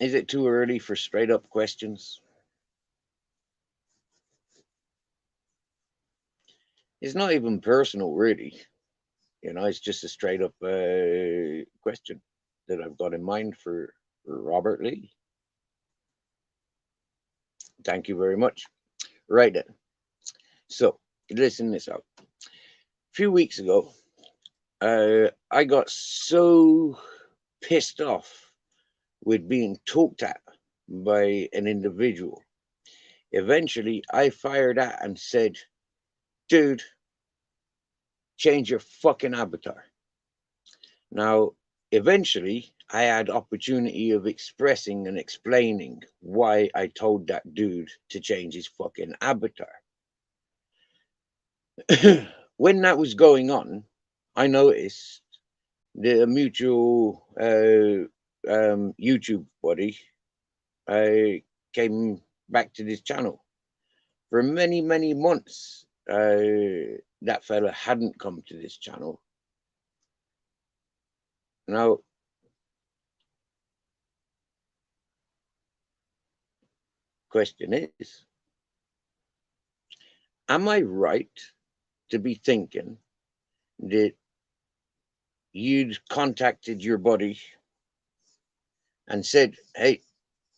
Is it too early for straight up questions? It's not even personal, really. It's just a straight up question that I've got in mind for Robert Lee. Thank you very much. Right then. So, listen this out. A few weeks ago, I got so pissed off with being talked at by an individual. Eventually, I fired at and said, dude, change your fucking avatar. Now, eventually, I had opportunity of expressing and explaining why I told that dude to change his fucking avatar. When that was going on, I noticed the mutual YouTube buddy came back to this channel. For many, many months, that fella hadn't come to this channel. Now, question is, am I right to be thinking that you'd contacted your buddy and said, hey,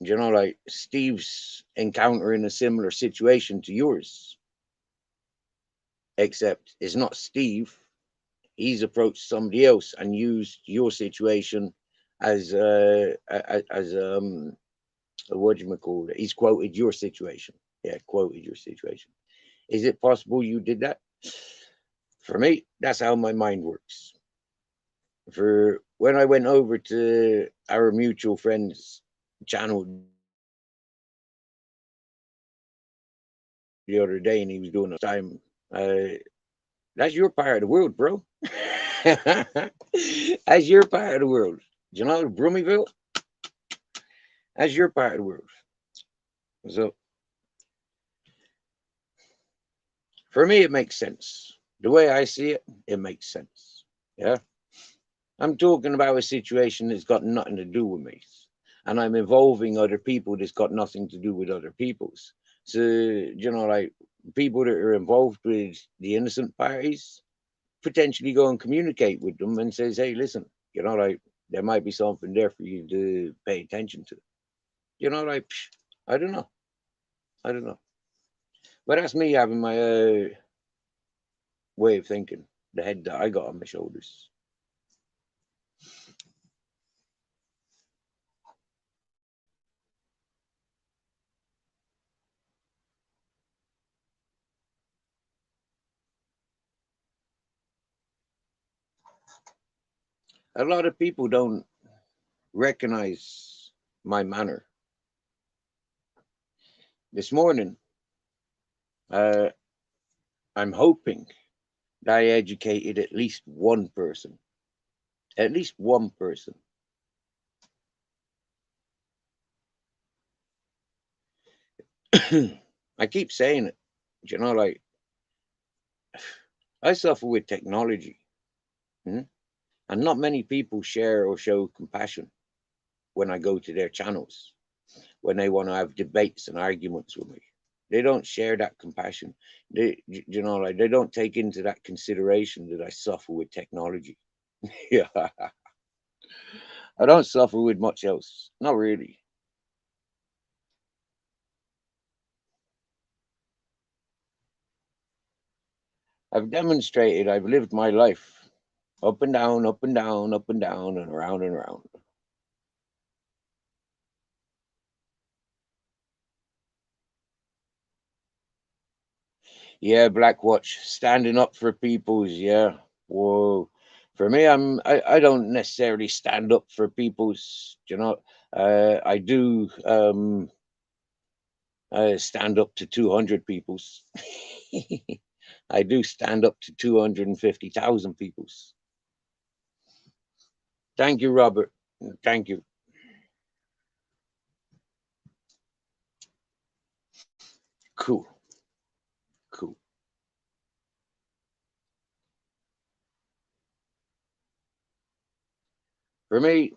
like Steve's encountering a similar situation to yours, except it's not Steve. He's approached somebody else and used your situation as what do you call it? He's quoted your situation. Yeah, quoted your situation. Is it possible you did that? For me, that's how my mind works. For when I went over to our mutual friend's channel the other day and he was doing a time, that's your part of the world, bro. That's your part of the world. You know, Brummyville? That's your part of the world. So, for me, it makes sense. The way I see it, it makes sense. Yeah. I'm talking about a situation that's got nothing to do with me. And I'm involving other people that's got nothing to do with other people's. So, like people that are involved with the innocent parties, potentially go and communicate with them and says, hey, listen, like there might be something there for you to pay attention to. Like, I don't know. I don't know. But that's me having my way of thinking, the head that I got on my shoulders. A lot of people don't recognize my manner. This morning, I'm hoping that I educated at least one person. At least one person. I keep saying it, like I suffer with technology. Hmm? And not many people share or show compassion when I go to their channels, when they want to have debates and arguments with me. They don't share that compassion. Like they don't take into that consideration that I suffer with technology. Yeah. I don't suffer with much else. Not really. I've demonstrated, I've lived my life up and down, up and down, up and down, and around and around. Yeah, Black Watch, standing up for people's, yeah. Whoa. For me, I don't necessarily stand up for people's, I do stand up to 200 people's. I do stand up to 250,000 people's. Thank you, Robert. Thank you. Cool. Cool. For me,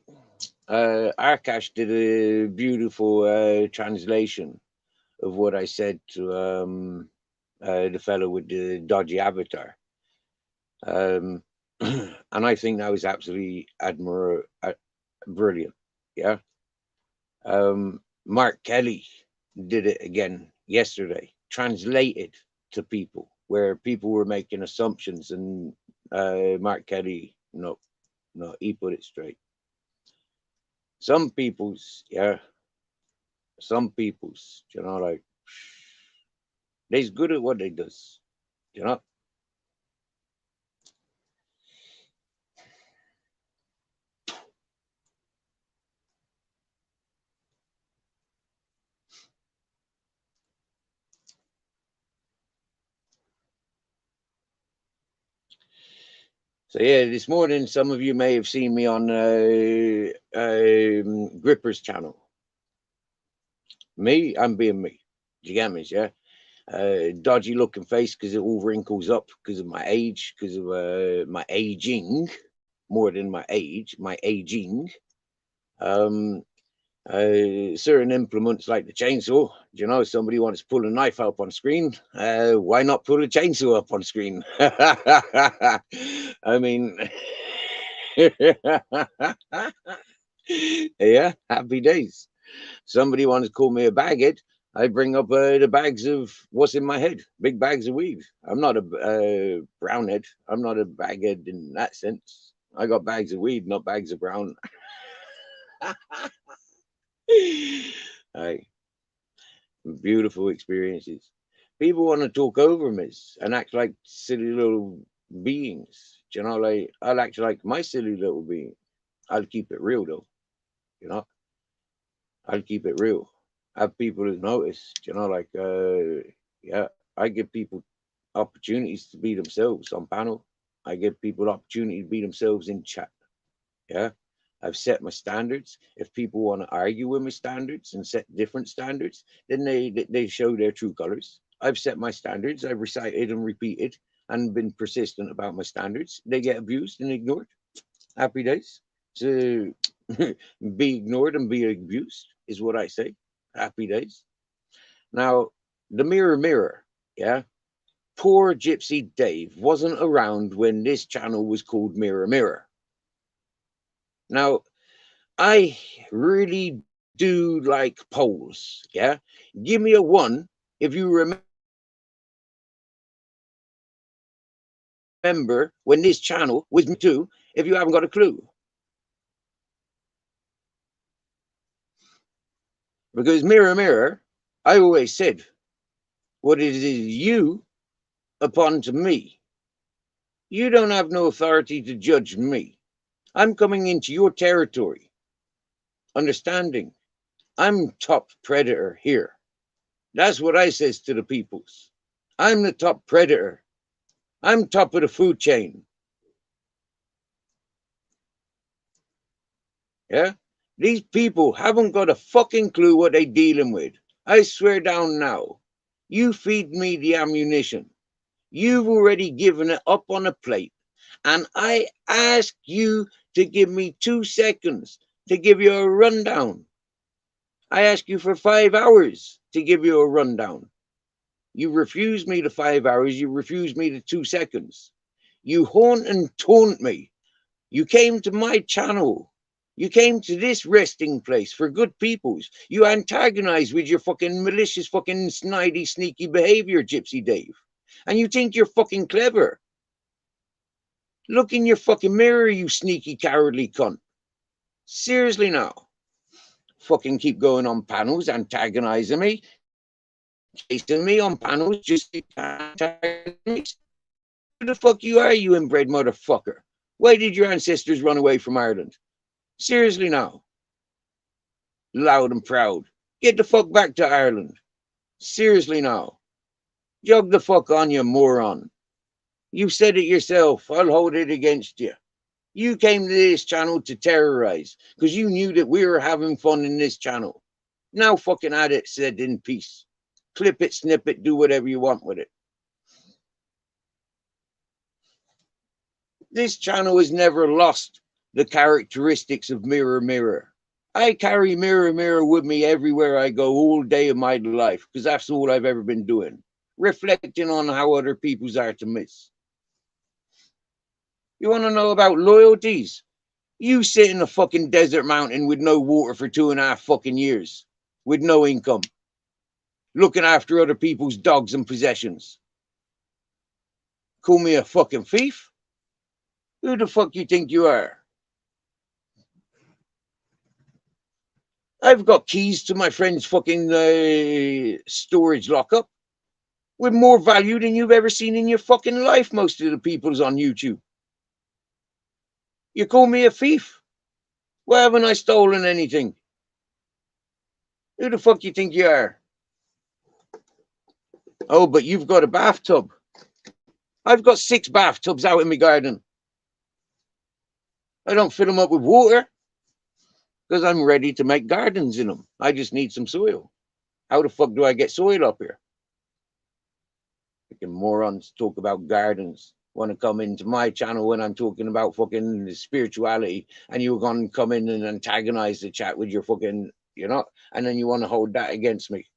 Arkash did a beautiful translation of what I said to the fellow with the dodgy avatar. And I think that was absolutely brilliant. Yeah. Mark Kelly did it again yesterday, translated to people where people were making assumptions, and Mark Kelly, no, he put it straight. Some people's, yeah, some people's, like they's good at what they does, you know. So yeah, this morning some of you may have seen me on Gripper's channel. Me, I'm being me. Do you get me? Yeah. Dodgy looking face because it all wrinkles up because of my age, because of my aging, more than my age, my aging. Certain implements like the chainsaw. Somebody wants to pull a knife up on screen. Why not pull a chainsaw up on screen? I mean, yeah, happy days. Somebody wants to call me a baghead. I bring up the bags of what's in my head, big bags of weed. I'm not a brown head. I'm not a baghead in that sense. I got bags of weed, not bags of brown. Aye, beautiful experiences. People want to talk over me and act like silly little beings. Like I'll act like my silly little being. I'll keep it real though. You know, I'll keep it real. Have people who notice. Yeah, I give people opportunities to be themselves on panel. I give people opportunity to be themselves in chat. Yeah. I've set my standards. If people want to argue with my standards and set different standards, then they show their true colors. I've set my standards. I've recited and repeated and been persistent about my standards. They get abused and ignored. Happy days. To be ignored and be abused is what I say. Happy days. Now, the mirror, yeah. Poor Gypsy Dave wasn't around when this channel was called Mirror. Now, I really do like polls. Yeah. Give me a 1 if you remember when this channel was 2 if you haven't got a clue. Because mirror, I always said, what it is you upon to me. You don't have no authority to judge me. I'm coming into your territory. Understanding, I'm top predator here. That's what I says to the peoples. I'm the top predator. I'm top of the food chain. Yeah? These people haven't got a fucking clue what they're dealing with. I swear down now. You feed me the ammunition. You've already given it up on a plate. And I ask you to give me 2 seconds to give you a rundown. I ask you for 5 hours to give you a rundown. You refuse me the 5 hours. You refuse me the 2 seconds. You haunt and taunt me. You came to my channel. You came to this resting place for good peoples. You antagonize with your fucking malicious, fucking snidey, sneaky behavior, Gypsy Dave. And you think you're fucking clever. Look in your fucking mirror, you sneaky, cowardly cunt. Seriously now. Fucking keep going on panels, antagonizing me, chasing me on panels, just antagonizing me. Who the fuck you are, you inbred motherfucker? Why did your ancestors run away from Ireland? Seriously now. Loud and proud. Get the fuck back to Ireland. Seriously now. Jog the fuck on, you moron. You said it yourself. I'll hold it against you. You came to this channel to terrorize because you knew that we were having fun in this channel. Now fucking add it said in peace. Clip it, snip it, do whatever you want with it. This channel has never lost the characteristics of Mirror. I carry Mirror Mirror with me everywhere I go all day of my life because that's all I've ever been doing. Reflecting on how other people's are to miss. You want to know about loyalties? You sit in a fucking desert mountain with no water for 2.5 fucking years, with no income, looking after other people's dogs and possessions. Call me a fucking thief? Who the fuck you think you are? I've got keys to my friend's fucking storage lockup with more value than you've ever seen in your fucking life. Most of the people's on YouTube. You call me a thief? Why haven't I stolen anything? Who the fuck you think you are? Oh, but you've got a bathtub. I've got 6 bathtubs out in my garden. I don't fill them up with water because I'm ready to make gardens in them. I just need some soil. How the fuck do I get soil up here? Fucking morons talk about gardens. Want to come into my channel when I'm talking about fucking spirituality, and you're going to come in and antagonize the chat with your fucking, you know, and then you want to hold that against me.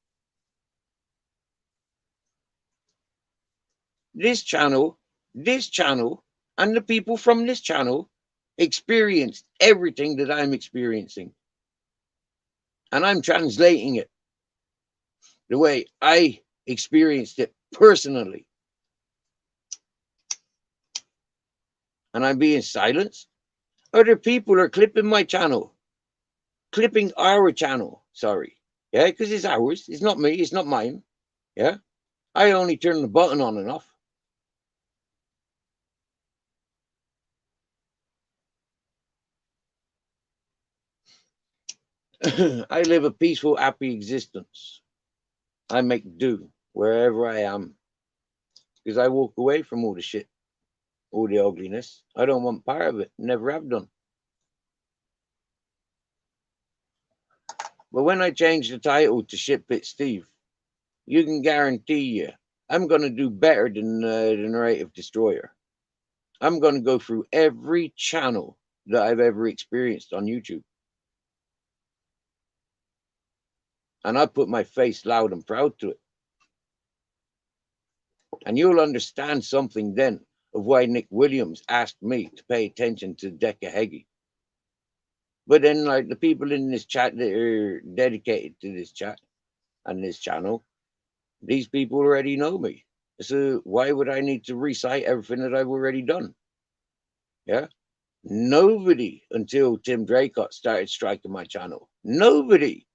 This channel, and the people from this channel experienced everything that I'm experiencing. And I'm translating it the way I experienced it personally. And I'm being silenced. Other people are clipping my channel, clipping our channel. Sorry. Yeah, because it's ours. It's not me. It's not mine. Yeah. I only turn the button on and off. I live a peaceful, happy existence. I make do wherever I am because I walk away from all the shit, all the ugliness. I don't want part of it. Never have done. But when I change the title to Shitpit Steve, you can guarantee you I'm going to do better than the Narrative Destroyer. I'm going to go through every channel that I've ever experienced on YouTube. And I put my face loud and proud to it. And you'll understand something then of why Nick Williams asked me to pay attention to Dekahegi. But then, like, the people in this chat that are dedicated to this chat and this channel, these people already know me. So why would I need to recite everything that I've already done? Yeah. Nobody until Tim Draycott started striking my channel. Nobody.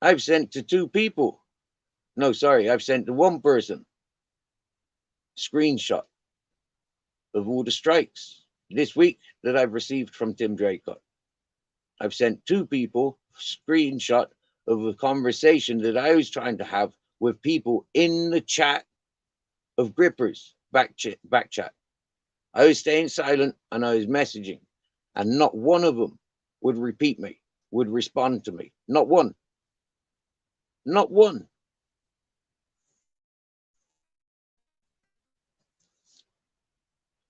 I've sent to 2 people. No, sorry, I've sent to 1 person. Screenshot of all the strikes this week that I've received from Tim Draycott. I've sent 2 people screenshot of a conversation that I was trying to have with people in the chat of Grippers, back chat. I was staying silent and I was messaging, and not one of them would repeat me, would respond to me. Not one. Not one.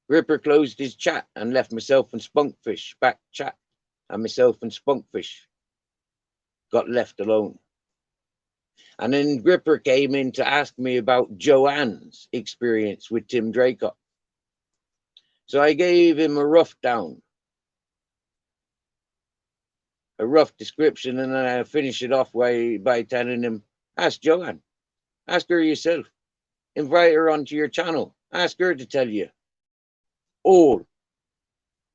Gripper closed his chat and left myself and Spunkfish back chat, and myself and Spunkfish got left alone. And then Gripper came in to ask me about Joanne's experience with Tim Draycott. So I gave him a rough description, and then I finished it off by telling him, ask Joanne. Ask her yourself. Invite her onto your channel. Ask her to tell you. All.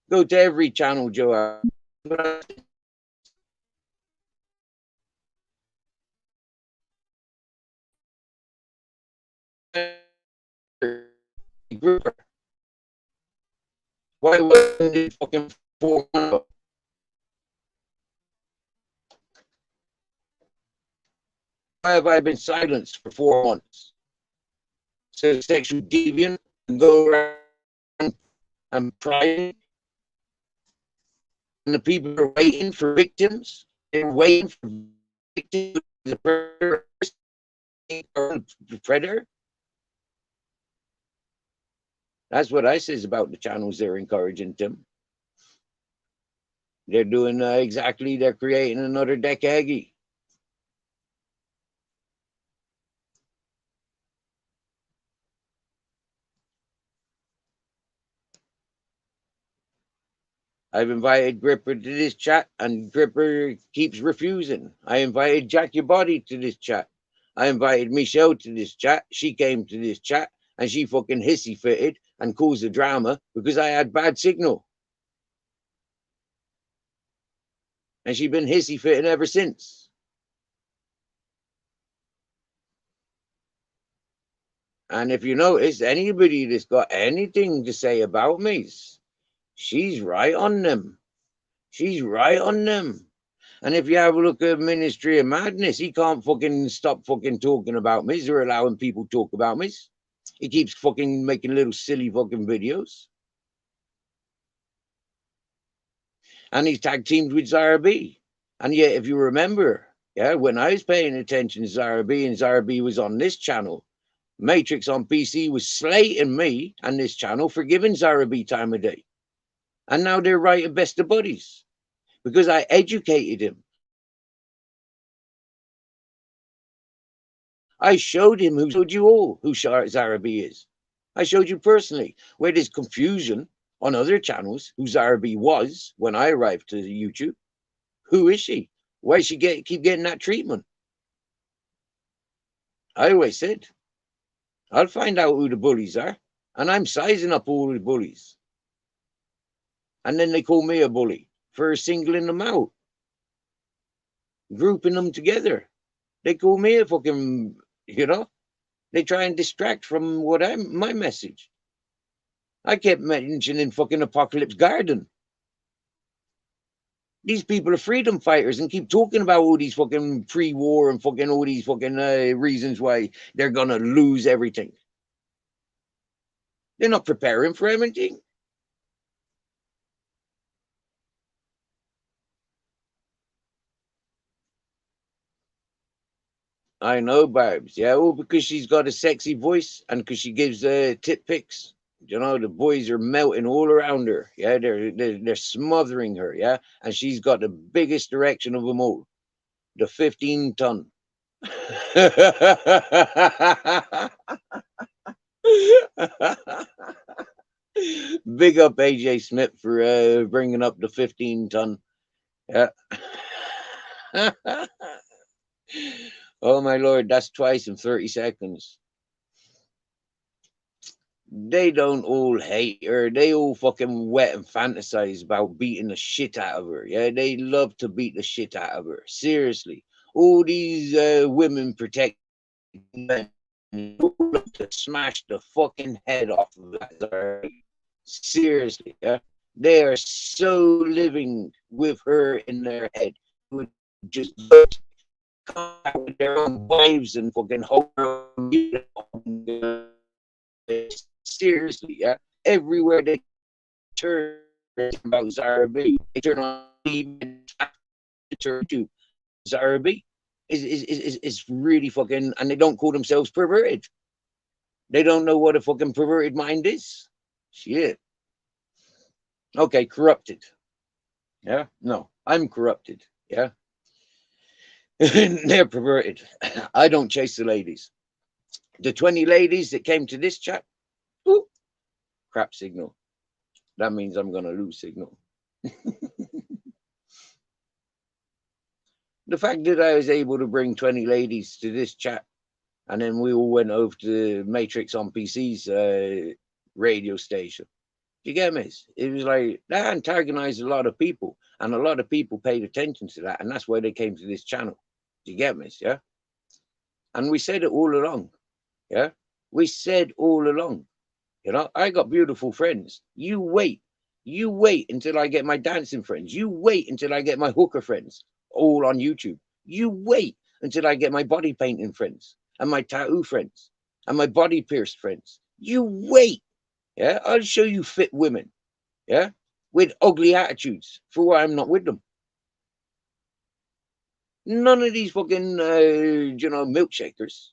Go to every channel, Joanne. Why wasn't it fucking 4 months? Why have I been silenced for 4 months? So sexual deviant and go around and prying. And the people are waiting for victims. They're waiting for victims of the predator. That's what I says about the channels they're encouraging, Tim. They're doing exactly, they're creating another Decade. I've invited Gripper to this chat, and Gripper keeps refusing. I invited Jack Your Body to this chat. I invited Michelle to this chat. She came to this chat, and she fucking hissy fitted and caused a drama because I had bad signal. And she's been hissy fitting ever since. And if you notice, anybody that's got anything to say about me, she's right on them. She's right on them. And if you have a look at Ministry of Madness, he can't fucking stop fucking talking about me or allowing people to talk about me. He keeps fucking making little silly fucking videos. And he's tag teamed with Zara B. And yet, if you remember, yeah, when I was paying attention to Zara B and Zara B was on this channel, Matrix on PC was slating me and this channel for giving Zara B time of day. And now they're right at best of buddies because I educated him. I showed him who showed you all who Zara B is. I showed you personally where there's confusion on other channels who Zara B was when I arrived to YouTube. Who is she? Why she keep getting that treatment? I always said, I'll find out who the bullies are, and I'm sizing up all the bullies. And then they call me a bully for singling them out, grouping them together. They call me a fucking, they try and distract from my message. I kept mentioning fucking Apocalypse Garden. These people are freedom fighters and keep talking about all these fucking pre-war and fucking all these fucking reasons why they're gonna lose everything. They're not preparing for anything. I know, Barbs. Yeah, all because she's got a sexy voice and because she gives tit pics. The boys are melting all around her. Yeah, they're smothering her. Yeah, and she's got the biggest erection of them all, the 15-ton. Big up AJ Smith for bringing up the 15-ton. Yeah. Oh my lord, that's twice in 30 seconds. They don't all hate her. They all fucking wet and fantasize about beating the shit out of her. Yeah, they love to beat the shit out of her. Seriously. All these women protect men to smash the fucking head off of that. Seriously, yeah. They are so living with her in their head. Would just come out with their own wives and fucking hold her seriously, yeah. Everywhere they turn about Zara B, they turn on to Zara B. Is really fucking, and they don't call themselves perverted. They don't know what a fucking perverted mind is. Shit. Okay, corrupted. Yeah, no, I'm corrupted. Yeah, they're perverted. I don't chase the ladies. The 20 ladies that came to this chat, ooh, crap signal. That means I'm gonna lose signal. The fact that I was able to bring 20 ladies to this chat, and then we all went over to Matrix on PC's radio station. Do you get me? It was like that antagonized a lot of people, and a lot of people paid attention to that, and that's why they came to this channel. Do you get me? Yeah. And we said it all along. Yeah. We said all along. I got beautiful friends. You wait. You wait until I get my dancing friends. You wait until I get my hooker friends, all on YouTube. You wait until I get my body painting friends and my tattoo friends and my body pierced friends. You wait. Yeah. I'll show you fit women. Yeah. With ugly attitudes for why I'm not with them. None of these fucking, milkshakers.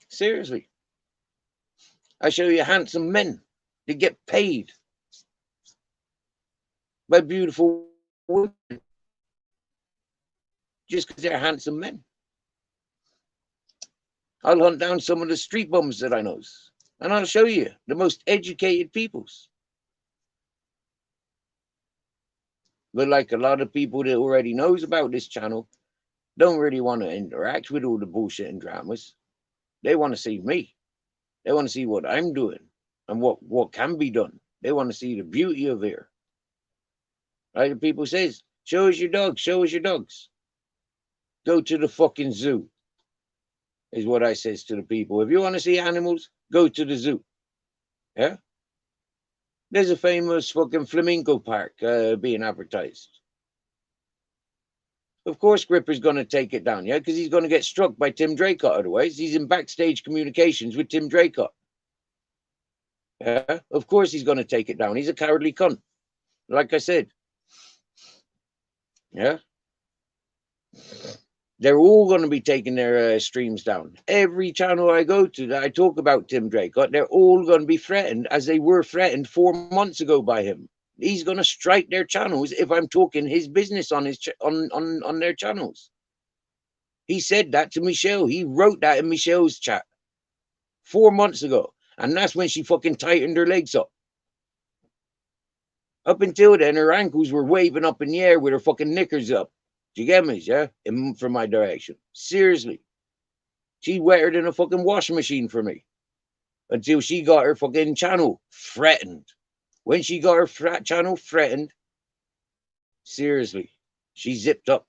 Seriously. I show you handsome men that get paid by beautiful women just because they're handsome men. I'll hunt down some of the street bums that I know, and I'll show you the most educated peoples. But like a lot of people that already knows about this channel, don't really want to interact with all the bullshit and dramas. They want to see me. They want to see what I'm doing and what can be done. They want to see the beauty of here. Like the people says, show us your dogs, show us your dogs. Go to the fucking zoo, is what I says to the people. If you want to see animals, go to the zoo. Yeah? There's a famous fucking flamenco park being advertised. Of course, Gripper's going to take it down, yeah? Because he's going to get struck by Tim Draycott otherwise. He's in backstage communications with Tim Draycott. Yeah? Of course he's going to take it down. He's a cowardly cunt. Like I said. Yeah? They're all going to be taking their streams down. Every channel I go to that I talk about Tim Draycott, they're all going to be threatened as they were threatened 4 months ago by him. He's going to strike their channels if I'm talking his business on his on their channels. He said that to Michelle. He wrote that in Michelle's chat 4 months ago. And that's when she fucking tightened her legs up. Up until then, her ankles were waving up in the air with her fucking knickers up. Do you get me? Yeah? From my direction. Seriously. She wetter than a fucking washing machine for me. Until she got her fucking channel threatened. When she got her channel threatened, seriously, she zipped up,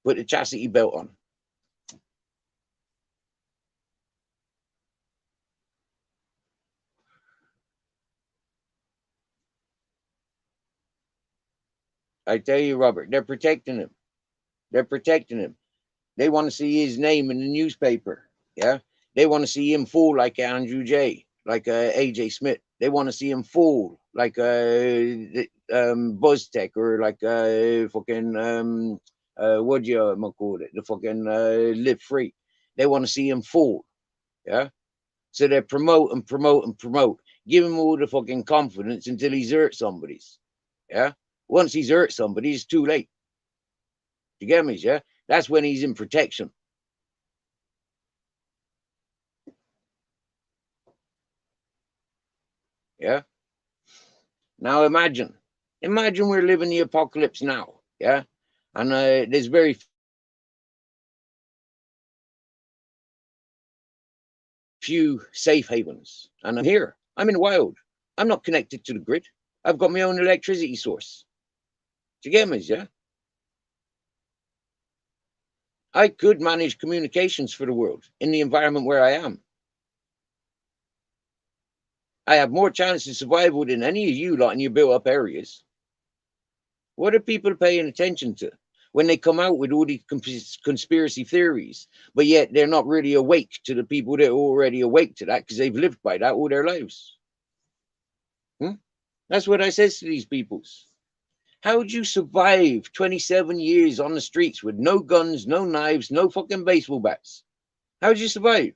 put the chastity belt on. I tell you, Robert, they're protecting him. They're protecting him. They want to see his name in the newspaper. Yeah. They want to see him fall like Andrew J, like AJ Smith. They want to see him fall like BuzzTech or like fucking what do you call it? The fucking Live Free. They want to see him fall. Yeah. So they promote and promote and promote. Give him all the fucking confidence until he's hurt somebody's. Yeah. Once he's hurt somebody, it's too late. You get me? Yeah. That's when he's in protection. Yeah. Now imagine we're living the apocalypse now. Yeah. And there's very few safe havens. And I'm here. I'm in the wild. I'm not connected to the grid. I've got my own electricity source. Do you get me? Yeah. I could manage communications for the world in the environment where I am. I have more chance of survival than any of you lot in your built up areas. What are people paying attention to when they come out with all these conspiracy theories, but yet they're not really awake to the people that are already awake to that because they've lived by that all their lives? That's what I says to these peoples. How would you survive 27 years on the streets with no guns, no knives, no fucking baseball bats? How would you survive?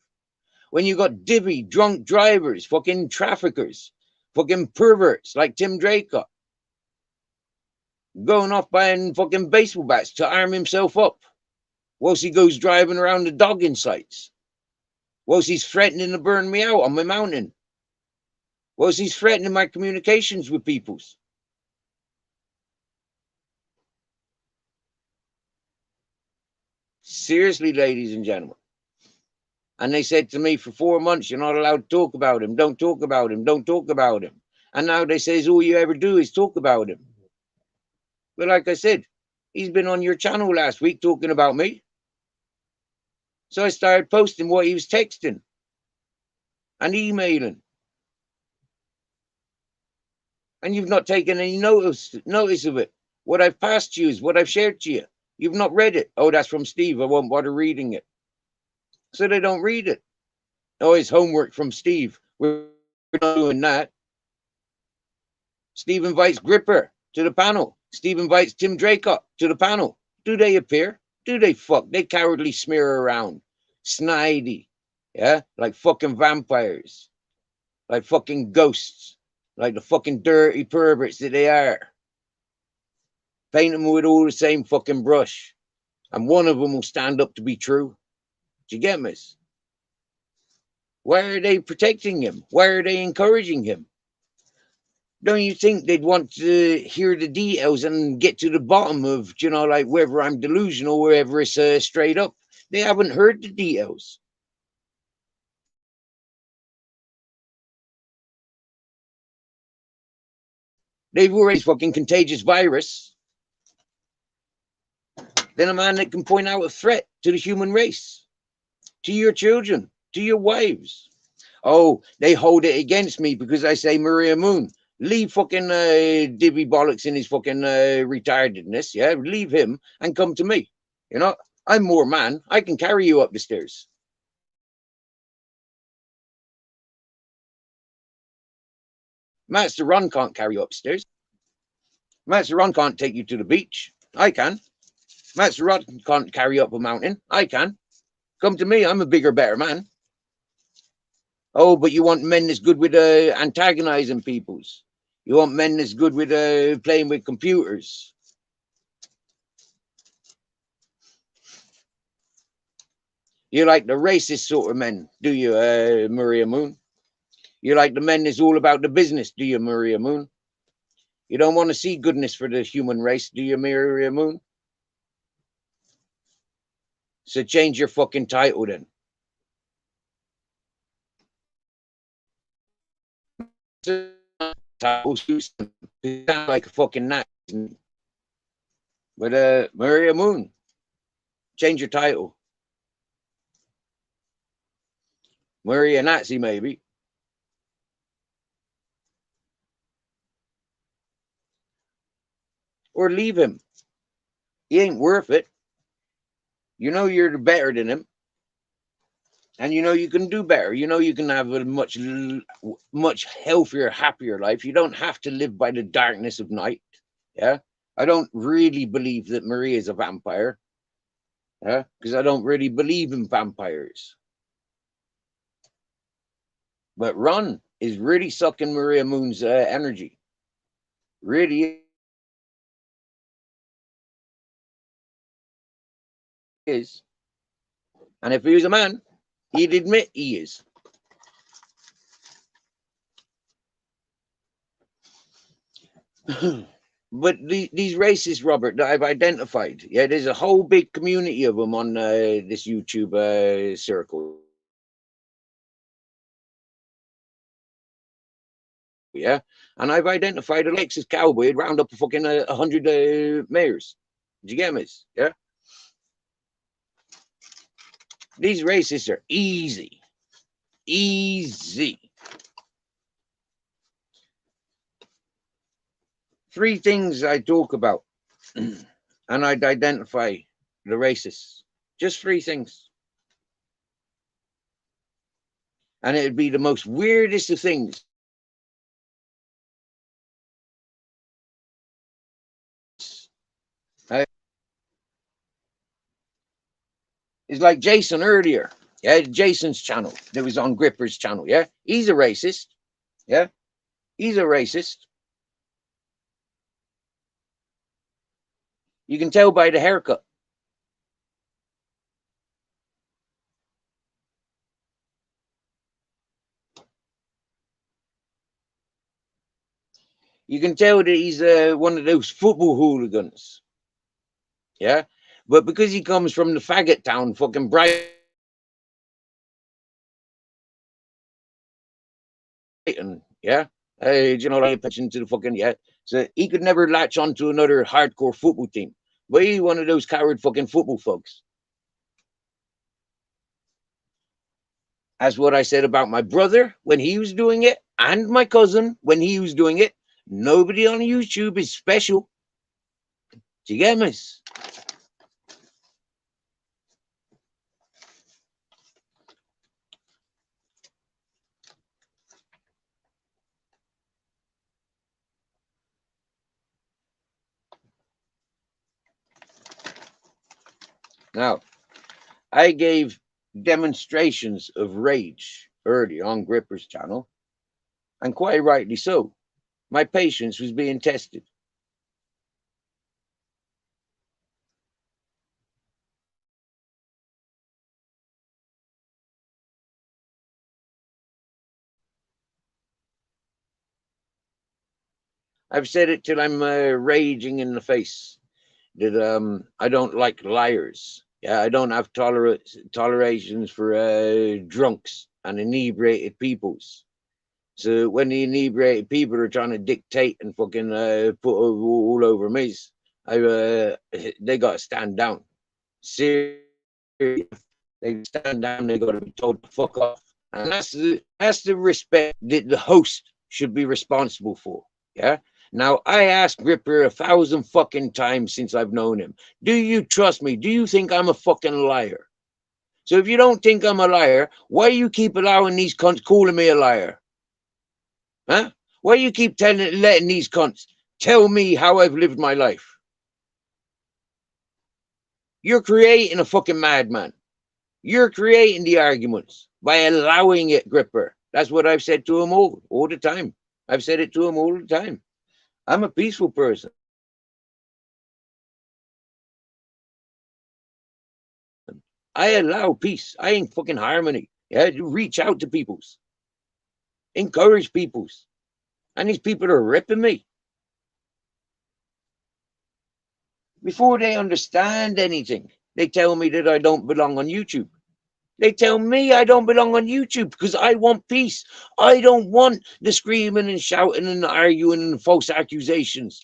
When you got divvy, drunk drivers, fucking traffickers, fucking perverts like Tim Draycott, going off buying fucking baseball bats to arm himself up whilst he goes driving around the dogging sites, whilst he's threatening to burn me out on my mountain, whilst he's threatening my communications with peoples. Seriously, ladies and gentlemen. And they said to me for 4 months, you're not allowed to talk about him. Don't talk about him. Don't talk about him. And now they say all you ever do is talk about him. But like I said, he's been on your channel last week talking about me. So I started posting what he was texting and emailing. And you've not taken any notice of it. What I've passed to you is what I've shared to you. You've not read it. Oh, that's from Steve. I won't bother reading it. So they don't read it. Oh, it's homework from Steve. We're not doing that. Steve invites Gripper to the panel. Steve invites Tim Draycott to the panel. Do they appear? Do they fuck? They cowardly smear around. Snidey. Yeah? Like fucking vampires. like fucking ghosts, like the fucking dirty perverts that they are. Paint them with all the same fucking brush, and one of them will stand up to be true. Do you get me? Why are they protecting him? Why are they encouraging him? Don't you think they'd want to hear the details and get to the bottom of, you know, like whether I'm delusional or whether it's straight up? They haven't heard the details. They've already fucking contagious virus. Then a man that can point out a threat to the human race, to your children, to your wives. Oh, they hold it against me because I say Maria Moon. Leave fucking Divvy Bollocks in his fucking retardedness, yeah? Leave him and come to me. You know, I'm more man. I can carry you up the stairs. Master Ron can't carry you upstairs. Master Ron can't take you to the beach. I can. Master Ron can't carry you up a mountain. I can. Come to me. I'm a bigger, better man. Oh, but you want men that's good with antagonizing peoples. You want men that's good with playing with computers. You like the racist sort of men, do you, Maria Moon? You like the men that's all about the business, do you, Maria Moon? You don't want to see goodness for the human race, do you, Maria Moon? So change your fucking title then. Title sound like a fucking nut. But Maria Moon, change your title. Maria Nazi, maybe. Or leave him. He ain't worth it. You know you're better than him. And you know you can do better. You know you can have a much healthier, happier life. You don't have to live by the darkness of night. Yeah. I don't really believe that Maria is a vampire. Yeah. Because I don't really believe in vampires. But Ron is really sucking Maria Moon's energy. Really is. And if he was a man, he'd admit he is. But these racists, Robert, that I've identified, yeah, there's a whole big community of them on this YouTube circle. Yeah, and I've identified Alexis Cowboy would round up a fucking 100 mayors. Do you get me? Yeah, these racists are easy. Three things I talk about, and I'd identify the racists. Just three things. And it'd be the most weirdest of things. It's like Jason earlier. Yeah, Jason's channel that was on Gripper's channel. Yeah, he's a racist. Yeah, he's a racist. You can tell by the haircut. You can tell that he's one of those football hooligans. Yeah, but because he comes from the faggot town, fucking Brighton, yeah, you know, like attention to the fucking so he could never latch onto another hardcore football team. But he's one of those coward fucking football folks. That's what I said about my brother when he was doing it, and my cousin when he was doing it. Nobody on YouTube is special. Do you get me? Now, I gave demonstrations of rage early on Gripper's channel. and quite rightly so. My patience was being tested. I've said it till I'm raging in the face that I don't like liars. Yeah, I don't have tolerations for drunks and inebriated peoples. So when the inebriated people are trying to dictate and fucking put all over me, they got to stand down. Seriously, they stand down. They got to be told to fuck off, and that's the respect that the host should be responsible for. Yeah. Now I asked Gripper 1,000 fucking times since I've known him. Do you trust me? Do you think I'm a fucking liar? So if you don't think I'm a liar, why do you keep allowing these cunts calling me a liar? Huh? Why do you keep letting these cunts tell me how I've lived my life? You're creating a fucking madman. You're creating the arguments by allowing it, Gripper. That's what I've said to him all the time. I've said it to him all the time. I'm a peaceful person. I allow peace. I ain't fucking harmony. Yeah, you reach out to peoples, encourage peoples, and these people are ripping me before they understand anything. They tell me that I don't belong on YouTube. They tell me I don't belong on YouTube because I want peace. I don't want the screaming and shouting and arguing and false accusations.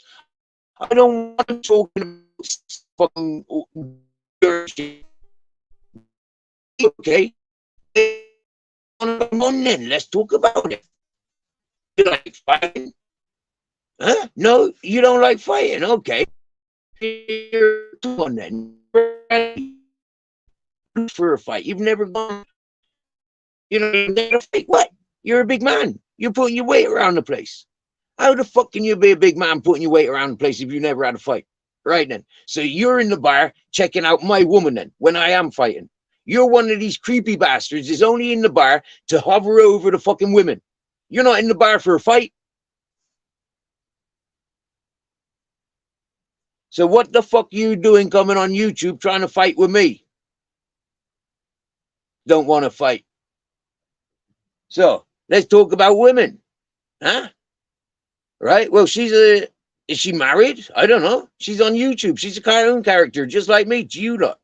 I don't want them talking about fucking shit. Okay, come on then, let's talk about it. You like fighting? Huh? No, you don't like fighting. Okay, come on then. For a fight, you've never gone. You've never fight. What? You're a big man. You're putting your weight around the place. How the fuck can you be a big man putting your weight around the place if you never had a fight? Right then. So you're in the bar checking out my woman then when I am fighting. You're one of these creepy bastards is only in the bar to hover over the fucking women. You're not in the bar for a fight. So what the fuck you doing coming on YouTube trying to fight with me? Don't want to fight. So let's talk about women. Huh? Right? Well, is she married? I don't know. She's on YouTube. She's a cartoon character, just like me, you lot.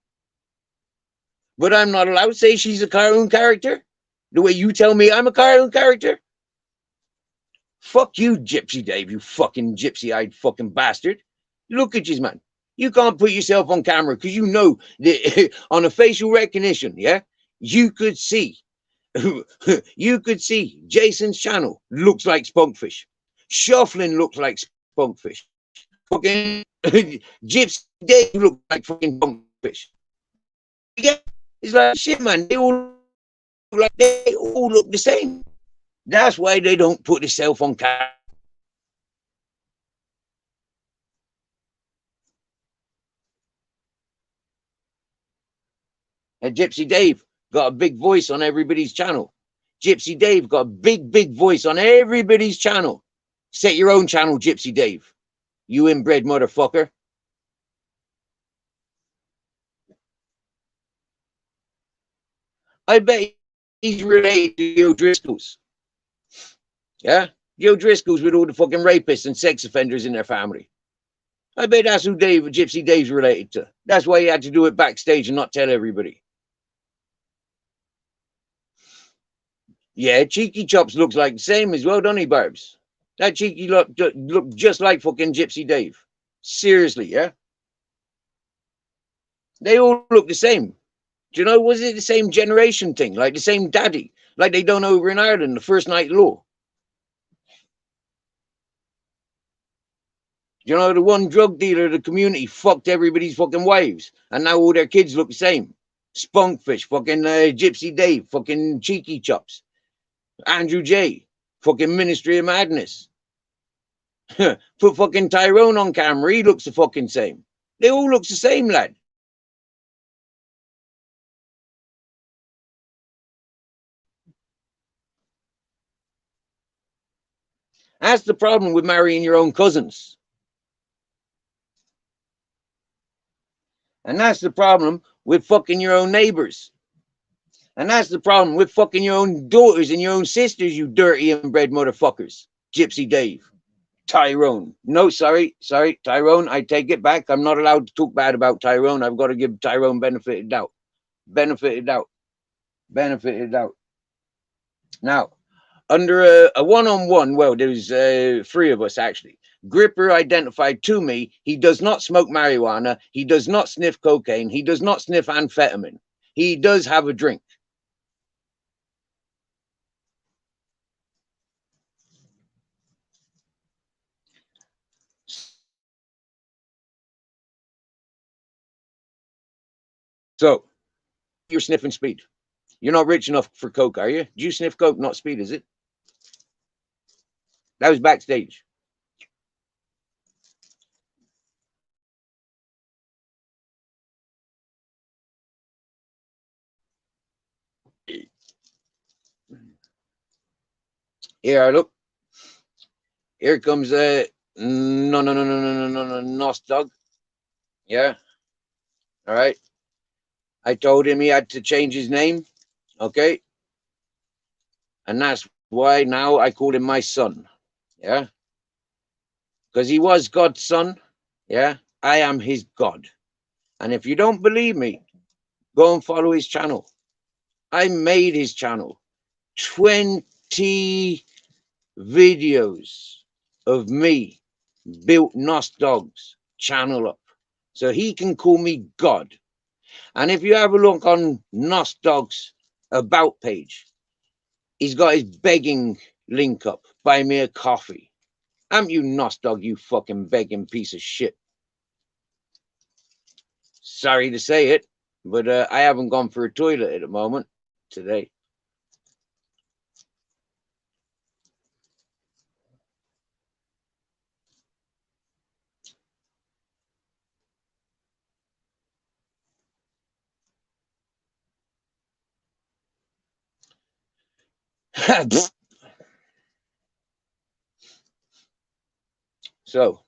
But I'm not allowed to say she's a cartoon character the way you tell me I'm a cartoon character. Fuck you, Gypsy Dave, you fucking gypsy-eyed fucking bastard. Look at you, man. You can't put yourself on camera because you know that on a facial recognition, yeah, you could see Jason's channel looks like Spunkfish. Shuffling looks like Spunkfish. Fucking Gypsy Dave looks like fucking Spunkfish. Yeah, it's like shit, man. They all look the same. That's why they don't put themselves on camera. And Gypsy Dave got a big voice on everybody's channel. Gypsy Dave got a big voice on everybody's channel. Set your own channel, Gypsy Dave. You inbred motherfucker. I bet he's related to Joe Driscoll's. Yeah? Joe Driscoll's with all the fucking rapists and sex offenders in their family. I bet that's who Gypsy Dave's related to. That's why he had to do it backstage and not tell everybody. Yeah, Cheeky Chops looks like the same as well, doesn't he, Barbs? That Cheeky look just like fucking Gypsy Dave. Seriously, yeah? They all look the same. Do you know, was it the same generation thing? Like the same daddy? Like they done over in Ireland, the First Night Law? You know, the one drug dealer of the community fucked everybody's fucking wives, and now all their kids look the same. Spunkfish, fucking Gypsy Dave, fucking Cheeky Chops, Andrew J, fucking Ministry of Madness. Put fucking Tyrone on camera, he looks the fucking same. They all look the same, lad. That's the problem with marrying your own cousins. And that's the problem with fucking your own neighbors. And that's the problem with fucking your own daughters and your own sisters, you dirty inbred motherfuckers. Gypsy Dave. Tyrone. No, sorry, Tyrone, I take it back. I'm not allowed to talk bad about Tyrone. I've got to give Tyrone benefit of doubt. Benefit of doubt. Benefit of doubt. Now, under a one-on-one, well, there's 3 of us actually. Gripper identified to me he does not smoke marijuana, he does not sniff cocaine, he does not sniff amphetamine. He does have a drink. So, you're sniffing speed. You're not rich enough for coke, are you? Do you sniff coke, not speed, is it? That was backstage. Here, look. Here comes no, Nos Dog. Yeah. All right. I told him he had to change his name. Okay. And that's why now I call him my son. Yeah. Because he was God's son. Yeah. I am his God. And if you don't believe me, go and follow his channel. I made his channel. 20 videos of me built Nos Dog's channel up. So he can call me God. And if you have a look on Nos Dog's about page, he's got his begging link up. Buy me a coffee. Am you Nos Dog, you fucking begging piece of shit? Sorry to say it, but I haven't gone for a toilet at the moment today. So,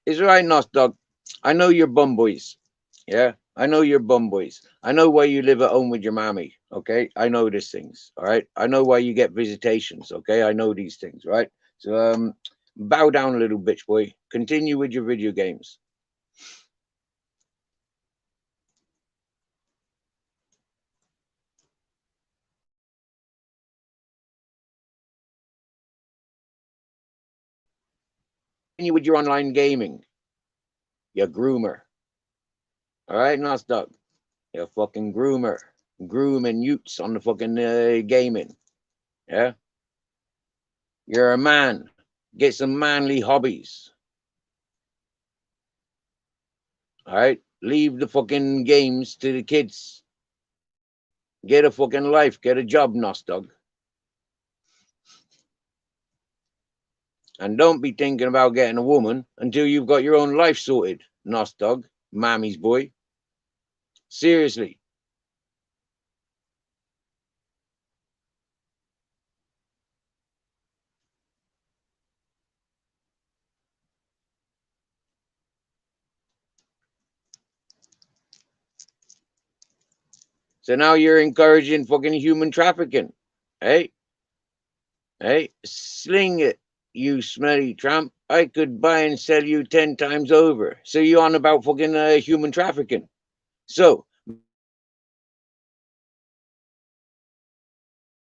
it's all right, Nos Dog. I know you're bum boys. Yeah, I know you're bum boys. I know why you live at home with your mommy. Okay, I know these things. All right, I know why you get visitations. Okay, I know these things. Right. So bow down a little, bitch boy. Continue with your video games. Continue with your online gaming. You groomer. All right, Nos Dog. You fucking groomer. Grooming youths on the fucking gaming. Yeah. You're a man. Get some manly hobbies. All right. Leave the fucking games to the kids. Get a fucking life. Get a job, Nos Dog. And don't be thinking about getting a woman until you've got your own life sorted, Nos Dog, Mammy's boy. Seriously. So now you're encouraging fucking human trafficking. Hey? Hey? Sling it, you smelly tramp. I could buy and sell you 10 times over. So you on about fucking human trafficking. So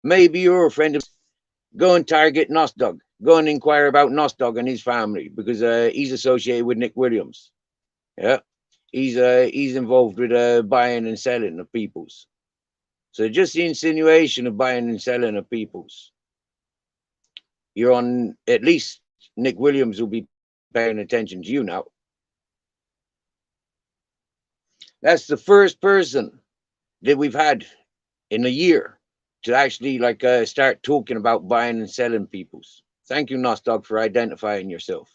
maybe you're a friend of, go and target Nos Dog. Go and inquire about Nos Dog and his family because he's associated with Nick Williams. Yeah, he's involved with buying and selling of peoples. So just the insinuation of buying and selling of peoples, you're on, at least Nick Williams will be paying attention to you now. That's the first person that we've had in a year to actually like start talking about buying and selling people's. Thank you, Nostog, for identifying yourself.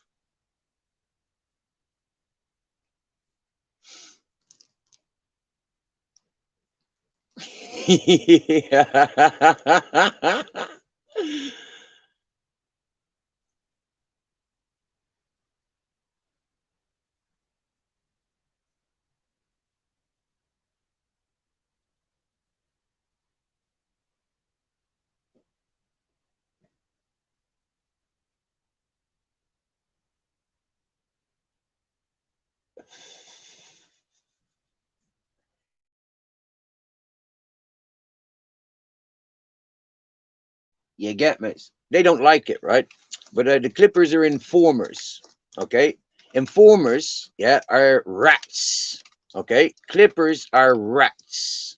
You get me? They don't like it, right? But the Clippers are informers, okay? Informers, yeah, are rats, okay? Clippers are rats,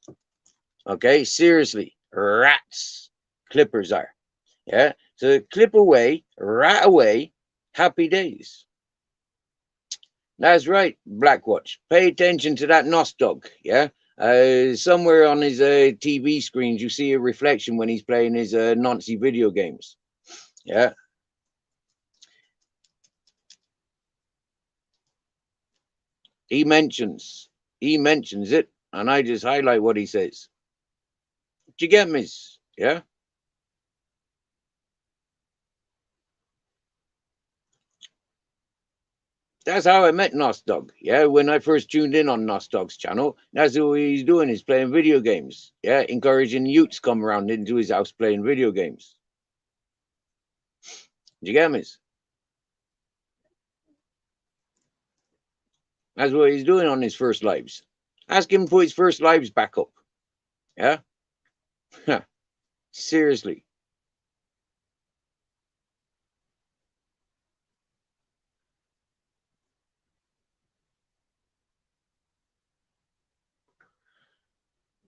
okay? Seriously, rats. Clippers are, yeah? So clip away, rat away, happy days. That's right, Blackwatch. Pay attention to that Nostog, yeah? Somewhere on his TV screens, you see a reflection when he's playing his Nancy video games. Yeah. He mentions it, and I just highlight what he says. Do you get me? Yeah. That's how I met Nostog. Yeah, when I first tuned in on Nostog's channel, that's what he's doing. He's playing video games. Yeah, encouraging youths come around into his house playing video games. Do you get me? That's what he's doing on his first lives. Ask him to put his first lives back up. Yeah. Seriously.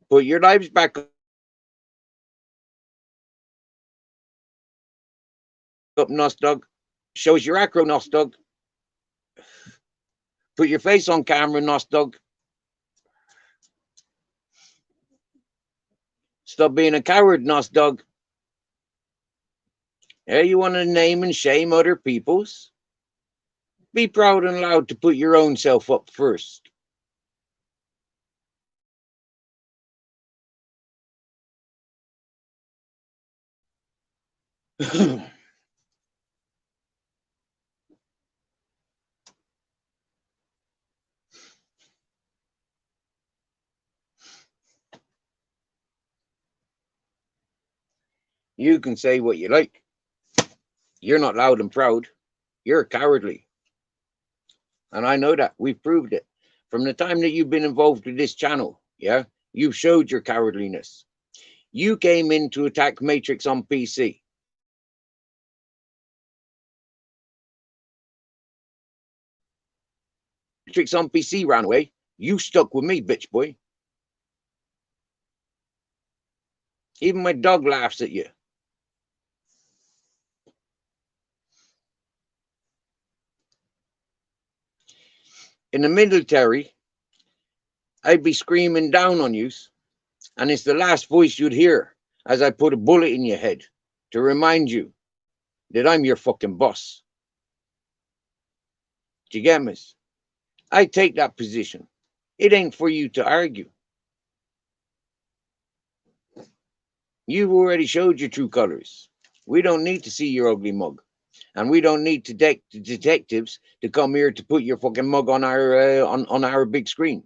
Put your lives back up, Nostog. Shows your acro, Nostog. Put your face on camera, Nostog. Stop being a coward, Nostog. Yeah, you want to name and shame other people's? Be proud and loud to put your own self up first. You can say what you like. You're not loud and proud. You're cowardly. And I know that. We've proved it. From the time that you've been involved with this channel, yeah, you've showed your cowardliness. You came in to attack Matrix on PC. Matrix on PC ran away. You stuck with me, bitch boy. Even my dog laughs at you. In the military, I'd be screaming down on you, and it's the last voice you'd hear as I put a bullet in your head to remind you that I'm your fucking boss. Do you get me? I take that position. It ain't for you to argue. You've already showed your true colors. We don't need to see your ugly mug. And we don't need detectives to come here to put your fucking mug on our big screen.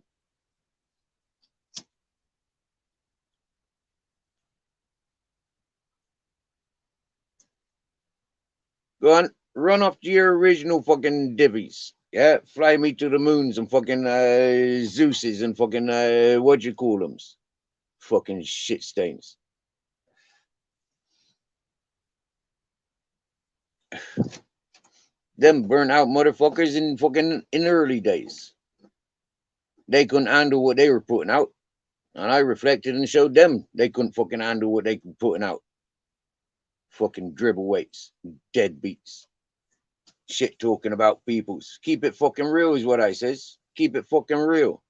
Go on, run off to your original fucking divvies. Yeah, fly me to the moons and fucking Zeus's and fucking what you call them? Fucking shit stains. Them burnt out motherfuckers in fucking in the early days. They couldn't handle what they were putting out. And I reflected and showed them they couldn't fucking handle what they were putting out. Fucking dribble weights, deadbeats. Shit talking about peoples. Keep it fucking real is what I says. Keep it fucking real.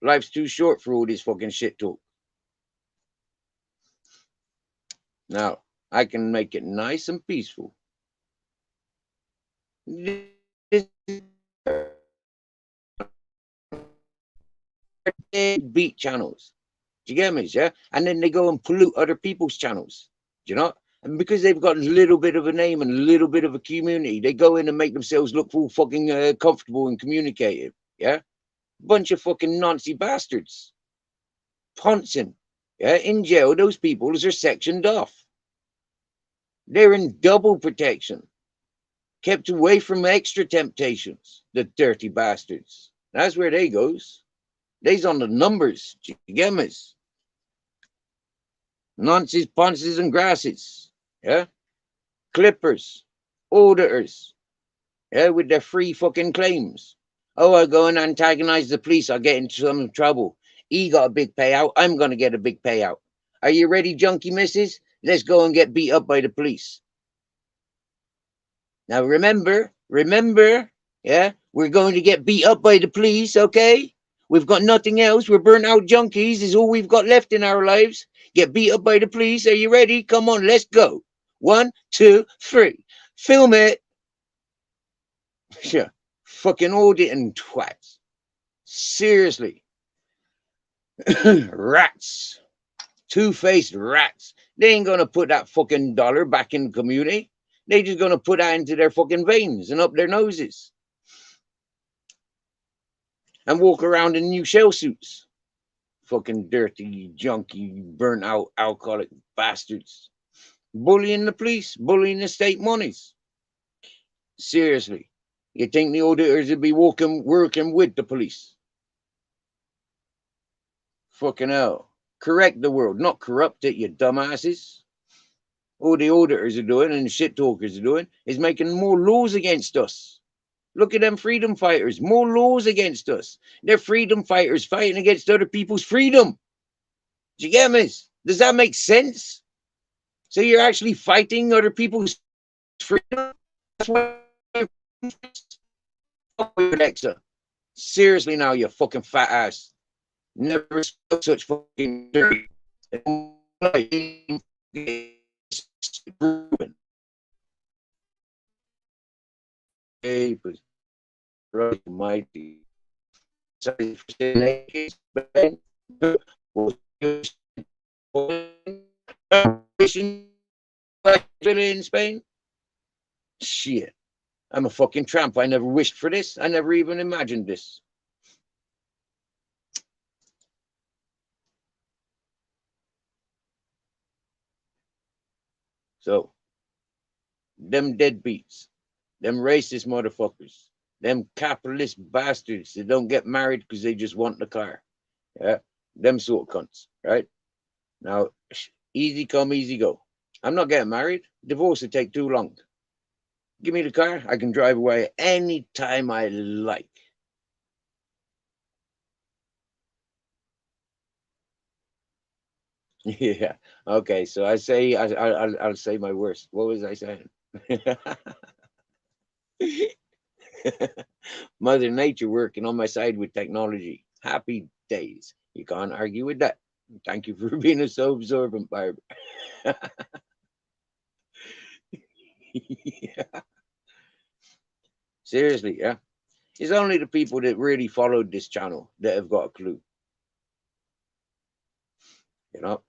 Life's too short for all this fucking shit talk. Now, I can make it nice and peaceful. This beat channels. Do you get me? Yeah. And then they go and pollute other people's channels. Do you know? And because they've got a little bit of a name and a little bit of a community, they go in and make themselves look full fucking comfortable and communicative. Yeah. Bunch of fucking Nazi bastards. Ponson. Yeah. In jail, those people are sectioned off. They're in double protection. Kept away from extra temptations. The dirty bastards. That's where they goes. They's on the numbers. Do you get me? Nonces, ponces, and grasses. Yeah. Clippers. Auditors. Yeah. With their free fucking claims. Oh, I go and antagonize the police. I'll get into some trouble. He got a big payout. I'm going to get a big payout. Are you ready, junkie missus? Let's go and get beat up by the police. Now remember, yeah, we're going to get beat up by the police, okay? We've got nothing else. We're burnt out junkies is all we've got left in our lives. Get beat up by the police. Are you ready? Come on, let's go. 1, 2, 3. Film it. Sure. Fucking auditing twats. Seriously. Rats. Two-faced rats. They ain't gonna put that fucking dollar back in the community. They just gonna put that into their fucking veins and up their noses. And walk around in new shell suits. Fucking dirty, junky, burnt out, alcoholic bastards. Bullying the police, bullying the state monies. Seriously. You think the auditors would be working with the police? Fucking hell. Correct the world, not corrupt it, you dumbasses. All the auditors are doing and the shit talkers are doing is making more laws against us. Look at them freedom fighters. More laws against us. They're freedom fighters fighting against other people's freedom. Do you get me? Does that make sense? So you're actually fighting other people's freedom? That's what Alexa. Seriously now, you fucking fat ass. Never spoke such fucking dirty. Papers. Right, mighty. Sorry for saying naked, in Spain? Shit. I'm a fucking tramp. I never wished for this. I never even imagined this. So, them deadbeats, them racist motherfuckers, them capitalist bastards that don't get married because they just want the car. Yeah, them sort of cunts, right? Now, easy come, easy go. I'm not getting married. Divorce would take too long. Give me the car. I can drive away anytime I like. Yeah. Okay. So I say I'll say my worst. What was I saying? Mother Nature working on my side with technology. Happy days. You can't argue with that. Thank you for being so absorbent, Barbara. Yeah. Seriously, yeah. It's only the people that really followed this channel that have got a clue. You know,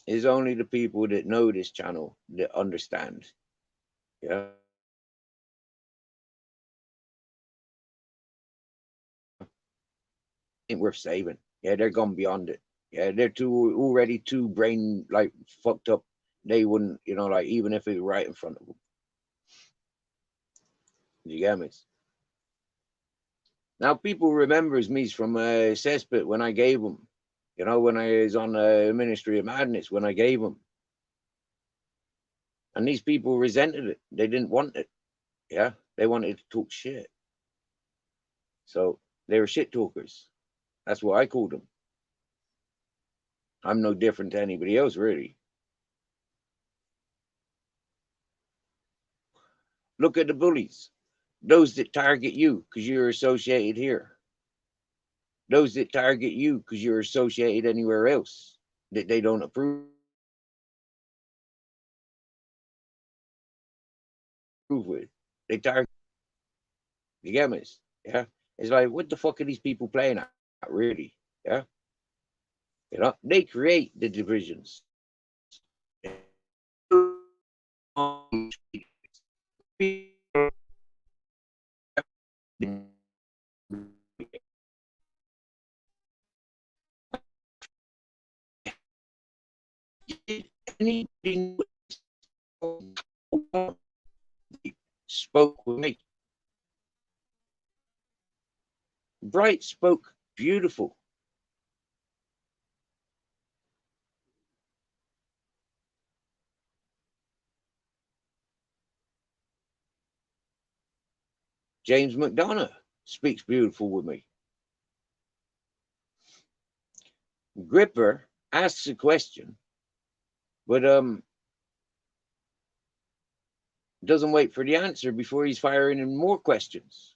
it's only the people that know this channel that understand. Yeah. Ain't worth saving. Yeah, they're gone beyond it. Yeah, they're too already too brain like fucked up. They wouldn't, like even if it was right in front of them. You get me? Now people remembers me from Cesspit when I gave them. When I was on Ministry of Madness, when I gave them. And these people resented it. They didn't want it. Yeah, they wanted to talk shit. So they were shit talkers. That's what I called them. I'm no different to anybody else, really. Look at the bullies. Those that target you because you're associated here. Those that target you because you're associated anywhere else that they don't approve with. They target. You get me? Yeah. It's like, what the fuck are these people playing at? Really? Yeah. They create the divisions. Anybody spoke with me? Bright spoke beautiful. James McDonough speaks beautiful with me. Gripper asks a question, but doesn't wait for the answer before he's firing in more questions.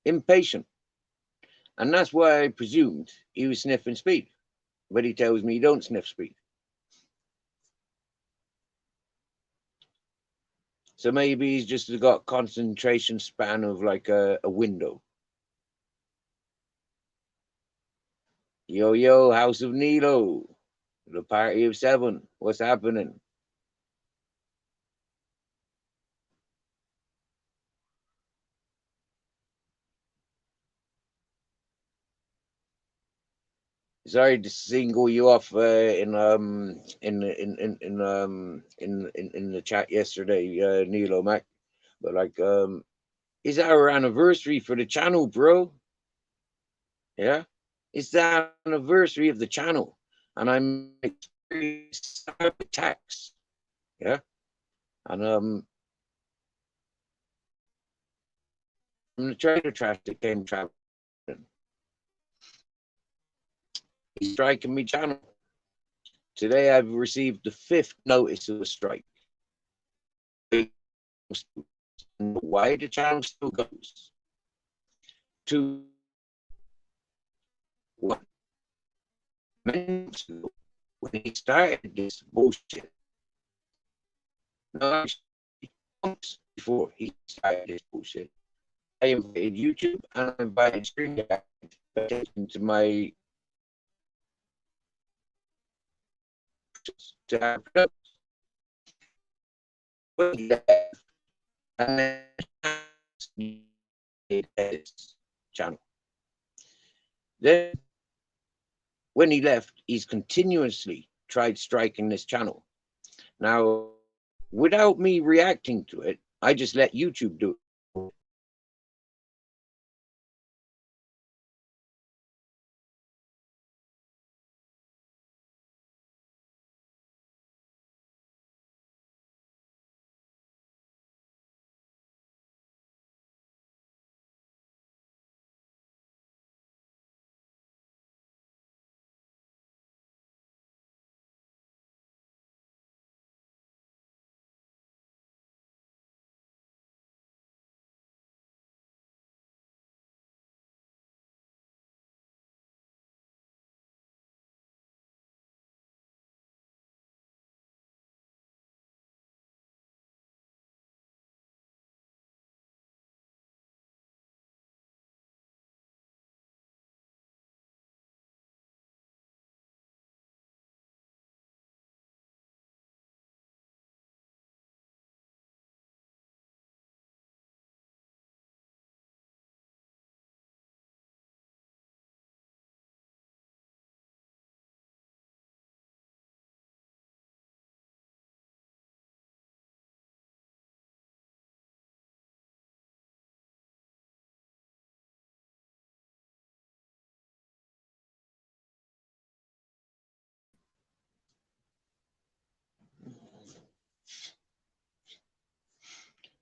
Impatient. And that's why I presumed he was sniffing speed. But he tells me he don't sniff speed. So maybe he's just got concentration span of like a window. Yo, yo, House of Nilo. The party of 7. What's happening? Sorry to single you off in the chat yesterday, Nilo Mac, but like it's our anniversary for the channel, bro. Yeah, it's the anniversary of the channel, and I'm attacks. Yeah, and I'm the trader trash that came traveling. He's striking me channel. Today I've received the 5th notice of a strike. Why the channel still goes. 2, 1. Minutes ago, when he started this bullshit. No, months before he started this bullshit, I invited YouTube and I invited StreamYard to my to have and then channel. Then when he left, he's continuously tried striking this channel. Now, without me reacting to it, I just let YouTube do it.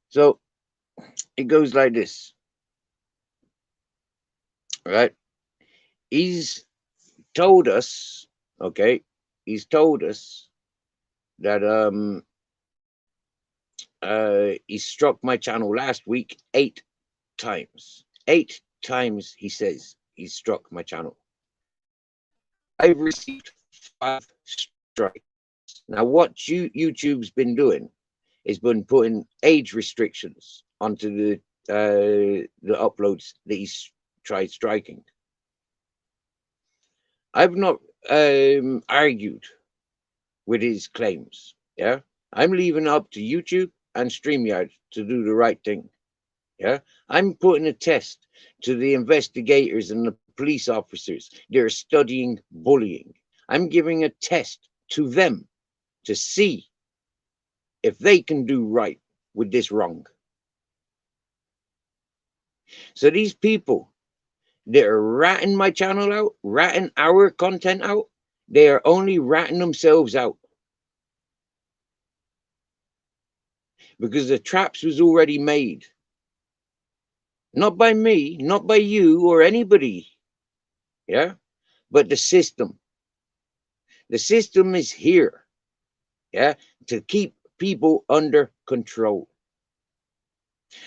So it goes like this, right? He's told us, okay, he's told us that he struck my channel last week 8 times. 8 times he says he struck my channel. I've received 5 strikes. Now, what YouTube's been doing has been putting age restrictions onto the uploads that he's tried striking. I've not argued with his claims. Yeah, I'm leaving up to YouTube and StreamYard to do the right thing. Yeah, I'm putting a test to the investigators and the police officers that are studying bullying. I'm giving a test to them to see if they can do right with this wrong. So these people that are ratting my channel out, ratting our content out, they are only ratting themselves out. Because the traps was already made. Not by me, not by you or anybody. Yeah? But the system. The system is here. Yeah? To keep people under control.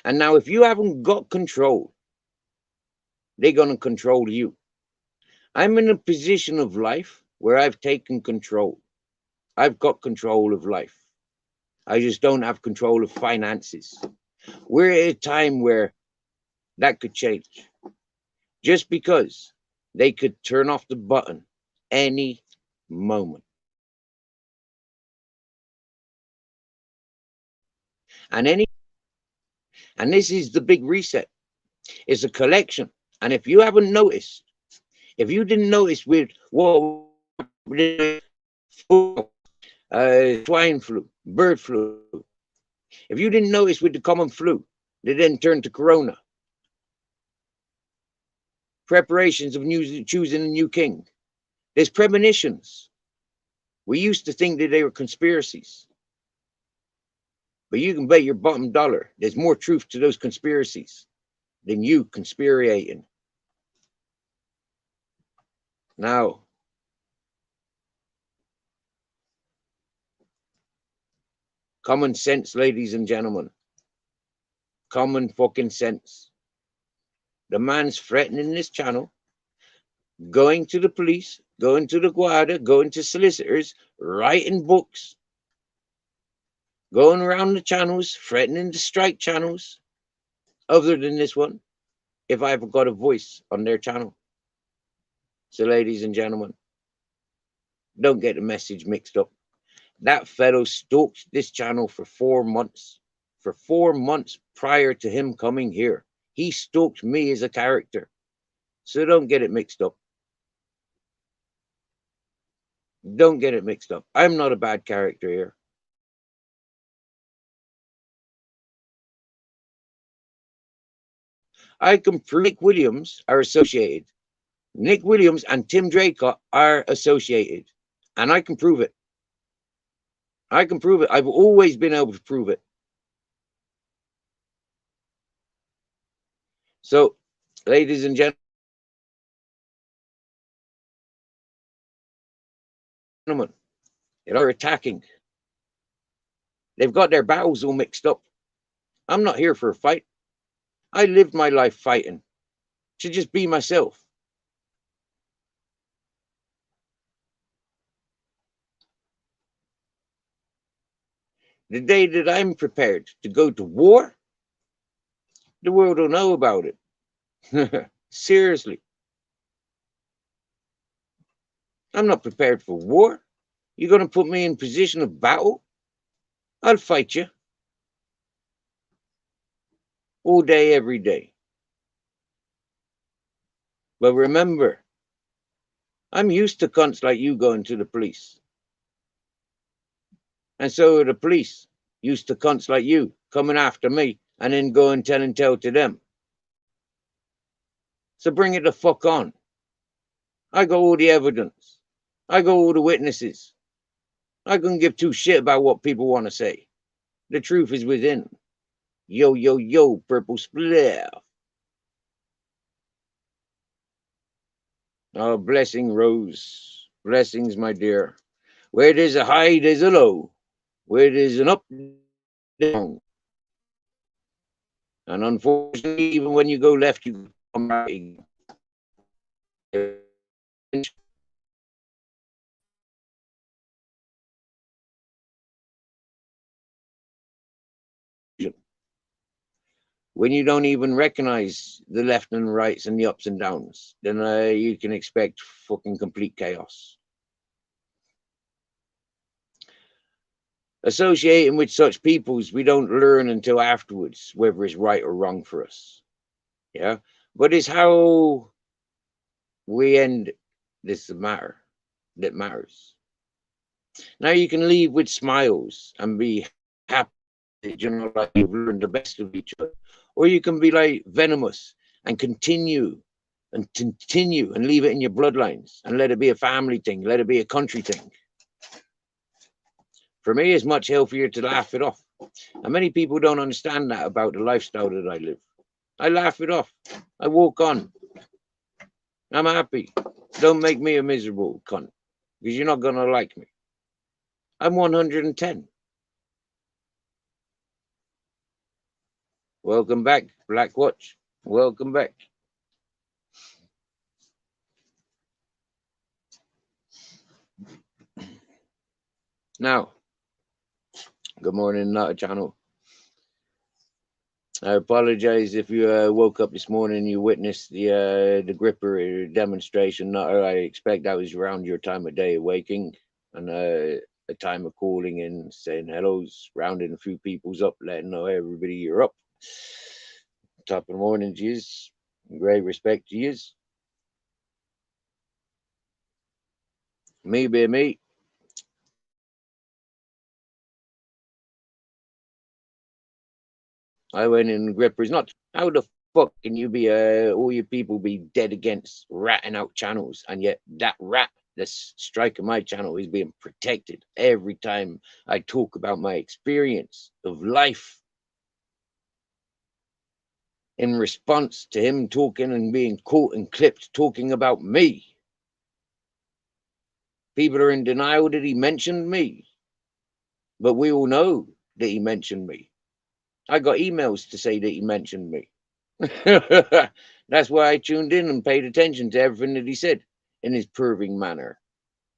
And now if you haven't got control, they're going to control you. I'm in a position of life where I've taken control. I've got control of life. I just don't have control of finances. We're at a time where that could change. Just because they could turn off the button any moment. And this is the big reset. It's a collection. And if you haven't noticed, if you didn't notice with what swine flu, bird flu, if you didn't notice with the common flu, they then turned to corona. Preparations of choosing a new king. There's premonitions. We used to think that they were conspiracies. But you can bet your bottom dollar there's more truth to those conspiracies than you conspirating. Now, common sense, ladies and gentlemen. Common fucking sense. The man's threatening this channel, going to the police, going to the Guardia, going to solicitors, writing books, going around the channels, threatening to strike channels, other than this one, if I ever got a voice on their channel. So, ladies and gentlemen, don't get the message mixed up. That fellow stalked this channel for 4 months. For 4 months prior to him coming here. He stalked me as a character. So don't get it mixed up. Don't get it mixed up. I'm not a bad character here. I can prove Nick Williams are associated. Nick Williams and Tim Draycott are associated. And I can prove it. I can prove it. I've always been able to prove it. So, ladies and gentlemen, they're attacking. They've got their battles all mixed up. I'm not here for a fight. I lived my life fighting to just be myself. The day that I'm prepared to go to war, the world will know about it. Seriously. I'm not prepared for war. You're going to put me in position of battle? I'll fight you. All day, every day. But remember, I'm used to cunts like you going to the police. And so are the police used to cunts like you coming after me and then go and tell and tell to them. So bring it the fuck on. I got all the evidence. I got all the witnesses. I couldn't give two shit about what people want to say. The truth is within. Yo, yo, yo, purple spliff. Oh, blessing, Rose. Blessings, my dear. Where there's a high, there's a low. Where there's an up, down. And unfortunately, even when you go left, you come right. when you don't even recognize the left and the rights and the ups and downs, then you can expect fucking complete chaos. Associating with such peoples, we don't learn until afterwards whether it's right or wrong for us. Yeah, but it's how we end this matter that matters. Now you can leave with smiles and be happy, you know, like you've learned the best of each other, or you can be like venomous and continue and leave it in your bloodlines and let it be a family thing, let it be a country thing. For me, it's much healthier to laugh it off. And many people don't understand that about the lifestyle that I live. I laugh it off. I walk on. I'm happy. Don't make me a miserable cunt, because you're not going to like me. I'm 110. Welcome back, Black Watch. Welcome back. Now, good morning, Nutter Channel. I apologize if you woke up this morning and you witnessed the Gripper demonstration. Nutter, I expect that was around your time of day waking and a time of calling in, saying hellos, rounding a few people's up, letting know everybody you're up. Top of the morning to yous. Great respect to yous. Me be me. I went in Grippers. Not how the fuck can you be all your people be dead against ratting out channels, and yet that rat that's striking my channel is being protected every time I talk about my experience of life. In response to him talking and being caught and clipped talking about me. People are in denial that he mentioned me. But we all know that he mentioned me. I got emails to say that he mentioned me. That's why I tuned in and paid attention to everything that he said in his proving manner.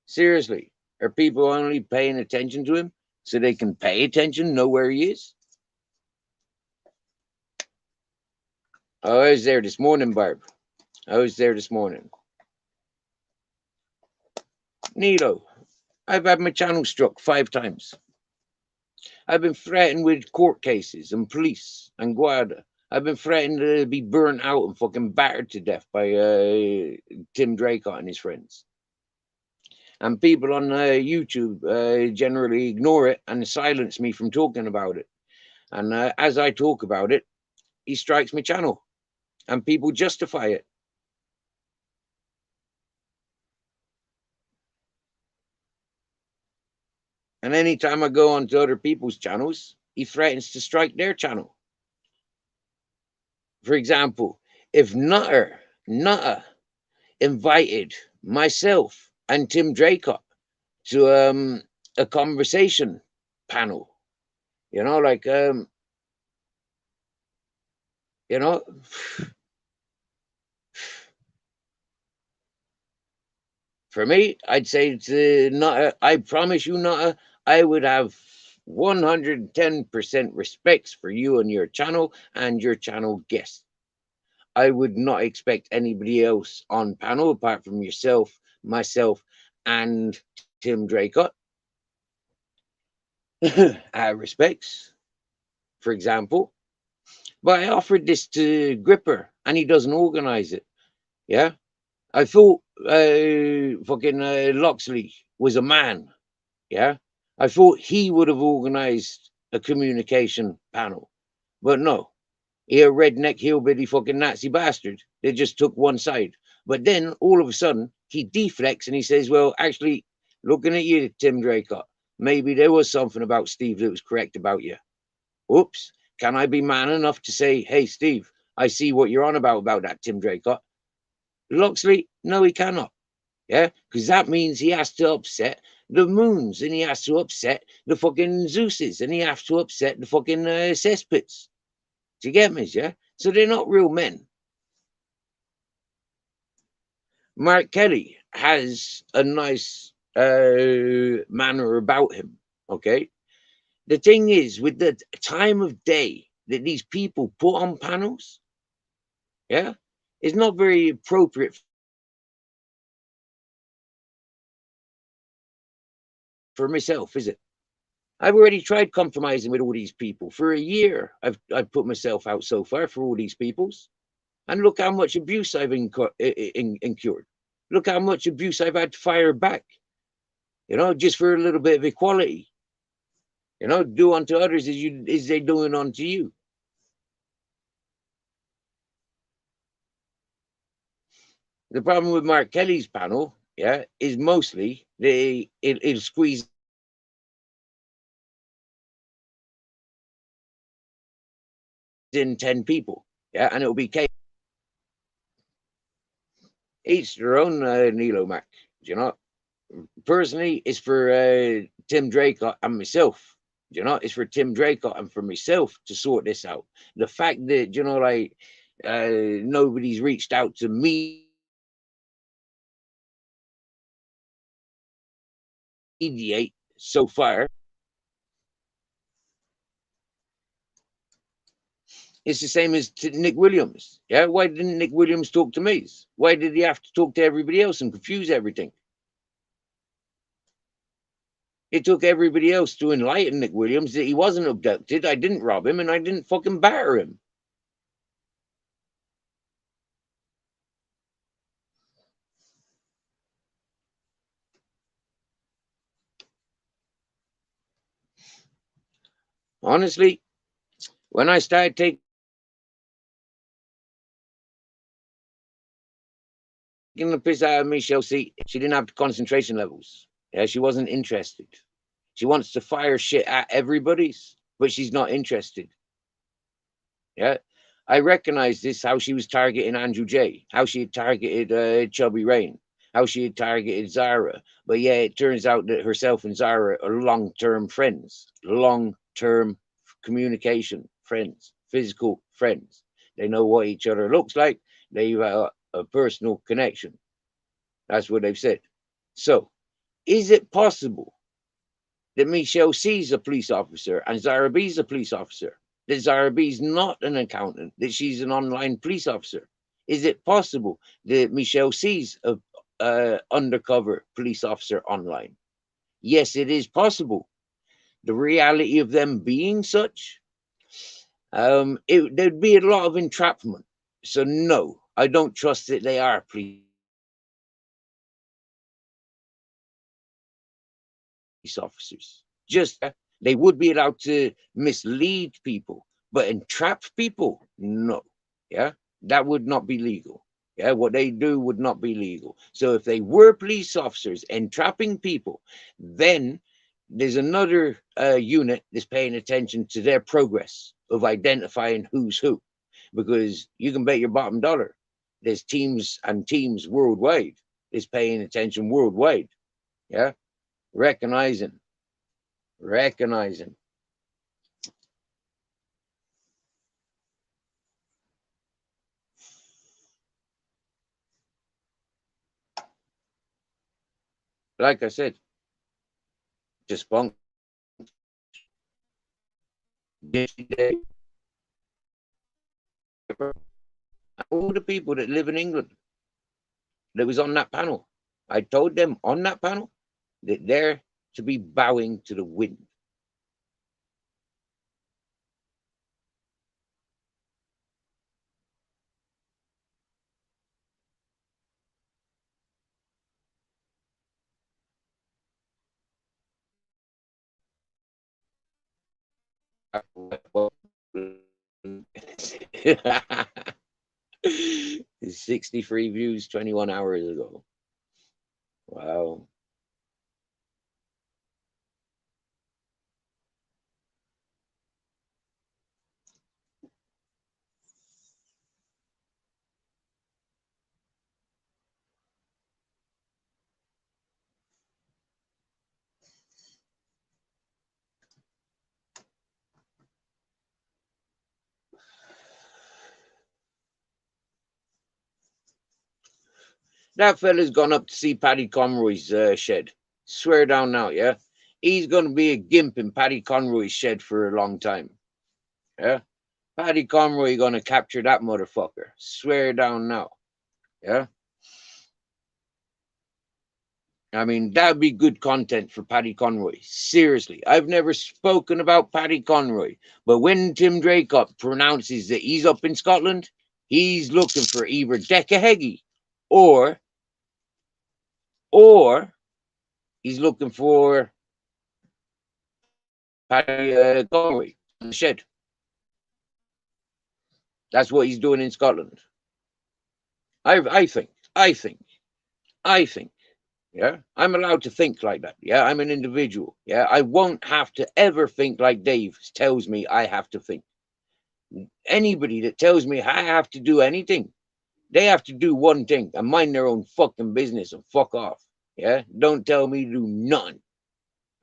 Seriously, are people only paying attention to him so they can pay attention, know where he is? Oh, I was there this morning, Barb. I was there this morning. Nilo, I've had my channel struck 5 times. I've been threatened with court cases and police and Guarda. I've been threatened to be burnt out and fucking battered to death by Tim Draycott and his friends. And people on YouTube generally ignore it and silence me from talking about it. And as I talk about it, he strikes my channel and people justify it. And anytime I go onto other people's channels, he threatens to strike their channel. For example, if Nutter invited myself and Tim Draycott to a conversation panel, you know, like you know, for me, I'd say to Nutter, I promise you, Nutter, I would have 110% respects for you and your channel and your channel guests. I would not expect anybody else on panel apart from yourself, myself, and Tim Draycott. Respects, for example. But I offered this to Gripper and he doesn't organize it. Yeah. I thought fucking Loxley was a man. Yeah. I thought he would have organized a communication panel. But no. He a redneck hillbilly fucking Nazi bastard. They just took one side. But then all of a sudden he deflects and he says, well, actually, looking at you, Tim Draycott, maybe there was something about Steve that was correct about you. Oops. Can I be man enough to say, hey, Steve, I see what you're on about that Tim Draycott? Loxley, no, he cannot. Yeah, because that means he has to upset the Moons and he has to upset the fucking Zeuses and he has to upset the fucking Cesspits. Do you get me? Yeah. So they're not real men. Mark Kelly has a nice manner about him. Okay. The thing is, with the time of day that these people put on panels, yeah, is not very appropriate for myself, is it? I've already tried compromising with all these people for a year. I've put myself out so far for all these peoples, and look how much abuse I've incurred. Look how much abuse I've had to fire back. Just for a little bit of equality. Do unto others as they doing unto you. The problem with Mark Kelly's panel, yeah, is mostly it'll squeeze in 10 people, yeah, and it'll be chaos. Each their own, Nilo Mac. Personally, it's for Tim Draycott and myself. It's for Tim Draycott and for myself to sort this out. The fact that nobody's reached out to me mediate so far. It's the same as to Nick Williams. Yeah, why didn't Nick Williams talk to me? Why did he have to talk to everybody else and confuse everything? It took everybody else to enlighten Nick Williams that he wasn't abducted. I didn't rob him, and I didn't fucking batter him. Honestly, when I started taking the piss out of Michelle C, she didn't have the concentration levels. Yeah, she wasn't interested. She wants to fire shit at everybody's, but she's not interested. Yeah, I recognize this, how she was targeting Andrew J, how she had targeted Chubby Rain, how she had targeted Zara. But yeah, it turns out that herself and Zara are long-term friends, long-term communication friends, physical friends. They know what each other looks like. They've a personal connection. That's what they've said. So, is it possible that Michelle C is a police officer and Zara B is a police officer? That Zara B is not an accountant, that she's an online police officer? Is it possible that Michelle C's a undercover police officer online? Yes, it is possible. The reality of them being such, there'd be a lot of entrapment. So no, I don't trust that they are police officers. Just they would be allowed to mislead people, but entrap people, no. Yeah, that would not be legal. Yeah, what they do would not be legal. So if they were police officers entrapping people, then there's another unit that's paying attention to their progress of identifying who's who, because you can bet your bottom dollar there's teams and teams worldwide is paying attention worldwide. Yeah, recognizing. Like I said, just bunk. All the people that live in England that was on that panel, I told them on that panel that they're to be bowing to the wind. It's 63 views 21 hours ago. Wow. That fella's gone up to see Paddy Conroy's shed. Swear down now, yeah? He's going to be a gimp in Paddy Conroy's shed for a long time. Yeah? Paddy Conroy gonna capture that motherfucker. Swear down now. Yeah. I mean, that'd be good content for Paddy Conroy. Seriously. I've never spoken about Paddy Conroy, but when Tim Draycott pronounces that he's up in Scotland, he's looking for either Decahegi or he's looking for Paddy Conroy in the shed. That's what he's doing in Scotland. I think. Yeah, I'm allowed to think like that. Yeah, I'm an individual. Yeah, I won't have to ever think like Dave tells me I have to think. Anybody that tells me I have to do anything, they have to do one thing and mind their own fucking business and fuck off. Yeah, don't tell me to do none.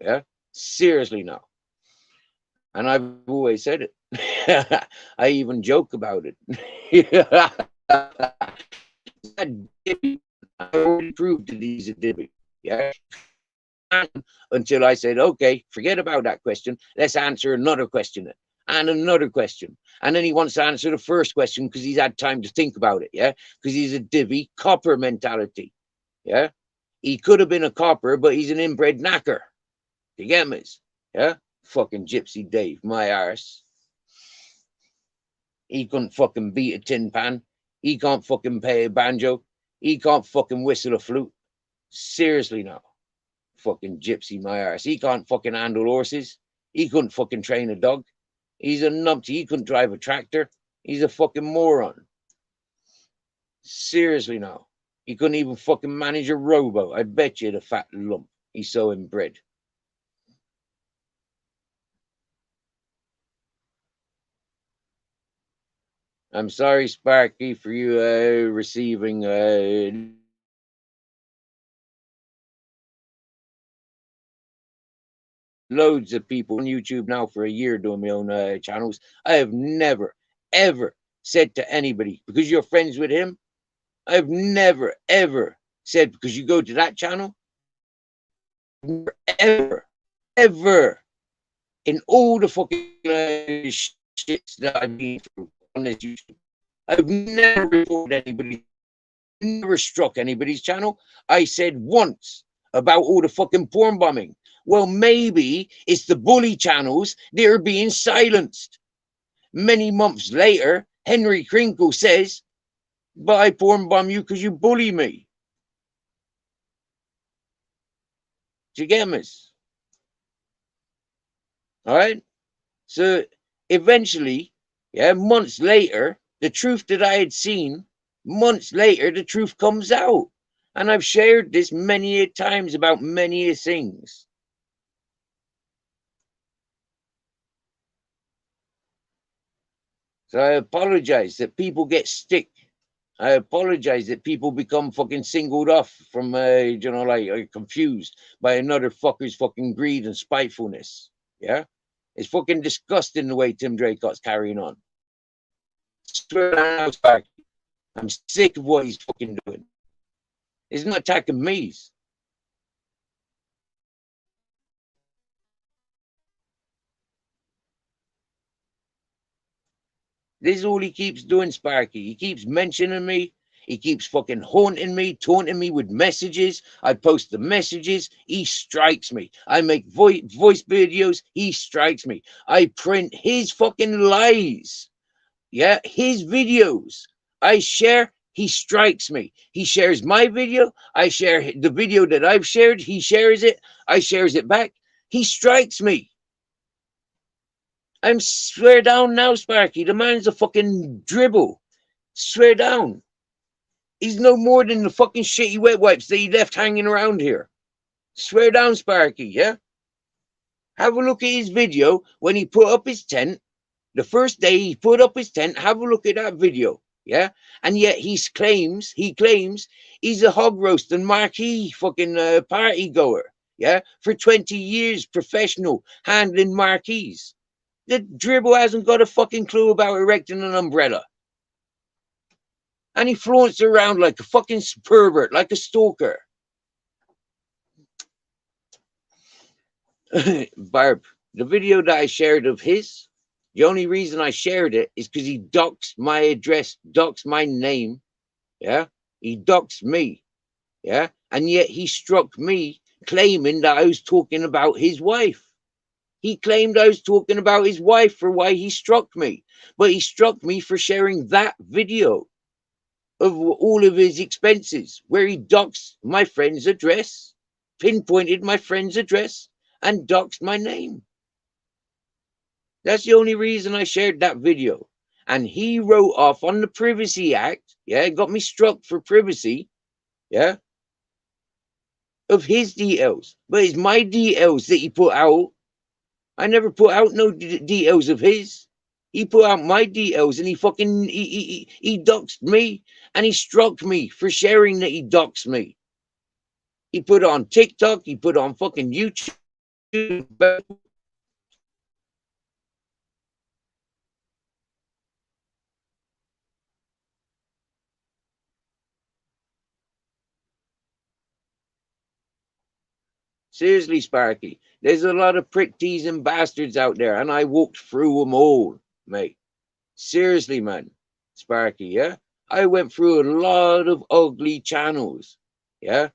Yeah, seriously now. And I've always said it. I even joke about it. I already proved that he's a divvy. Yeah. Until I said, okay, forget about that question. Let's answer another question and another question. And then he wants to answer the first question because he's had time to think about it. Yeah. Because he's a divvy copper mentality. Yeah. He could have been a copper, but he's an inbred knacker. You get me? Yeah. Fucking Gypsy Dave, my arse. He couldn't fucking beat a tin pan. He can't fucking play a banjo. He can't fucking whistle a flute. Seriously now. Fucking Gypsy, my arse. He can't fucking handle horses. He couldn't fucking train a dog. He's a numpty. He couldn't drive a tractor. He's a fucking moron. Seriously now. He couldn't even fucking manage a rowboat. I bet you the fat lump. He's so inbred. I'm sorry, Sparky, for you receiving loads of people on YouTube now for a year doing my own channels. I have never, ever said to anybody, because you're friends with him, I've never, ever said, because you go to that channel, ever, in all the fucking shits that I've been through on this YouTube, I've never reported anybody, never struck anybody's channel. I said once about all the fucking porn bombing. Well, maybe it's the bully channels that are being silenced. Many months later, Henry Krinkle says, but I porn bomb you because you bully me. Do you get me? All right? So eventually, yeah, months later, the truth that I had seen, months later, the truth comes out. And I've shared this many times about many things. So I apologize that people get stick. I apologize that people become fucking singled off from, you know, like confused by another fucker's fucking greed and spitefulness. Yeah? It's fucking disgusting the way Tim Draycott's carrying on. I'm sick of what he's fucking doing. He's not attacking me. This is all he keeps doing, Sparky. He keeps mentioning me. He keeps fucking haunting me, taunting me with messages. I post the messages. He strikes me. I make voice videos. He strikes me. I print his fucking lies. Yeah, his videos. I share. He strikes me. He shares my video. I share the video that I've shared. He shares it. I shares it back. He strikes me. I'm swear down now, Sparky. The man's a fucking dribble. Swear down. He's no more than the fucking shitty wet wipes that he left hanging around here. Swear down, Sparky, yeah? Have a look at his video when he put up his tent. The first day he put up his tent, have a look at that video, yeah? And yet he claims he's a hog roasting marquee fucking party goer, yeah? For 20 years, professional, handling marquees. The dribble hasn't got a fucking clue about erecting an umbrella. And he flaunts around like a fucking pervert, like a stalker. Barb, the video that I shared of his, The only reason I shared it is because he doxed my address, doxed my name. Yeah. He doxed me. Yeah. And yet he struck me claiming that I was talking about his wife. He claimed I was talking about his wife for why he struck me. But he struck me for sharing that video of all of his expenses, where he doxed my friend's address, pinpointed my friend's address, and doxed my name. That's the only reason I shared that video. And he wrote off on the Privacy Act. Yeah, got me struck for privacy. Yeah, of his DLs. But it's my DLs that he put out. I never put out no DLs of his. He put out my DLs and he fucking he doxed me and he struck me for sharing that he doxed me. He put it on TikTok, he put it on fucking YouTube. Seriously, Sparky, there's a lot of prick teasing bastards out there, and I walked through them all, mate. Seriously, man, Sparky, yeah? I went through a lot of ugly channels, yeah,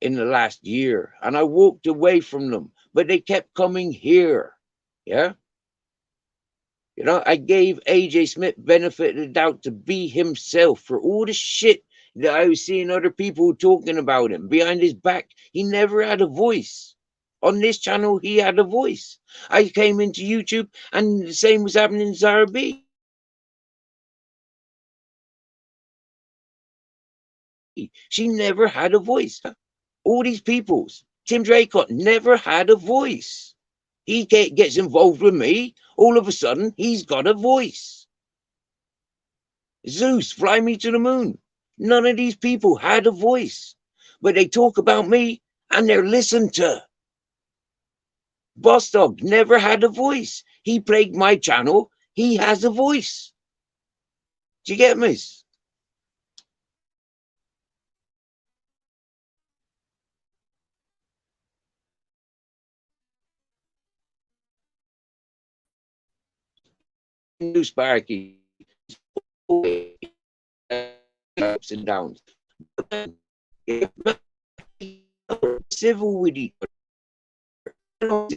in the last year, and I walked away from them, but they kept coming here, yeah? You know, I gave AJ Smith benefit of the doubt to be himself for all the shit that I was seeing other people talking about him behind his back. He never had a voice. On this channel, he had a voice. I came into YouTube and the same was happening to Zara B. She never had a voice. All these peoples, Tim Draycott never had a voice. He gets involved with me. All of a sudden, he's got a voice. Zeus, fly me to the moon. None of these people had a voice, but they talk about me and they're listened to. Boss Dog never had a voice. He plagued my channel. He has a voice. Do you get me? New Sparky. Ups and downs. Civil with each other.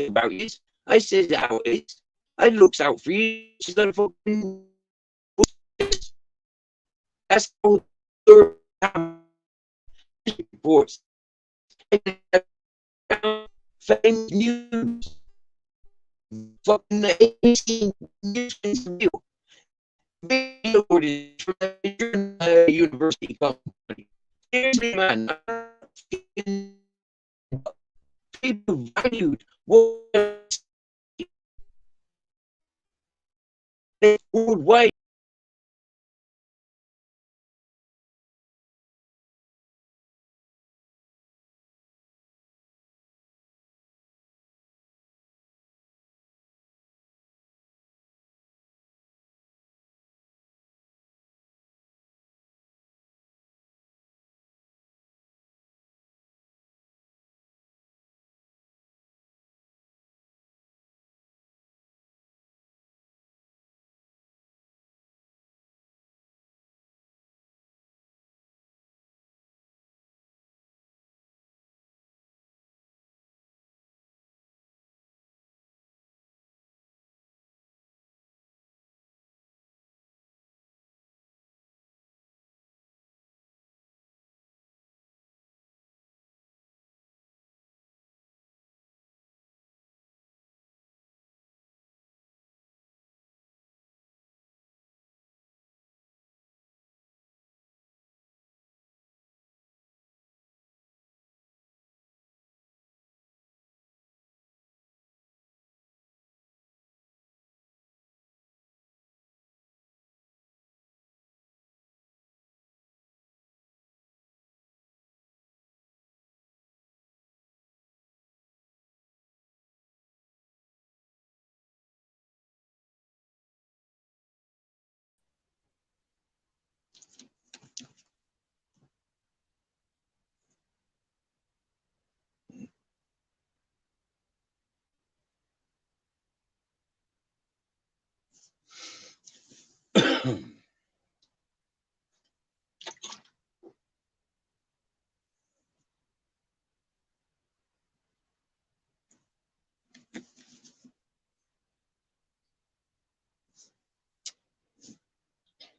About this. I says how it is. I looks out for you. She's got a fucking. That's how reports. Famous news. Fucking ABC news video from a university company. Seriously, man. People valued what they worldwide.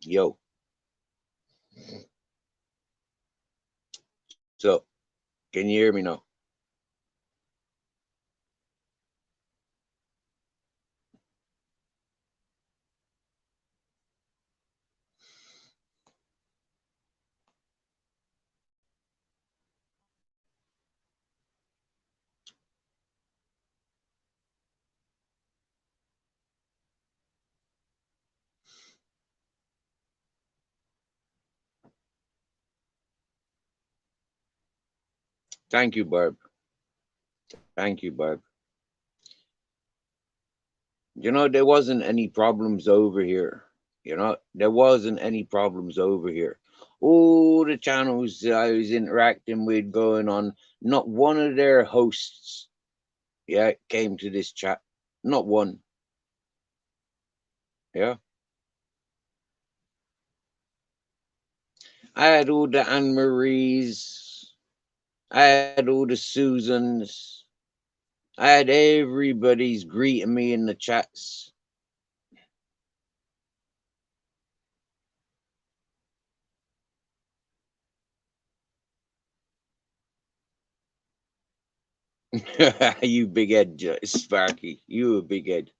Yo, so can you hear me now? Thank you, Barb. Thank you, Barb. You know, there wasn't any problems over here. You know, there wasn't any problems over here. All the channels that I was interacting with going on, not one of their hosts, yeah, came to this chat. Not one. Yeah. I had all the Anne Marie's, I had all the Susans, I had everybody's greeting me in the chats. You big head, Sparky. You a big head.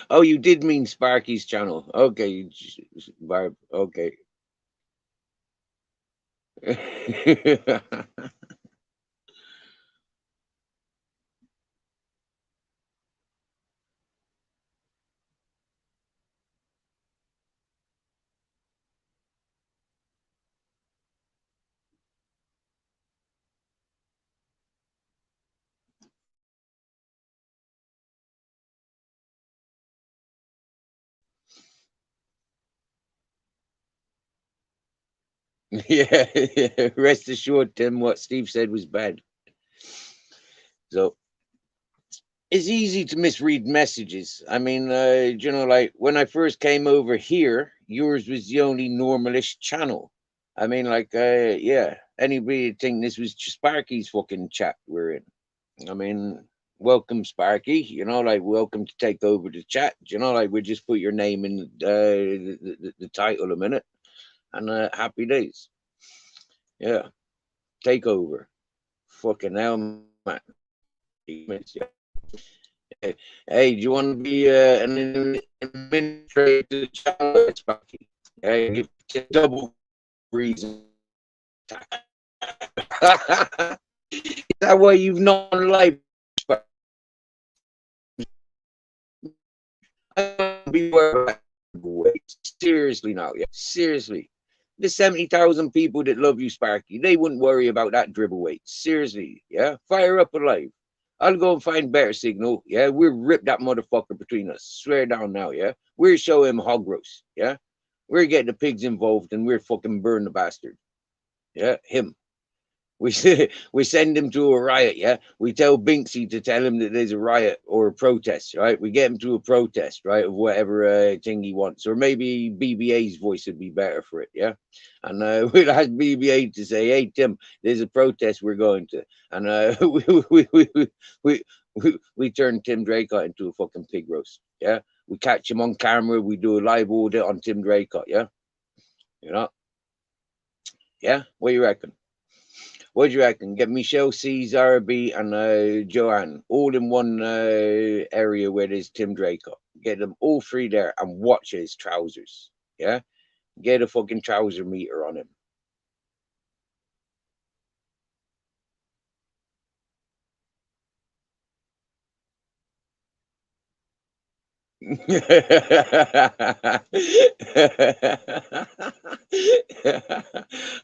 Oh, you did mean Sparky's channel. Okay, Barb. Okay. Yeah, yeah, rest assured, Tim, what Steve said was bad. So it's easy to misread messages. I mean, you know, like when I first came over here, yours was the only normalish channel. I mean, like, yeah, anybody would think this was Sparky's fucking chat we're in. I mean, welcome, Sparky. You know, like, welcome to take over the chat. You know, like, we just put your name in the title a minute, and happy days. Yeah, take over. Fucking hell, man. Hey, do you want to be an administrator to the channel? It's Sparky. Hey, give you double reason. Is that why you've not live? Be seriously now, yeah. Seriously. The 70,000 people that love you, Sparky, they wouldn't worry about that dribble weight. Seriously, yeah. Fire up a live. I'll go and find better signal. Yeah, we'll rip that motherfucker between us. Swear down now, yeah. We'll show him hog roast. Yeah. We're getting the pigs involved and we're fucking burn the bastard. Yeah, him. We send him to a riot, yeah. We tell Binksy to tell him that there's a riot or a protest, right? We get him to a protest, right, of whatever thing he wants, or maybe BBA's voice would be better for it, yeah. And we'll ask BBA to say, "Hey Tim, there's a protest we're going to," and we turn Tim Draycott into a fucking pig roast, yeah. We catch him on camera. We do a live audit on Tim Draycott, yeah. You know, yeah. What do you reckon? What do you reckon? Get Michelle C, Zara B, and Joanne all in one area where there's Tim Draycott. Get them all three there and watch his trousers. Yeah, get a fucking trouser meter on him.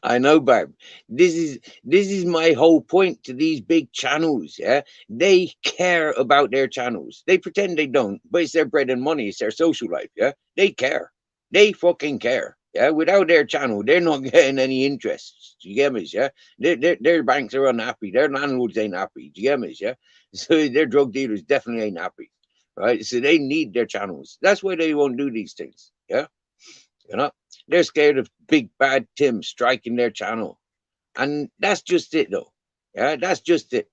I know, Barb. This is my whole point to these big channels. Yeah, they care about their channels. They pretend they don't, but it's their bread and money. It's their social life. Yeah, they care. They fucking care. Yeah, without their channel, they're not getting any interest. Do you get me? Yeah, their banks are unhappy. Their landlords ain't happy. Do you get me? Yeah, So their drug dealers definitely ain't happy, right? So they need their channels. That's why they won't do these things. Yeah, you know, they're scared of big bad Tim striking their channel, and that's just it, though. Yeah, that's just it.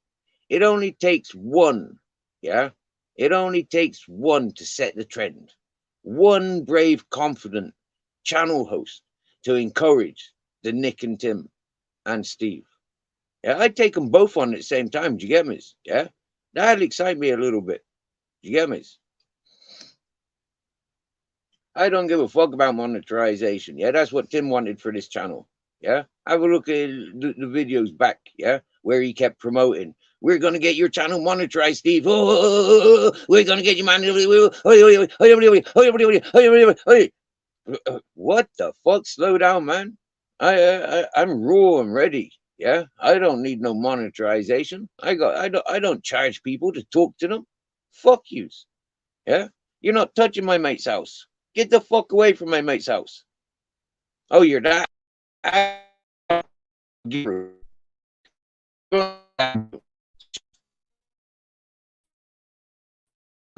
It only takes one. Yeah, it only takes one to set the trend. One brave, confident channel host to encourage the Nick and Tim and Steve. Yeah, I'd take them both on at the same time. Do you get me? Yeah, that'd excite me a little bit. Do you get me? I don't give a fuck about monetization. Yeah, that's what Tim wanted for this channel. Yeah, have a look at the videos back. Yeah, where he kept promoting. We're gonna get your channel monetized, Steve. Oh, we're gonna get you monetized. What the fuck? Slow down, man. I'm raw and ready. Yeah, I don't need no monetization. I don't charge people to talk to them. Fuck yous. Yeah, you're not touching my mate's house. Get the fuck away from my mate's house. Oh, you're that.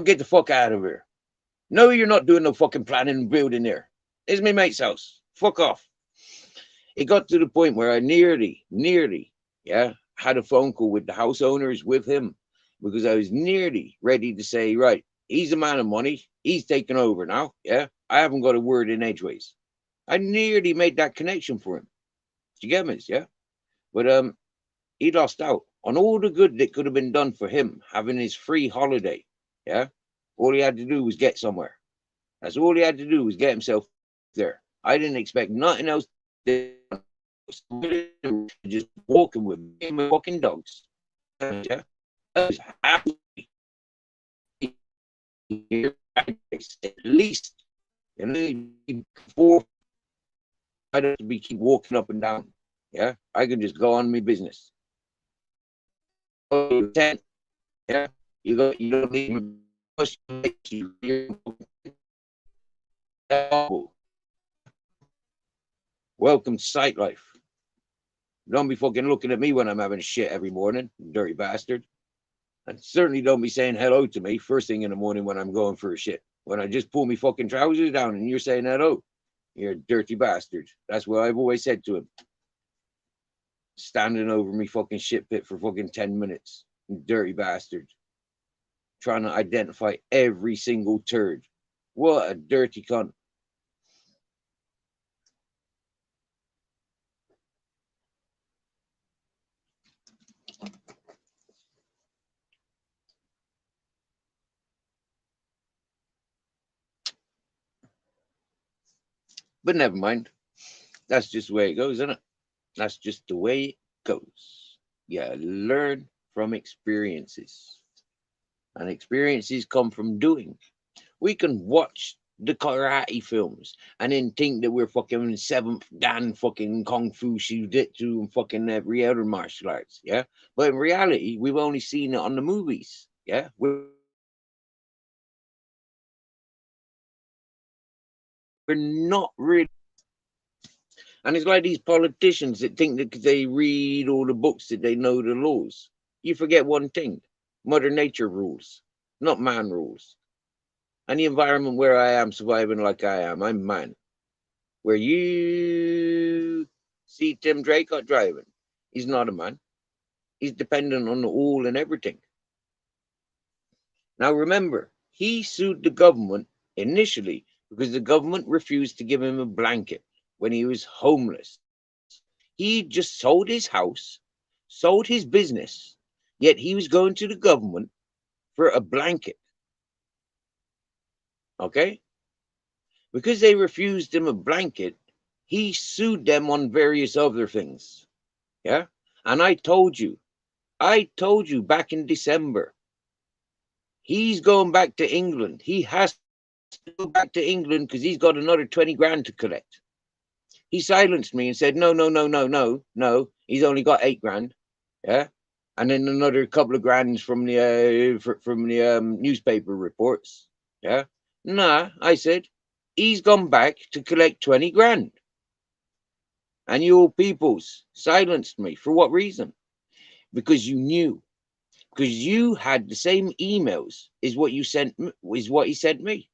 Get the fuck out of here. No, you're not doing no fucking planning and building there. It's my mate's house. Fuck off. It got to the point where I nearly, yeah, had a phone call with the house owners with him because I was nearly ready to say, right, he's a man of money. He's taking over now. Yeah. I haven't got a word in edgeways. I nearly made that connection for him. Do you get me? Yeah. But he lost out on all the good that could have been done for him having his free holiday. Yeah. All he had to do was get somewhere. That's all he had to do was get himself there. I didn't expect nothing else. Just walking with me and my fucking dogs. Yeah. I was happy at least. And then before I don't have to be keep walking up and down. Yeah. I can just go on my business. Oh, yeah. You don't need welcome to Sight Life. Don't be fucking looking at me when I'm having shit every morning, dirty bastard. And certainly don't be saying hello to me first thing in the morning when I'm going for a shit. When I just pull me fucking trousers down and you're saying hello. You're a dirty bastard. That's what I've always said to him. Standing over me fucking shit pit for fucking 10 minutes. Dirty bastard. Trying to identify every single turd. What a dirty cunt. But never mind. That's just the way it goes, isn't it? That's just the way it goes. Yeah, learn from experiences. And experiences come from doing. We can watch the karate films and then think that we're fucking seventh dan fucking kung fu shujitsu and fucking every other martial arts. Yeah. But in reality, we've only seen it on the movies. Yeah. We're not really. And it's like these politicians that think that because they read all the books that they know the laws. You forget one thing. Mother Nature rules, not man rules. And the environment where I am surviving like I am, I'm man. Where you see Tim Draycott driving, he's not a man. He's dependent on the all and everything. Now remember, he sued the government initially because the government refused to give him a blanket when he was homeless. He just sold his house, sold his business, yet he was going to the government for a blanket. Okay? Because they refused him a blanket, he sued them on various other things. Yeah? And I told you back in December, he's going back to England. He has to go back to England because he's got another 20 grand to collect. He silenced me and said, no. He's only got 8 grand. Yeah. And then another couple of grands from the newspaper reports. Yeah. Nah, I said, he's gone back to collect 20 grand. And you all peoples silenced me. For what reason? Because you knew. because you had the same emails is what you sent is what he sent me.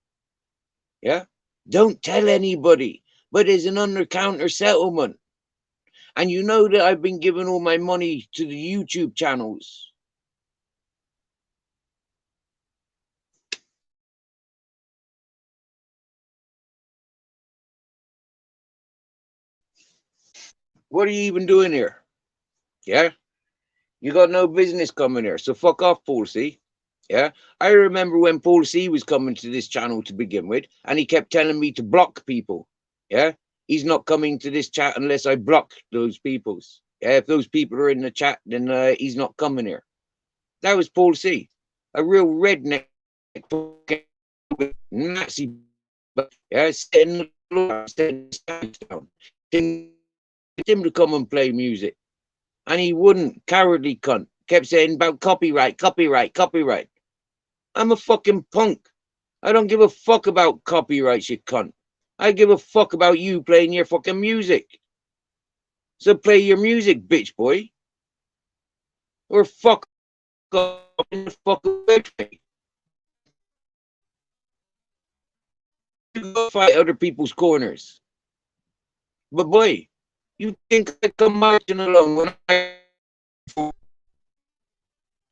Yeah, don't tell anybody, but there's an under-counter settlement, and you know that I've been giving all my money to the YouTube channels. What are you even doing here? Yeah, you got no business coming here, so fuck off, Paul C. Yeah, I remember when Paul C was coming to this channel to begin with, and he kept telling me to block people. Yeah, he's not coming to this chat unless I block those peoples. Yeah, if those people are in the chat, then he's not coming here. That was Paul C, a real redneck Nazi. Yeah, sitting down, him to come and play music, and he wouldn't. Cowardly cunt kept saying about copyright, copyright, copyright. I'm a fucking punk. I don't give a fuck about copyrights, you cunt. I give a fuck about you playing your fucking music. So play your music, bitch boy. Or fuck off in the fucking way. You go fight other people's corners. But boy, you think I come marching along when I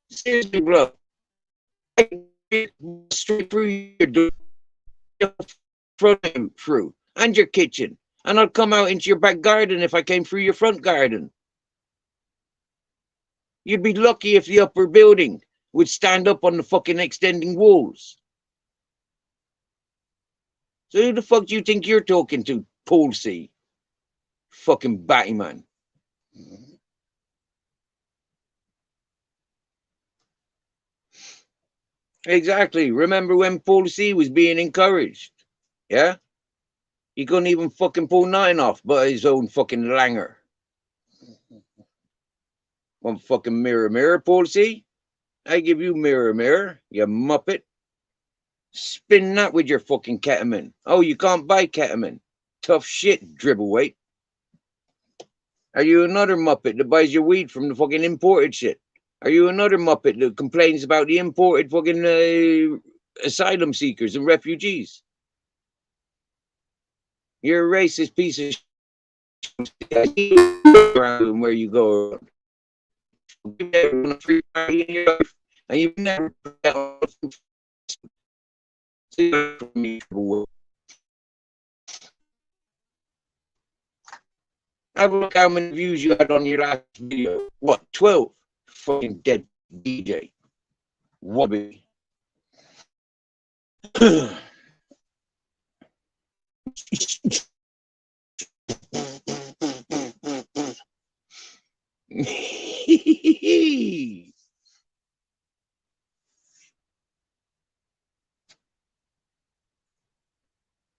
seriously, bro? I get straight through your door, front through, and your kitchen, and I'd come out into your back garden if I came through your front garden. You'd be lucky if the upper building would stand up on the fucking extending walls. So who the fuck do you think you're talking to, Paul C? Fucking batty man. Exactly. Remember when Paul C was being encouraged? Yeah? He couldn't even fucking pull nothing off but his own fucking langer. One fucking mirror, mirror, Paul C? I give you mirror, mirror, you muppet. Spin that with your fucking ketamine. Oh, you can't buy ketamine. Tough shit, dribbleweight. Are you another muppet that buys your weed from the fucking imported shit? Are you another muppet that complains about the imported fucking asylum seekers and refugees? You're a racist piece of shit around where you go. Give everyone a free party in your life, and you've never put that on. Have a look how many views you had on your last video. What, 12? Fucking dead DJ. Wobby.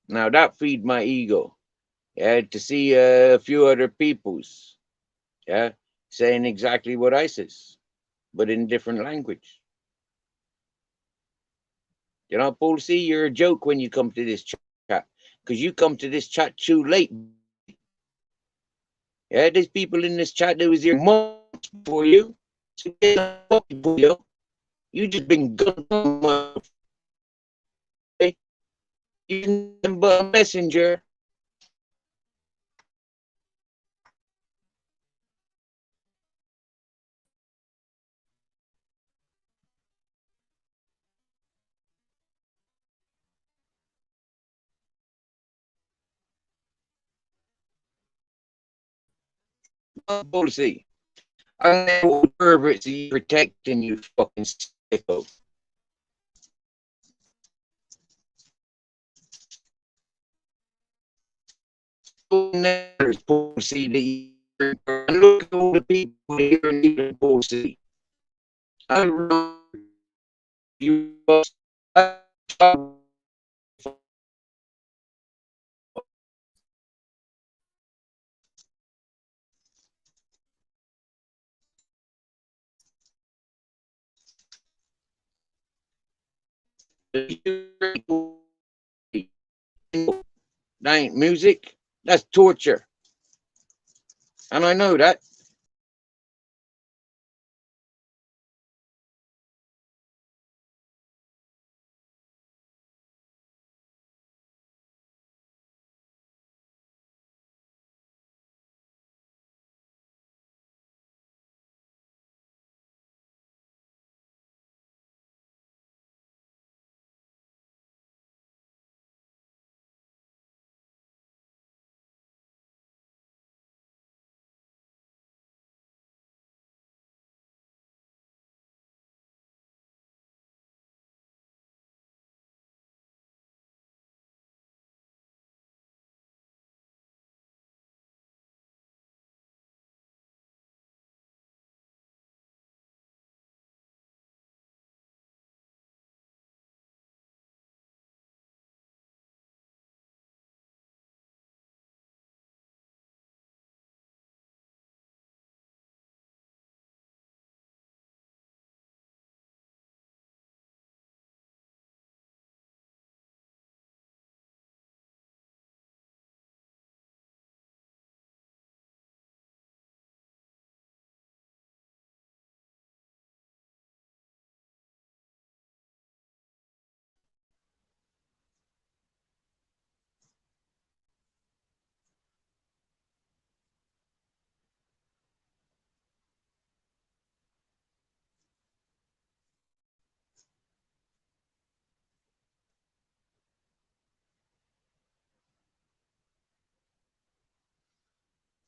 Now that feed my ego. Yeah, to see a few other people's, yeah, saying exactly what I says, but in different language. You know, Paul C, you're a joke when you come to this chat, because you come to this chat too late. Yeah, there's people in this chat that was here months before you. You just been gone. You but a messenger. Policy. I'm the perverts protecting you, fucking sicko. Policy that and look at all the people here in policy. I don't you. That ain't music. That's torture. And I know that.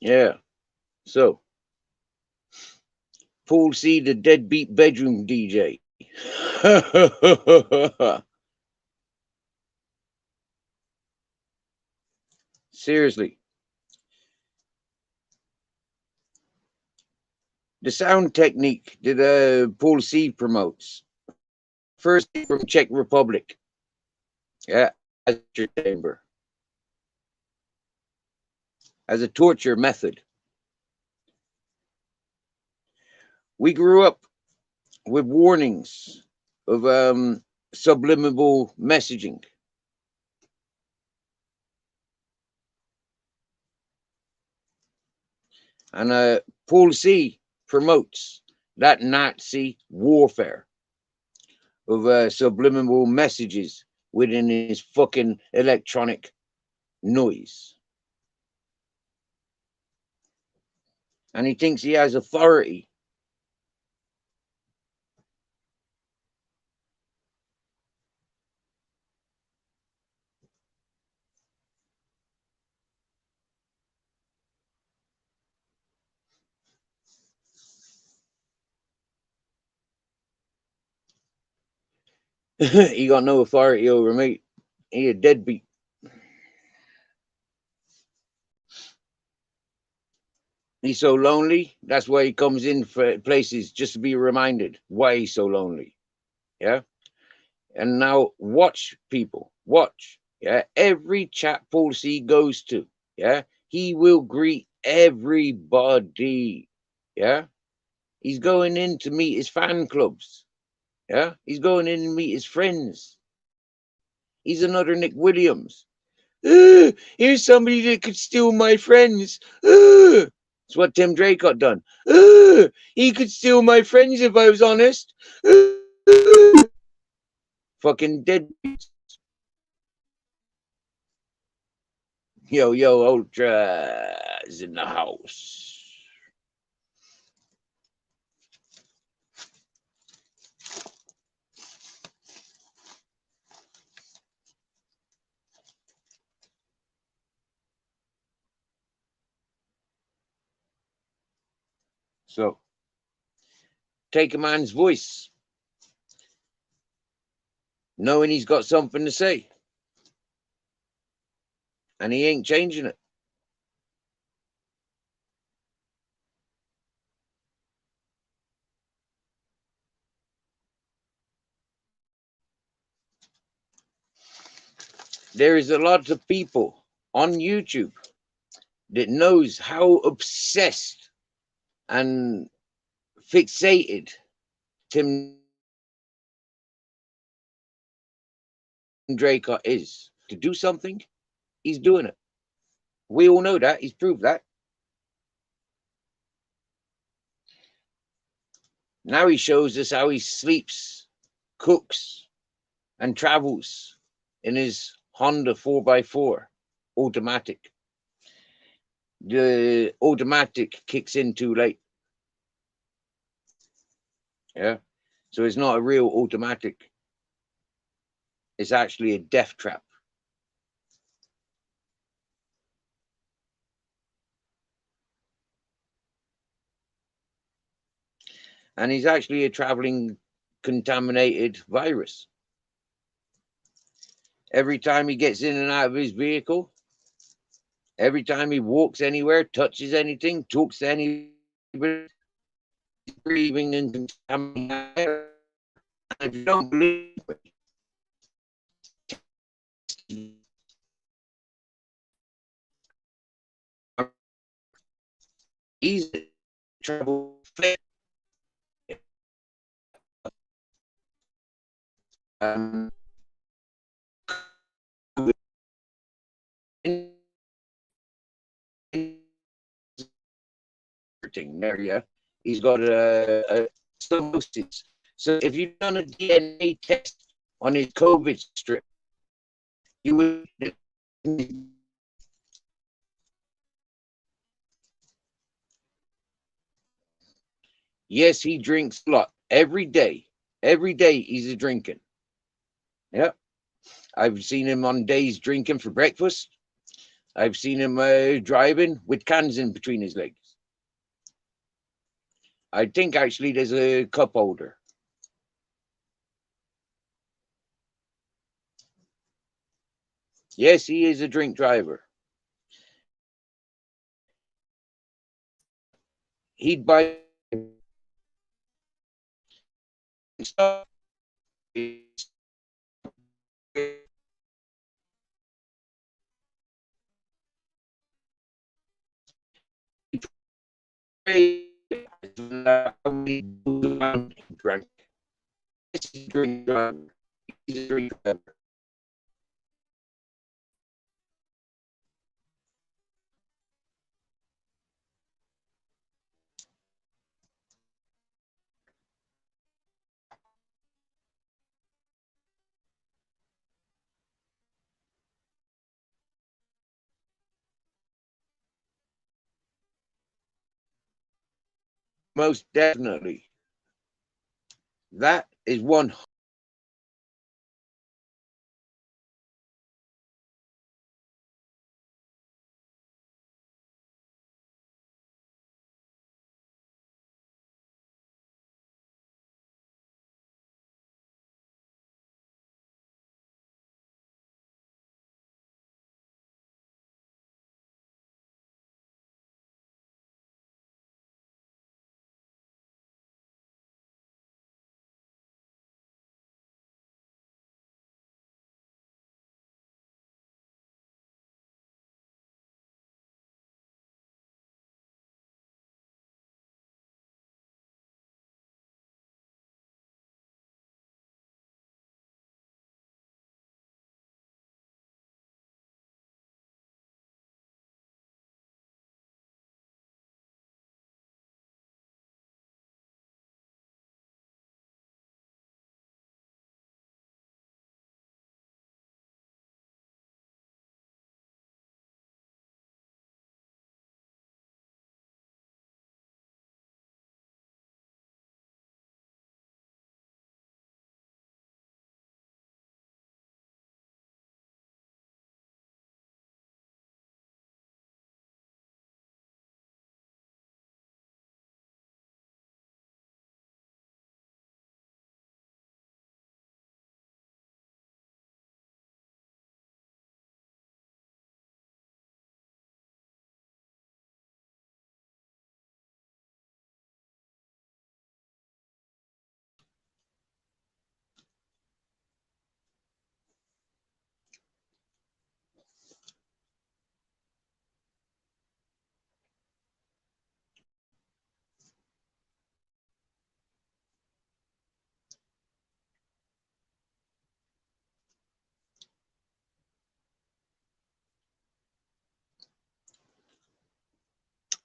Yeah. So, Paul C, the deadbeat bedroom DJ. Seriously. The sound technique that Paul C promotes, first from Czech Republic. Yeah, as a chamber, as a torture method. We grew up with warnings of subliminal messaging. And Paul C promotes that Nazi warfare of subliminal messages within his fucking electronic noise. And he thinks he has authority. He got no authority over me. He a deadbeat. He's so lonely. That's why he comes in for places just to be reminded why he's so lonely. Yeah. And now watch, people. Watch. Yeah. Every chat Paul C goes to. Yeah. He will greet everybody. Yeah. He's going in to meet his fan clubs. Yeah. He's going in to meet his friends. He's another Nick Williams. Here's somebody that could steal my friends. It's what Tim Drake got done. He could steal my friends if I was honest. Fucking dead. Yo, Ultra is in the house. So, take a man's voice, knowing he's got something to say, and he ain't changing it. There is a lot of people on YouTube that knows how obsessed and fixated Tim Drake is to do something. He's doing it. We all know that. He's proved that. Now he shows us how he sleeps, cooks, and travels in his Honda 4x4 automatic. The automatic kicks in too late. Yeah. So it's not a real automatic. It's actually a death trap. And he's actually a traveling contaminated virus. Every time he gets in and out of his vehicle, every time he walks anywhere, touches anything, talks to anybody, he's breathing in contaminated air. And if you don't believe me, he's a travel fit. Area, he's got a cirrhosis. So if you've done a DNA test on his COVID strip, you would. Yes, he drinks a lot every day. Every day he's a drinking. Yep. I've seen him on days drinking for breakfast, I've seen him driving with cans in between his legs. I think actually there's a cup holder. Yes, he is a drink driver. He'd buy stuff. Drink. Drink driver. He's a drink driver. Most definitely. That is one.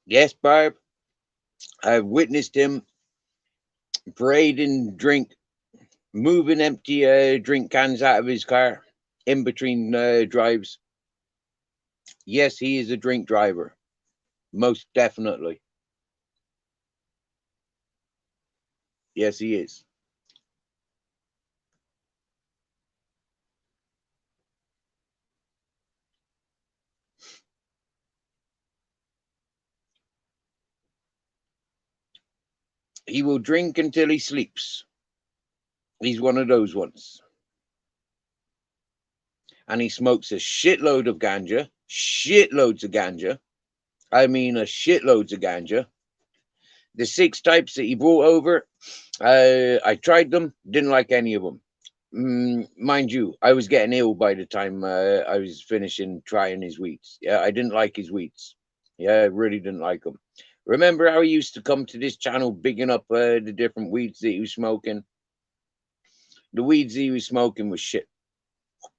Yes, Barb. I've witnessed him parading drink, moving empty drink cans out of his car in between drives. Yes, he is a drink driver. Most definitely. Yes, he is. He will drink until he sleeps. He's one of those ones. And he smokes a shitload of ganja. Shitloads of ganja. I mean, a shitloads of ganja. The 6 types that he brought over, I tried them, didn't like any of them. Mind you, I was getting ill by the time I was finishing trying his weeds. Yeah, I didn't like his weeds. Yeah, I really didn't like them. Remember how he used to come to this channel bigging up the different weeds that he was smoking? The weeds he was smoking was shit.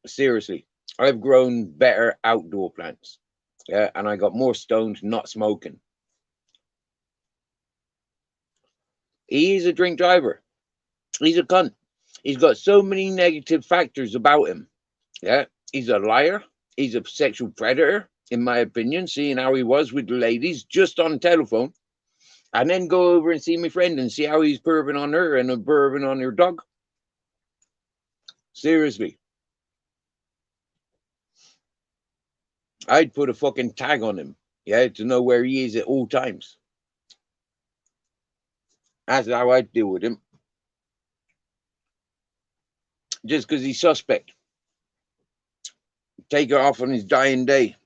Seriously, I've grown better outdoor plants. Yeah, and I got more stoned not smoking. He is a drink driver. He's a cunt. He's got so many negative factors about him. Yeah, he's a liar. He's a sexual predator, in my opinion, seeing how he was with the ladies just on telephone. And then go over and see my friend and see how he's perving on her and perving on her dog. Seriously. I'd put a fucking tag on him, yeah, to know where he is at all times. That's how I'd deal with him. Just because he's suspect. Take her off on his dying day.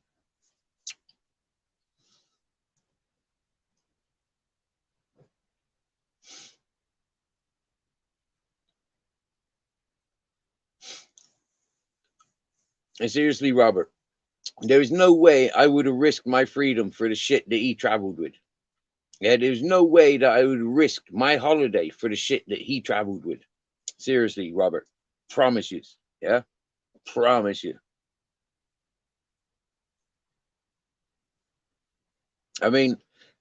And seriously, Robert, there is no way I would have risked my freedom for the shit that he traveled with. Yeah, there's no way that I would risk my holiday for the shit that he traveled with. Seriously, Robert. Promise you. Yeah? Promise you. I mean,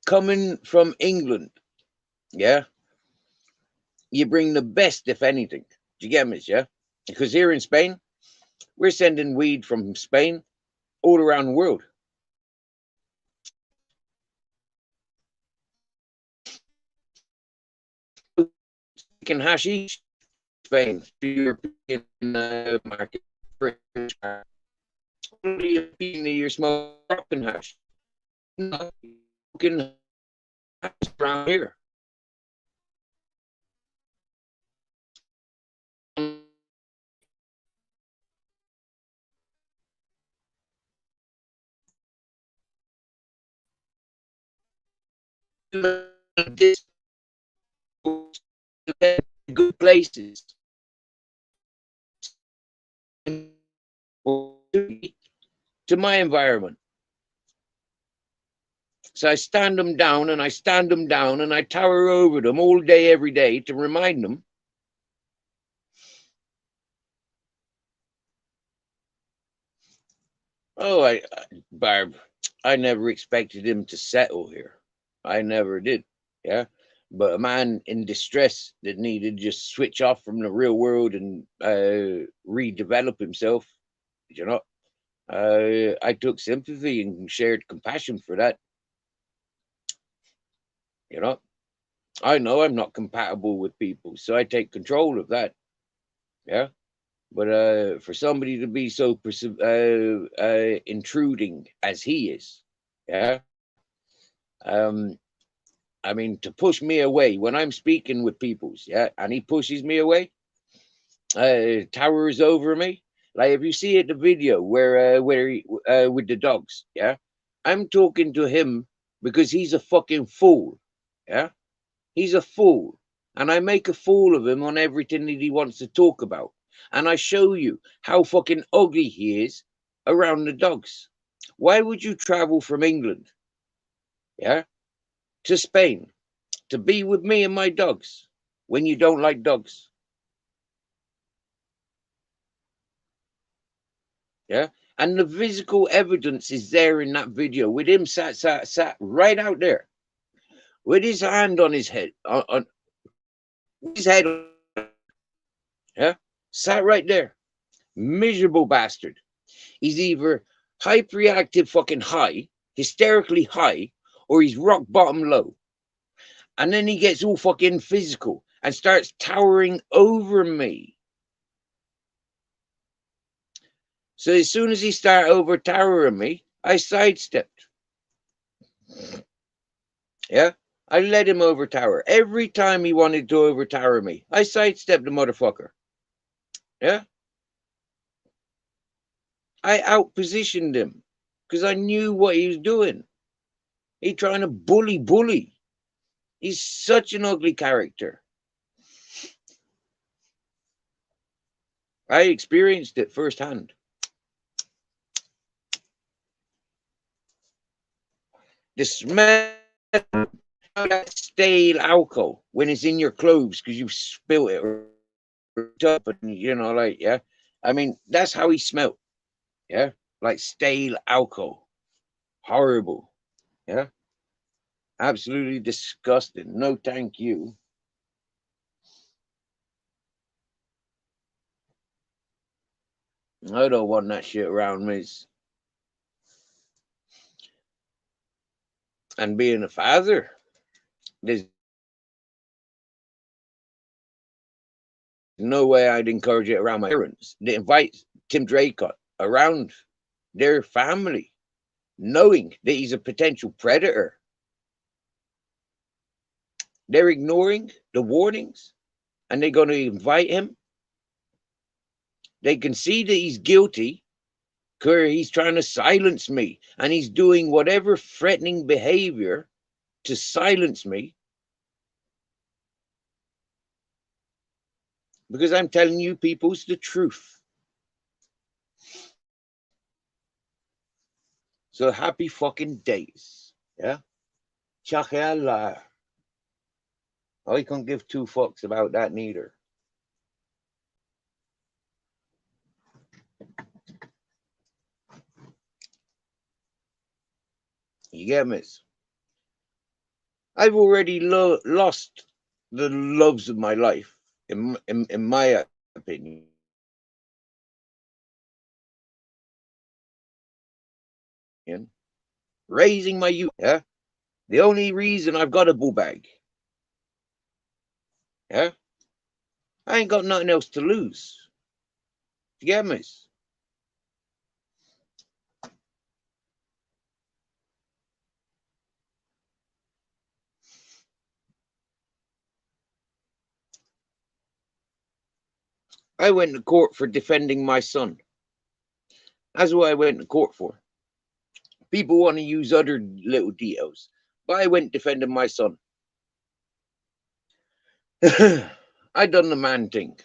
coming from England, yeah, you bring the best, if anything. Do you get me? Yeah? Because here in Spain, we're sending weed from Spain all around the world. Taking hashish, Spain, to European market, British market. You're smoking hash. No, smoking hash around here. Good places to my environment. So I stand them down and I stand them down and I tower over them all day, every day to remind them. Oh, Barb, I never expected him to settle here. I never did. Yeah. But a man in distress that needed to just switch off from the real world and redevelop himself, you know, I took sympathy and shared compassion for that. You know, I know I'm not compatible with people, so I take control of that. Yeah. But for somebody to be so intruding as he is, yeah, um, I mean, to push me away when I'm speaking with peoples, yeah, and he pushes me away, towers over me. Like if you see it, the video where he, with the dogs, yeah, I'm talking to him because he's a fucking fool, yeah, he's a fool, and I make a fool of him on everything that he wants to talk about, and I show you how fucking ugly he is around the dogs. Why would you travel from England, yeah, to Spain to be with me and my dogs when you don't like dogs? Yeah. And the physical evidence is there in that video with him sat right out there with his hand on his head, on his head. Yeah. Sat right there. Miserable bastard. He's either hyperreactive fucking high, hysterically high, or he's rock bottom low. And then he gets all fucking physical and starts towering over me. So as soon as he started over towering me, I sidestepped. Yeah. I let him overtower. Every time he wanted to overtower me, I sidestepped the motherfucker. Yeah. I outpositioned him because I knew what he was doing. He trying to bully. He's such an ugly character. I experienced it firsthand. The smell of that stale alcohol when it's in your clothes because you've spilled it or up, and you know, like, yeah. I mean, that's how he smelled. Yeah. Like stale alcohol. Horrible. Yeah. Absolutely disgusting. No, thank you. I don't want that shit around me. And being a father, there's no way I'd encourage it around my parents. They invite Tim Draycott around their family. knowing that he's a potential predator. They're ignoring the warnings and they're going to invite him. They can see that he's guilty because he's trying to silence me and he's doing whatever threatening behavior to silence me. Because I'm telling you people's the truth. So happy fucking days. Yeah? Chakala. I can't give two fucks about that neither. You get me? I've already lost the loves of my life, in my opinion. Raising my youth, yeah? The only reason I've got a bull bag, yeah? I ain't got nothing else to lose. You get me? I went to court for defending my son. That's what I went to court for. People want to use other little details, but I went defending my son. I done the man thing.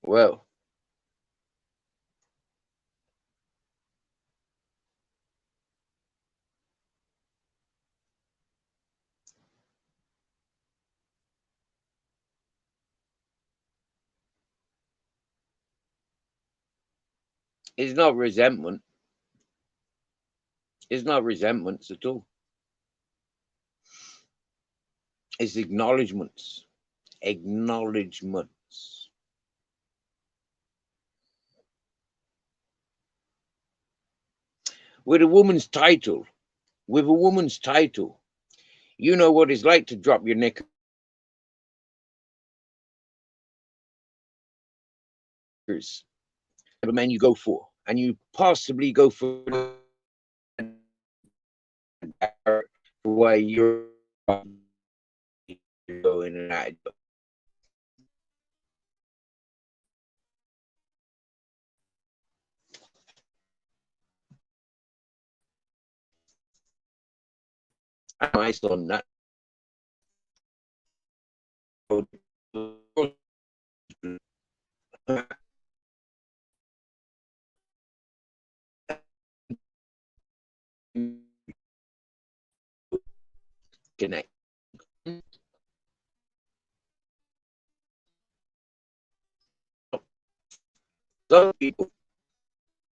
Well, it's not resentment. It's not resentments at all. It's acknowledgements. Acknowledgements. With a woman's title, you know what it's like to drop your knickers. The men you go for, and you possibly go for why you're going and that. My son, that connect. Some people,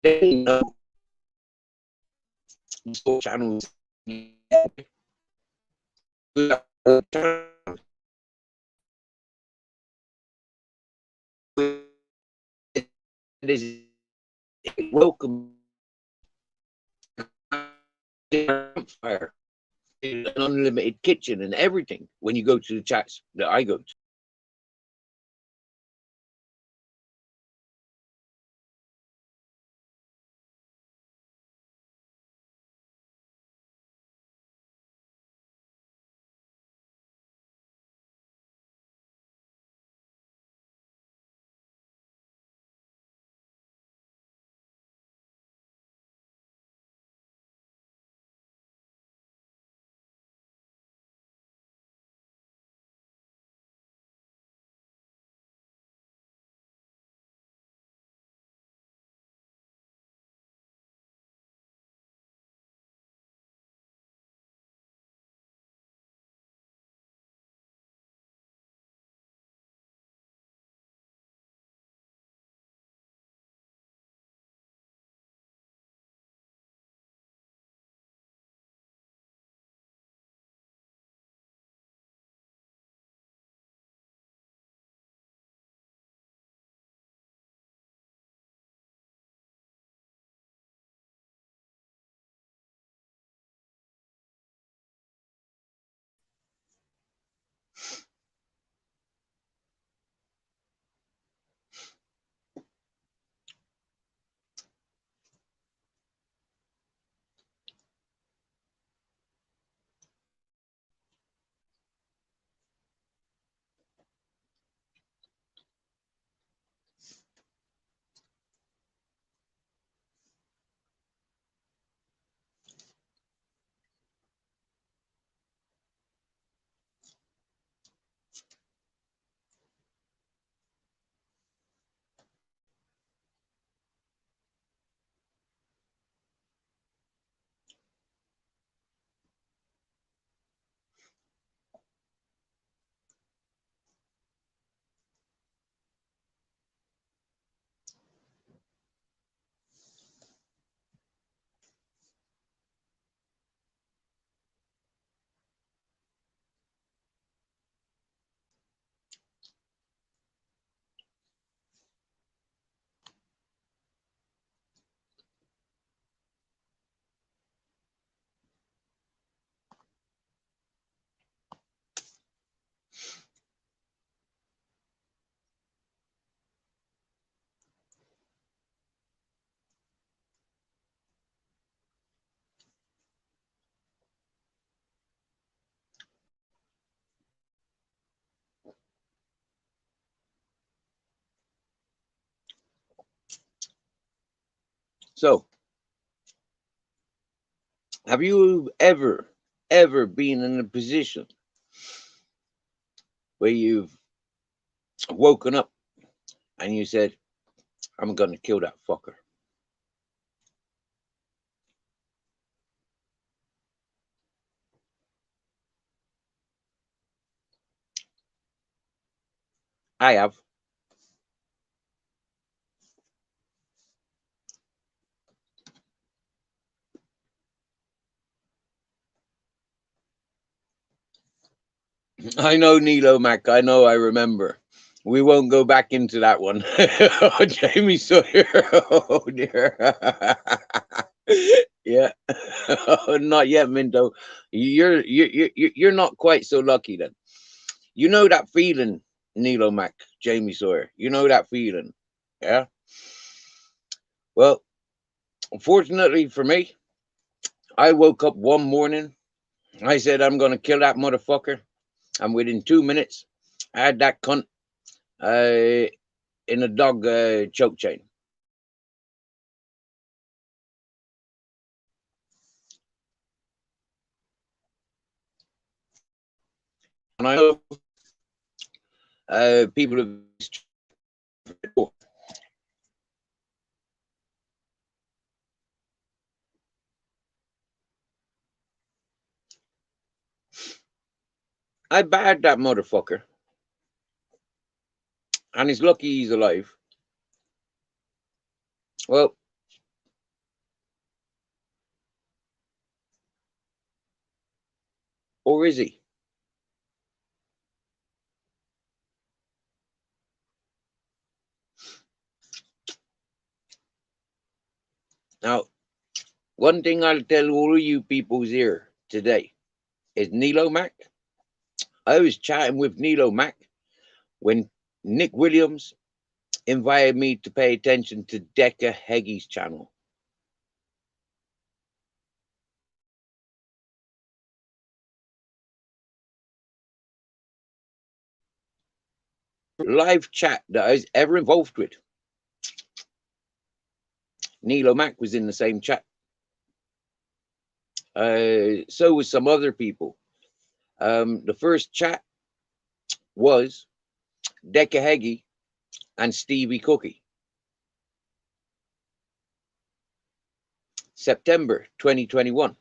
they know channels. Welcome fire, an unlimited kitchen and everything when you go to the chats that I go to. So, have you ever been in a position where you've woken up and you said, I'm going to kill that fucker? I have. I know, Nilo Mac. I know. I remember. We won't go back into that one. Oh, Jamie Sawyer. Oh dear. Yeah. Not yet, Minto. You're not quite so lucky then. You know that feeling, Nilo Mac, Jamie Sawyer. You know that feeling. Yeah. Well, unfortunately for me, I woke up one morning. I said I'm gonna kill that motherfucker, and within 2 minutes, I had that cunt in a dog choke chain. And I know people have. I bagged that motherfucker, and he's lucky he's alive. Well, or is he? Now, one thing I'll tell all of you peoples here today is Nilo Mac. I was chatting with Nilo Mac when Nick Williams invited me to pay attention to Decca Heggy's channel. Live chat that I was ever involved with. Nilo Mac was in the same chat. So was some other people. The first chat was Decca Heggy and Stevie Cookie. September 2021.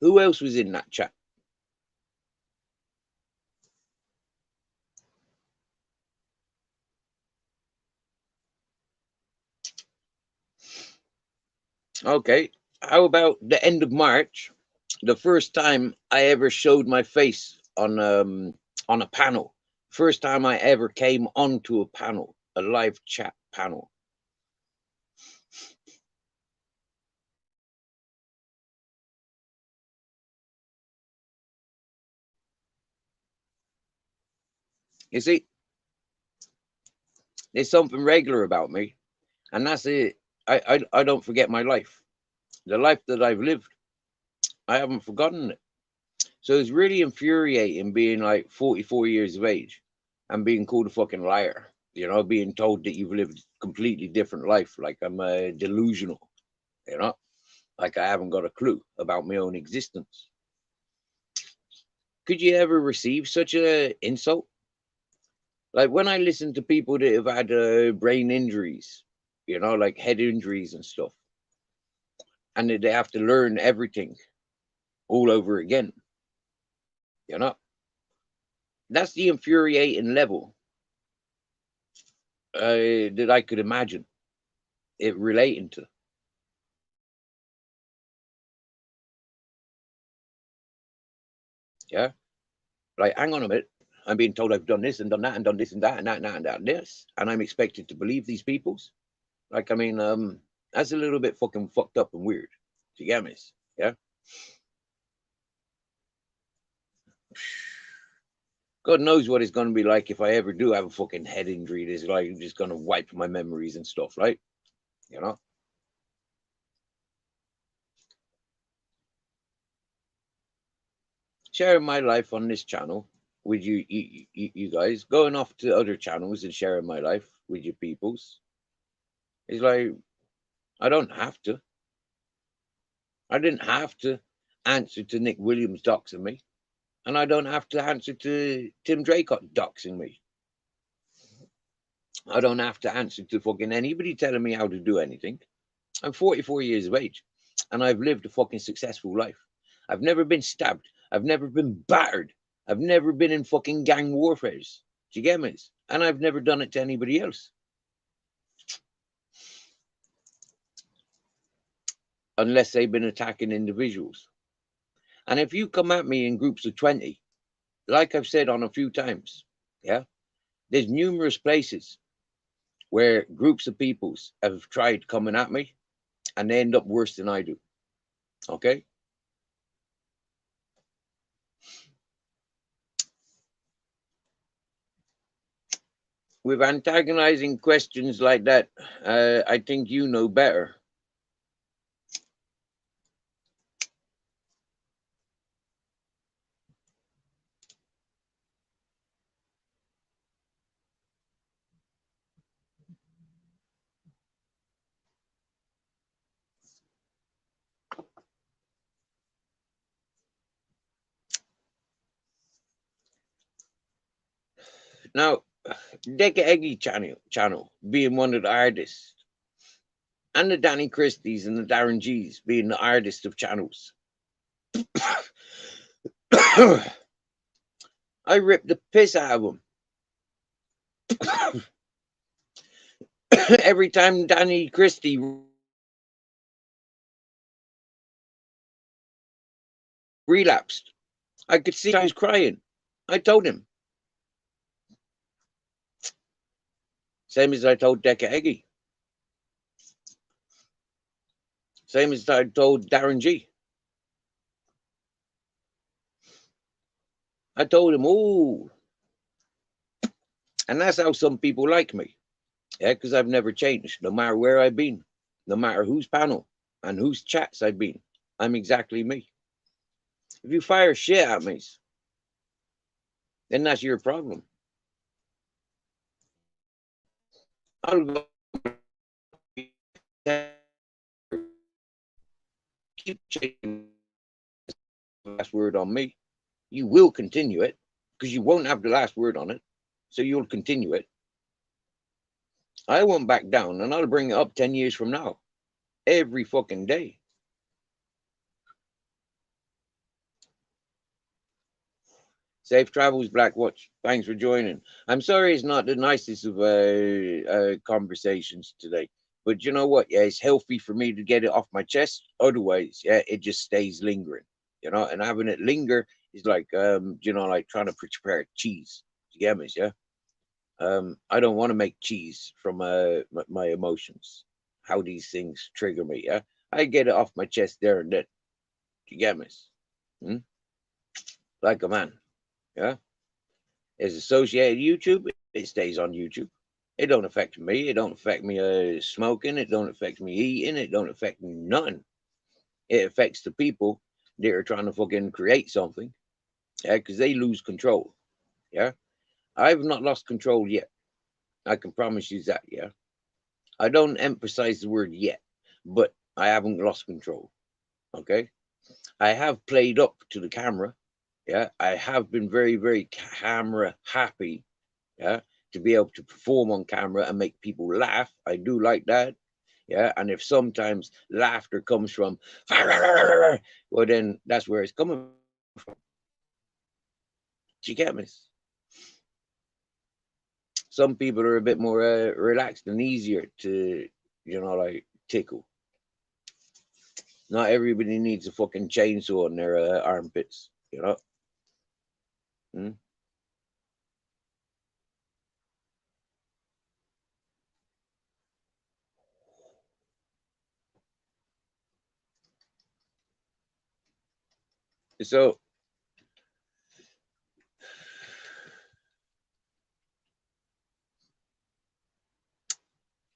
Who else was in that chat? Okay. How about the end of March? The first time I ever showed my face on a panel. First time I ever came onto a panel, a live chat panel. You see, there's something regular about me, and that's it. I don't forget my life. The life that I've lived, I haven't forgotten it. So it's really infuriating being like 44 years of age and being called a fucking liar. You know, being told that you've lived a completely different life, like I'm delusional. You know, like I haven't got a clue about my own existence. Could you ever receive such a insult? Like when I listen to people that have had brain injuries, you know, like head injuries and stuff, and they have to learn everything all over again. You know, that's the infuriating level that I could imagine it relating to. Yeah, like hang on a minute, I'm being told I've done this and done that and done this and that and that and that and that and this, and I'm expected to believe these peoples. Like, I mean, that's a little bit fucking fucked up and weird. Do you get me? Yeah. God knows what it's going to be like if I ever do have a fucking head injury. It's like just going to wipe my memories and stuff, right? You know. Sharing my life on this channel with you guys, going off to other channels and sharing my life with you peoples. It's like I don't have to. I didn't have to answer to Nick Williams doxing me. And I don't have to answer to Tim Draycott doxing me. I don't have to answer to fucking anybody telling me how to do anything. I'm 44 years of age and I've lived a fucking successful life. I've never been stabbed. I've never been battered. I've never been in fucking gang warfares. Do you get me? And I've never done it to anybody else. Unless they've been attacking individuals. And if you come at me in groups of 20, like I've said on a few times, yeah, there's numerous places where groups of peoples have tried coming at me and they end up worse than I do. Okay? With antagonizing questions like that, I think you know better. Now, Decca Eggy channel being one of the artists, and the Danny Christies and the Darren G's being the artist of channels. I ripped the piss out of them. Every time Danny Christie relapsed, I could see I was crying. I told him. Same as I told Decca Eggy. Same as I told Darren G. I told him, oh. And that's how some people like me. Yeah, because I've never changed, no matter where I've been, no matter whose panel and whose chats I've been. I'm exactly me. If you fire shit at me, then that's your problem. I'll go keep changing the last word on me. You will continue it because you won't have the last word on it. So you'll continue it. I won't back down and I'll bring it up 10 years from now. Every fucking day. Safe travels, Black Watch. Thanks for joining. I'm sorry it's not the nicest of conversations today. But you know what? Yeah, it's healthy for me to get it off my chest. Otherwise, yeah, it just stays lingering. You know, and having it linger is like like trying to prepare cheese. You get me? Yeah. I don't want to make cheese from my emotions. How these things trigger me. Yeah. I get it off my chest there and then. You get me? Hmm? Like a man. Yeah. Is associated YouTube, it stays on YouTube. It don't affect me. It don't affect me smoking. It don't affect me eating. It don't affect me nothing. It affects the people that are trying to fucking create something. Yeah, because they lose control. Yeah. I've not lost control yet. I can promise you that. Yeah. I don't emphasize the word yet, but I haven't lost control. Okay. I have played up to the camera. Yeah. I have been very, very camera happy. Yeah. To be able to perform on camera and make people laugh. I do like that. Yeah. And if sometimes laughter comes from, well, then that's where it's coming from. Do you get me? Some people are a bit more relaxed and easier to, like tickle. Not everybody needs a fucking chainsaw in their armpits, you know? Hmm? So,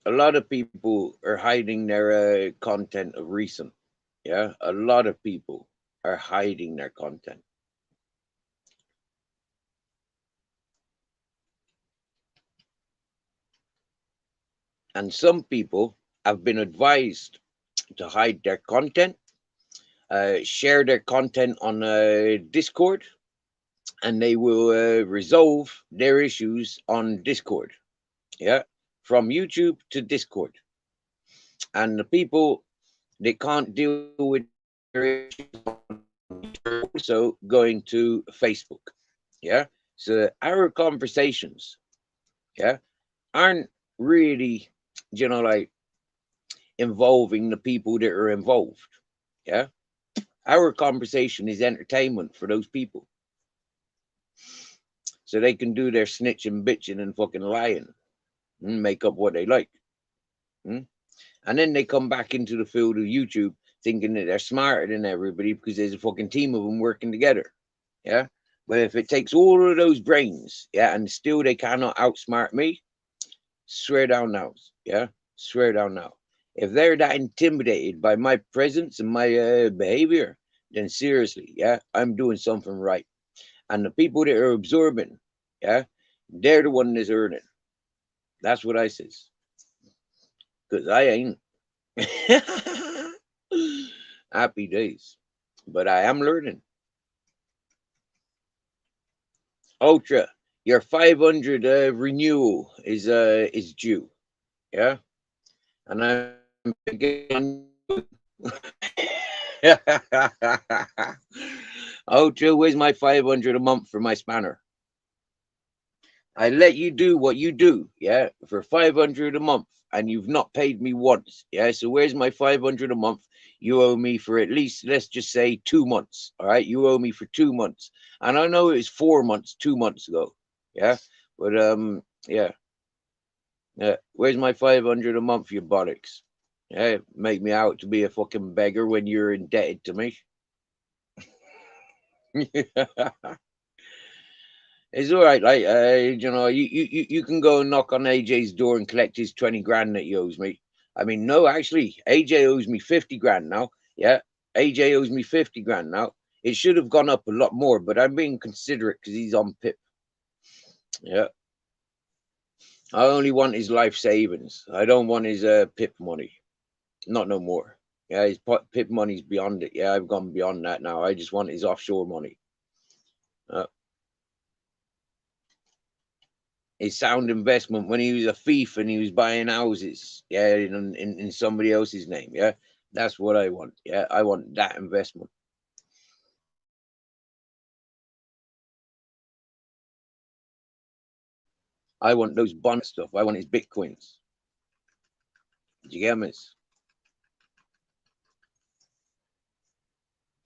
a lot of people are hiding their content of recent. Yeah, a lot of people are hiding their content. And some people have been advised to hide their content, share their content on Discord, and they will resolve their issues on Discord. Yeah, from YouTube to Discord. And the people that can't deal with their issues are also going to Facebook. Yeah, so our conversations, yeah, aren't really, like involving the people that are involved. Yeah, our conversation is entertainment for those people, so they can do their snitching, bitching, and fucking lying, and make up what they like. And then they come back into the field of YouTube thinking that they're smarter than everybody because there's a fucking team of them working together. Yeah. But if it takes all of those brains, yeah, and still they cannot outsmart me, swear down now. Yeah. Swear down now. If they're that intimidated by my presence and my behavior, then seriously, yeah, I'm doing something right. And the people that are absorbing, yeah, they're the one that's earning. That's what I says. Because I ain't. Happy days. But I am learning. Ultra, your 500 renewal is due. Yeah. And I'm getting Ultra, where's my 500 a month for my spanner? I let you do what you do, yeah, for 500 a month, and you've not paid me once, yeah. So where's my 500 a month? You owe me for at least, let's just say, 2 months. All right, you owe me for 2 months, and I know it was 4 months, 2 months ago, yeah. But yeah, yeah. Where's my 500 a month? You bollocks. Yeah, make me out to be a fucking beggar when you're indebted to me. It's all right. Like, you can go and knock on AJ's door and collect his 20 grand that he owes me. I mean, no, actually, AJ owes me 50 grand now. Yeah, AJ owes me 50 grand now. It should have gone up a lot more, but I'm being considerate because he's on PIP. Yeah, I only want his life savings. I don't want his PIP money. Not no more. Yeah, his PIP money's beyond it. Yeah, I've gone beyond that now. I just want his offshore money. His sound investment when he was a thief and he was buying houses, yeah, in somebody else's name. Yeah, that's what I want. Yeah, I want that investment. I want those bond stuff. I want his bitcoins. Do you get me?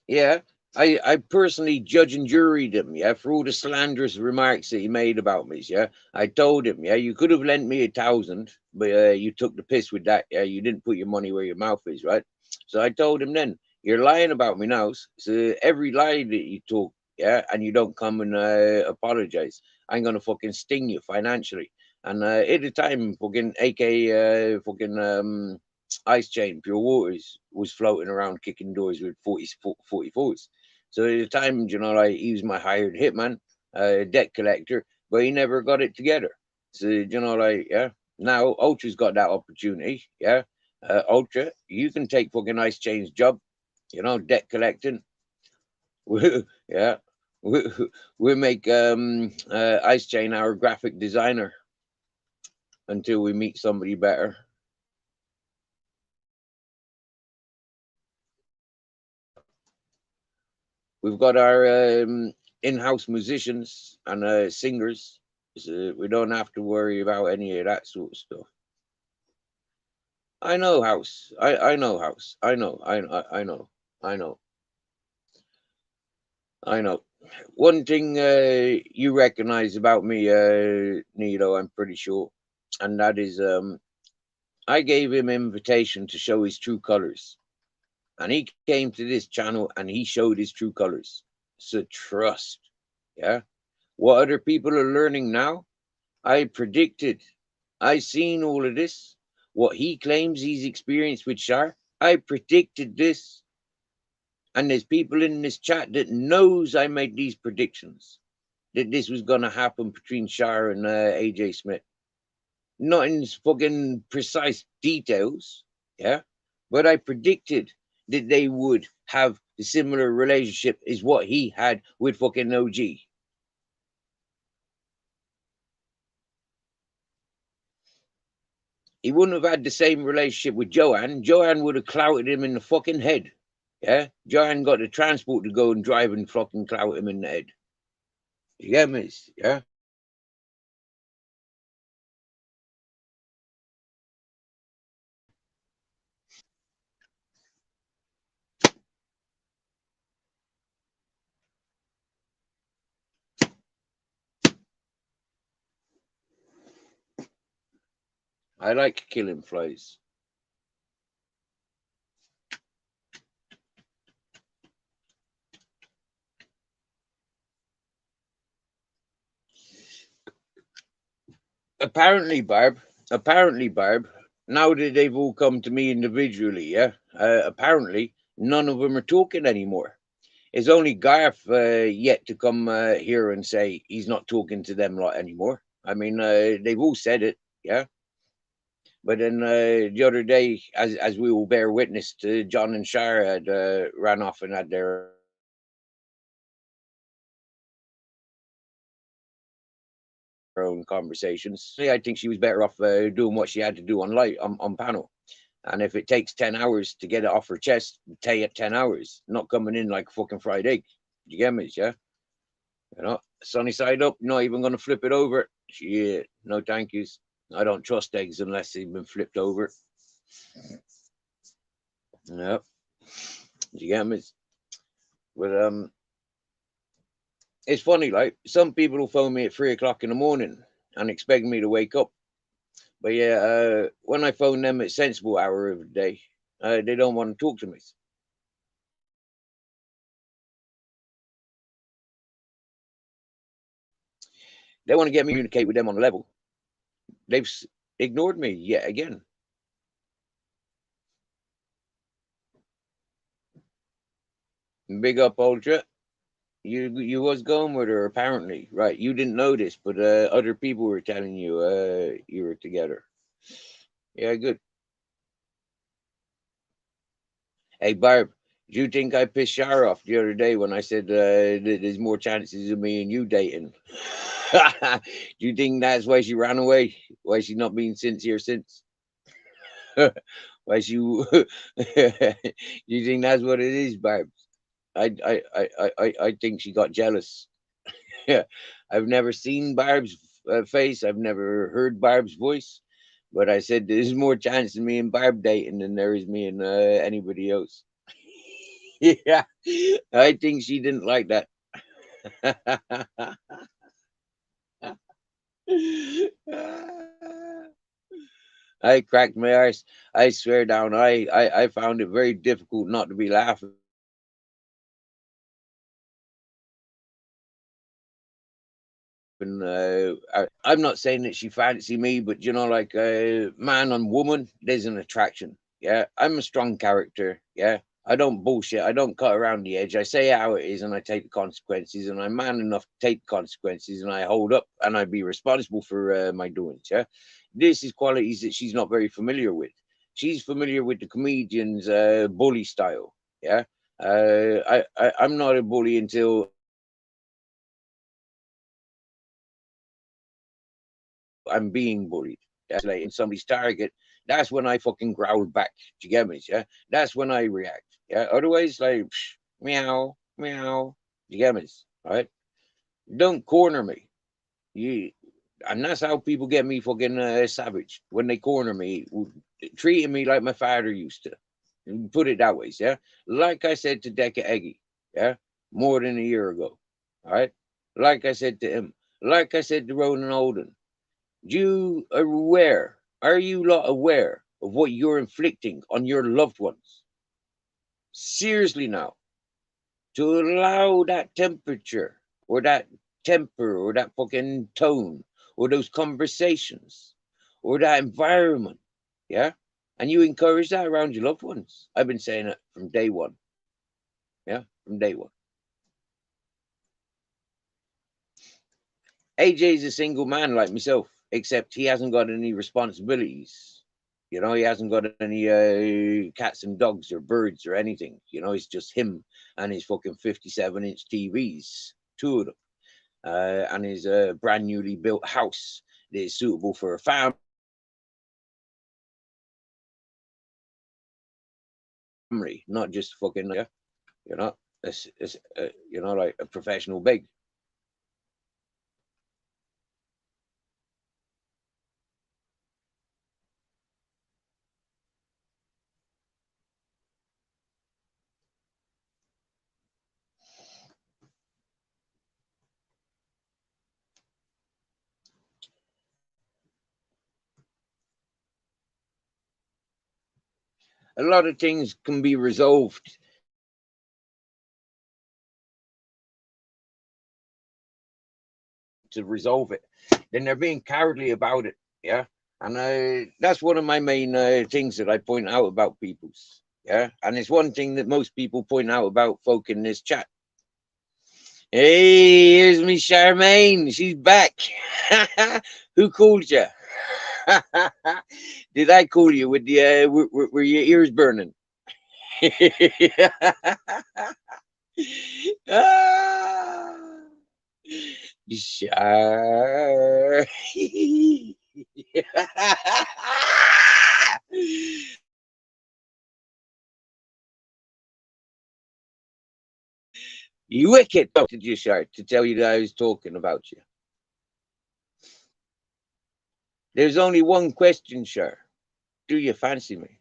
Yeah, I personally judge and juried him, yeah, for all the slanderous remarks that he made about me. Yeah, I told him, yeah, you could have lent me 1,000, but you took the piss with that. Yeah, you didn't put your money where your mouth is, right? So I told him then, you're lying about me now. So every lie that you talk, yeah, and you don't come and apologize, I'm gonna fucking sting you financially. And at the time, fucking AK, fucking Ice Chain Pure Waters was floating around kicking doors with 44s. So at the time, like he was my hired hitman, debt collector, but he never got it together. So like yeah, now Ultra's got that opportunity. Yeah, Ultra, you can take fucking Ice Chain's job. Debt collecting. Yeah, we make Ice Chain our graphic designer until we meet somebody better. We've got our in-house musicians and singers, so we don't have to worry about any of that sort of stuff. I know house. I know house. I know. I know. I know. I know. One thing you recognize about me, Nito, I'm pretty sure, and that is I gave him invitation to show his true colors, and he came to this channel and he showed his true colors. So trust, yeah. What other people are learning now, I predicted. I seen all of this. What he claims he's experienced with Shar, I predicted this. And there's people in this chat that knows I made these predictions, that this was going to happen between Shar and AJ Smith. Not in fucking precise details, Yeah. But I predicted that they would have the similar relationship as what he had with fucking OG. He wouldn't have had the same relationship with Joanne. Joanne would have clouted him in the fucking head. Yeah. Joanne got the transport to go and drive and fucking clout him in the head. You get me? Yeah. I like killing flies. Apparently, Barb, now that they've all come to me individually, yeah, apparently none of them are talking anymore. It's only Garth yet to come here and say he's not talking to them lot anymore. I mean, they've all said it, yeah. But then the other day, as we all bear witness to, John and Shara had ran off and had their own conversations. I think she was better off doing what she had to do on light on panel. And if it takes 10 hours to get it off her chest, take it 10 hours, not coming in like a fucking fried egg. You get me? Yeah. You know, sunny side up, not even going to flip it over. Shit, no thank yous. I don't trust eggs unless they've been flipped over. Yeah. You get me? But it's funny, like some people will phone me at 3 o'clock in the morning and expect me to wake up. But yeah, when I phone them at sensible hour of the day, they don't want to talk to me. They want to get me to communicate with them on a level. They've ignored me yet again. Big up, Ultra. You was going with her apparently, right? You didn't notice, but other people were telling you you were together. Yeah, good. Hey, Barb, do you think I pissed Shar off the other day when I said there's more chances of me and you dating? Do you think that's why she ran away? Why she not been sincere since? Why she? Do you think that's what it is, Barb? I think she got jealous. Yeah, I've never seen Barb's face. I've never heard Barb's voice, but I said there's more chance of me and Barb dating than there is me and anybody else. Yeah, I think she didn't like that. I cracked my arse. I swear down. I found it very difficult not to be laughing. I'm not saying that she fancy me, but you know, like man on woman, there's an attraction. Yeah, I'm a strong character. Yeah, I don't bullshit. I don't cut around the edge. I say how it is, and I take the consequences. And I'm man enough to take the consequences, and I hold up, and I be responsible for my doings. Yeah, this is qualities that she's not very familiar with. She's familiar with the comedian's bully style. Yeah, I'm not a bully until I'm being bullied. That's like in somebody's target. That's when I fucking growl back. Do you get me? Yeah. That's when I react. Yeah. Otherwise, like meow, meow. Do you get me? All right. Don't corner me. You and that's how people get me fucking savage when they corner me, treating me like my father used to. Put it that way, yeah. Like I said to Deca Eggy, yeah, more than a year ago. All right. Like I said to him. Like I said to Ronan Olden. You aware? Are you lot aware of what you're inflicting on your loved ones? Seriously now, to allow that temperature or that temper or that fucking tone or those conversations or that environment, yeah? And you encourage that around your loved ones. I've been saying it from day one, yeah? From day one. AJ's a single man like myself, except he hasn't got any responsibilities. You know, he hasn't got any cats and dogs or birds or anything. You know, it's just him and his fucking 57-inch TVs, two of them, and his brand newly built house that is suitable for a family, not just fucking, yeah, you know, it's you know, like a professional big. A lot of things can be resolved to resolve it. Then they're being cowardly about it. Yeah. And that's one of my main things that I point out about people's. Yeah. And it's one thing that most people point out about folk in this chat. Hey, here's me, Charmaine. She's back. Who called you? Did I call you with the were your ears burning? Ah, sure. You wicked. Did you, Shart, to tell you that I was talking about you? There's only one question, Shart. Do you fancy me?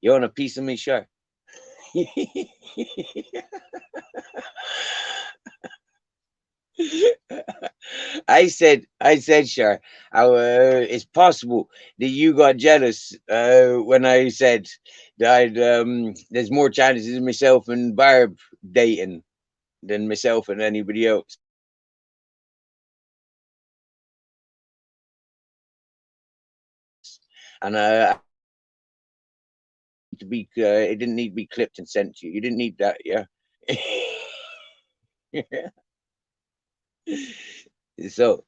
You want a piece of me, Shart? I said, sure. It's possible that you got jealous when I said that there's more chances of myself and Barb dating than myself and anybody else. And to be, it didn't need to be clipped and sent to you. You didn't need that, yeah. So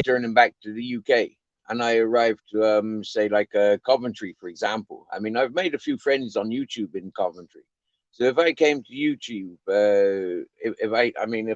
turning back to the UK, and I arrived to say like Coventry, for example. I mean, I've made a few friends on YouTube in Coventry. So if I came to YouTube, if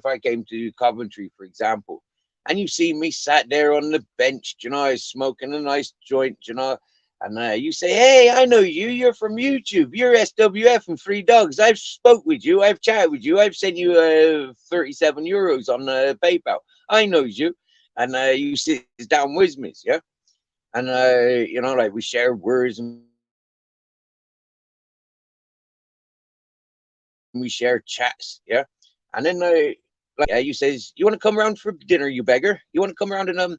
I came to Coventry, for example, and you see me sat there on the bench, you know, I was smoking a nice joint, you know, and you say, "Hey, I know you. You're from YouTube. You're SWF and Free Dogs. I've spoke with you. I've chatted with you. I've sent you 37 euros on PayPal. I knows you." And you sit down with me, yeah. And you know, like we share words and we share chats, yeah. And then like you says, "You want to come around for dinner, you beggar? You want to come around and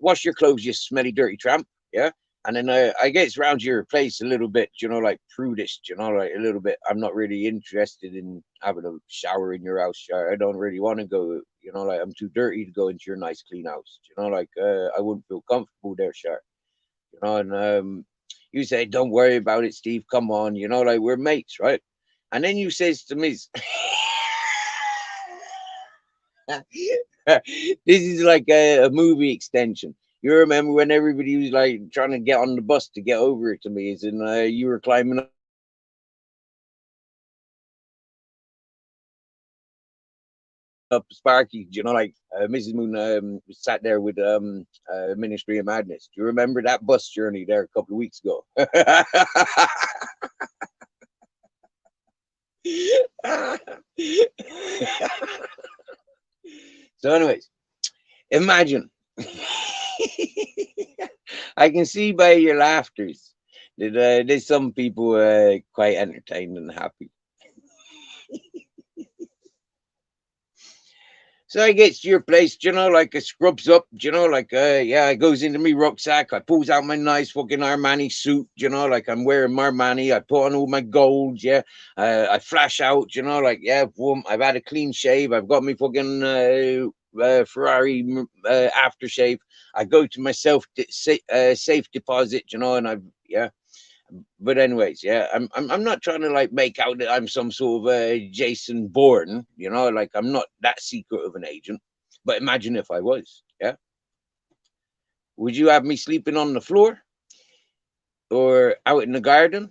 wash your clothes, you smelly dirty tramp, yeah." And then I get around your place a little bit, you know, like prudish, you know, like a little bit. I'm not really interested in having a shower in your house. I don't really want to go, you know, like I'm too dirty to go into your nice clean house, you know, like I wouldn't feel comfortable there, Shar. You know, and you say, "Don't worry about it, Steve. Come on, you know, like we're mates, right?" And then you says to me, "This is like a movie extension." You remember when everybody was like trying to get on the bus to get over it to me, as in you were climbing up Sparky, you know, like Mrs. Moon sat there with Ministry of Madness. Do you remember that bus journey there a couple of weeks ago? So, anyways, imagine. I can see by your laughters that there's some people quite entertained and happy. So I gets to your place, like I scrubs up, like yeah, I goes into me rucksack, I pulls out my nice fucking Armani suit, like I'm wearing my Armani, I put on all my gold, yeah, I flash out, like yeah, boom, I've had a clean shave, I've got me fucking Ferrari aftershave. I go to my safe deposit, and I've yeah. But anyways, yeah, I'm not trying to like make out that I'm some sort of Jason Bourne, like I'm not that secret of an agent. But imagine if I was, yeah. Would you have me sleeping on the floor, or out in the garden,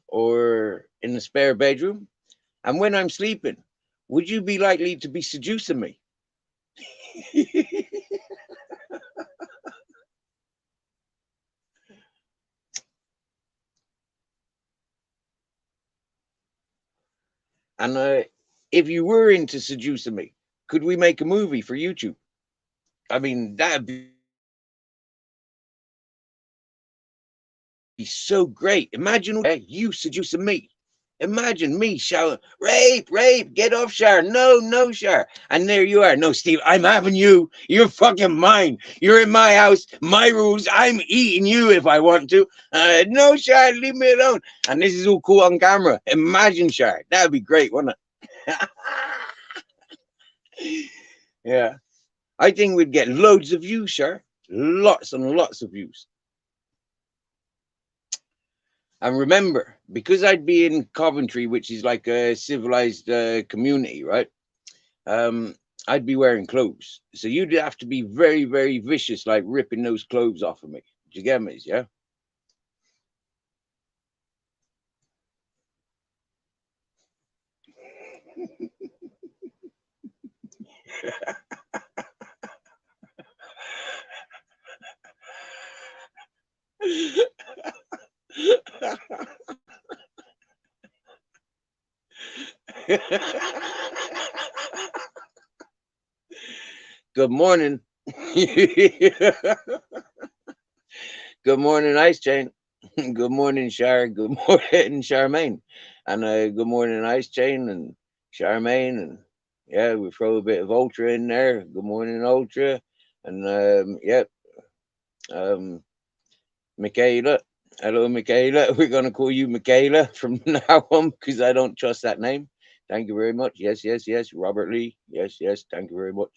or in the spare bedroom? And when I'm sleeping, would you be likely to be seducing me? And if you were into seducing me, could we make a movie for YouTube? I mean, that'd be so great. Imagine you seducing me. Imagine me shouting, rape, rape, get off, Shar. No, no, Shar. And there you are. No, Steve, I'm having you. You're fucking mine. You're in my house, my rules. I'm eating you if I want to. No, Shar, leave me alone. And this is all cool on camera. Imagine, Shar. That'd be great, wouldn't it? Yeah. I think we'd get loads of views, Shar. Lots and lots of views. And remember, because I'd be in Coventry, which is like a civilized community, right? Um, I'd be wearing clothes. So you'd have to be very, very vicious, like ripping those clothes off of me. Do you get me? Yeah. Good morning. Good morning, Ice Chain. Good morning, Shar. Good morning, Charmaine. And good morning, Ice Chain and Charmaine. And yeah, we throw a bit of Ultra in there. Good morning, Ultra. And yep, um, Michaela. Hello, Michaela. We're going to call you Michaela from now on because I don't trust that name. Thank you very much. Yes, yes, yes. Robert Lee. Yes, yes. Thank you very much.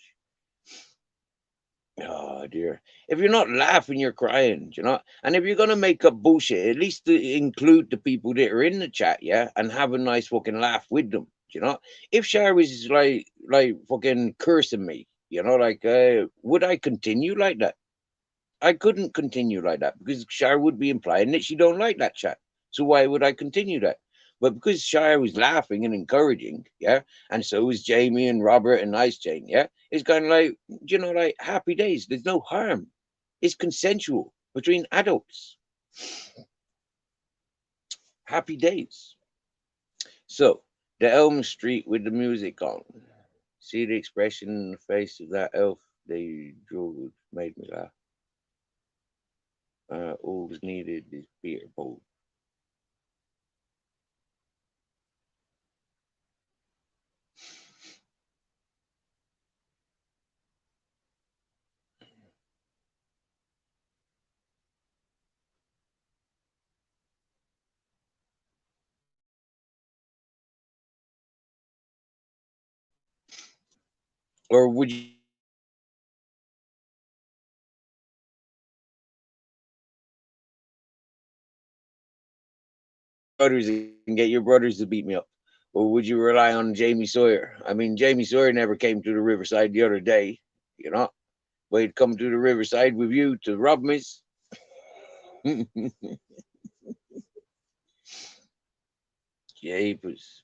Oh dear. If you're not laughing, you're crying, And if you're gonna make up bullshit, at least include the people that are in the chat, yeah, and have a nice fucking laugh with them, If Shar was like fucking cursing me, like would I continue like that? I couldn't continue like that because Shar would be implying that she don't like that chat. So why would I continue that? But because Shire was laughing and encouraging, yeah, and so was Jamie and Robert and Ice Chain, yeah, it's kind of like, like happy days. There's no harm. It's consensual between adults. Happy days. So, the Elm Street with the music on. See the expression in the face of that elf they drew made me laugh. All was needed is beer bowl. Or would you brothers and get your brothers to beat me up? Or would you rely on Jamie Sawyer? I mean, Jamie Sawyer never came to the Riverside the other day, but he'd come to the Riverside with you to rob me. Japers.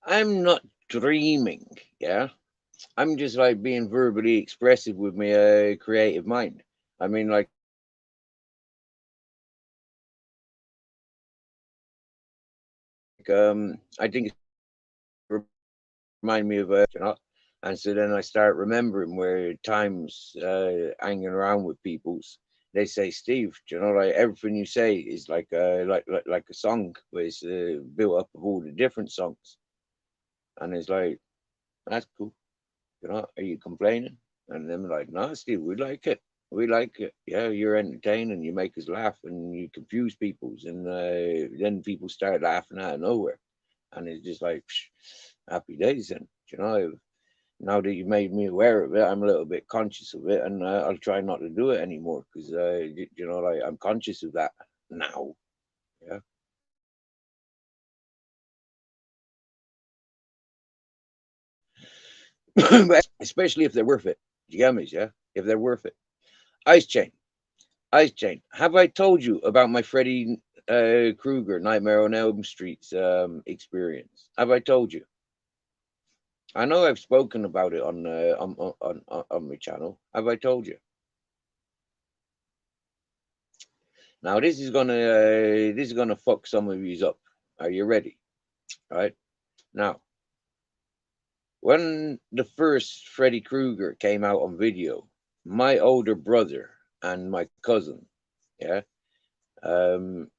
I'm not dreaming, yeah. I'm just like being verbally expressive with my creative mind. I mean, like, I think it remind me of, And so then I start remembering where times hanging around with people's. They say, Steve, do you know, like everything you say is like like a song, where it's built up of all the different songs. And it's like, that's cool. You know, are you complaining? And them like, no, Steve, we like it. We like it. Yeah, you're entertaining. You make us laugh, and you confuse people's, and then people start laughing out of nowhere, and it's just like, psh, happy days. Then, you know, now that you made me aware of it, I'm a little bit conscious of it, and I'll try not to do it anymore because you know, like I'm conscious of that now. Yeah. But especially if they're worth it. Do you get me? Yeah, if they're worth it. Ice chain. Ice Chain, have I told you about my Freddy Krueger Nightmare on Elm Street's experience? Have I told you? I know I've spoken about it on my channel. Have I told you? Now this is gonna fuck some of yous up. Are you ready? All right. Now, when the first Freddy Krueger came out on video, my older brother and my cousin, yeah, um,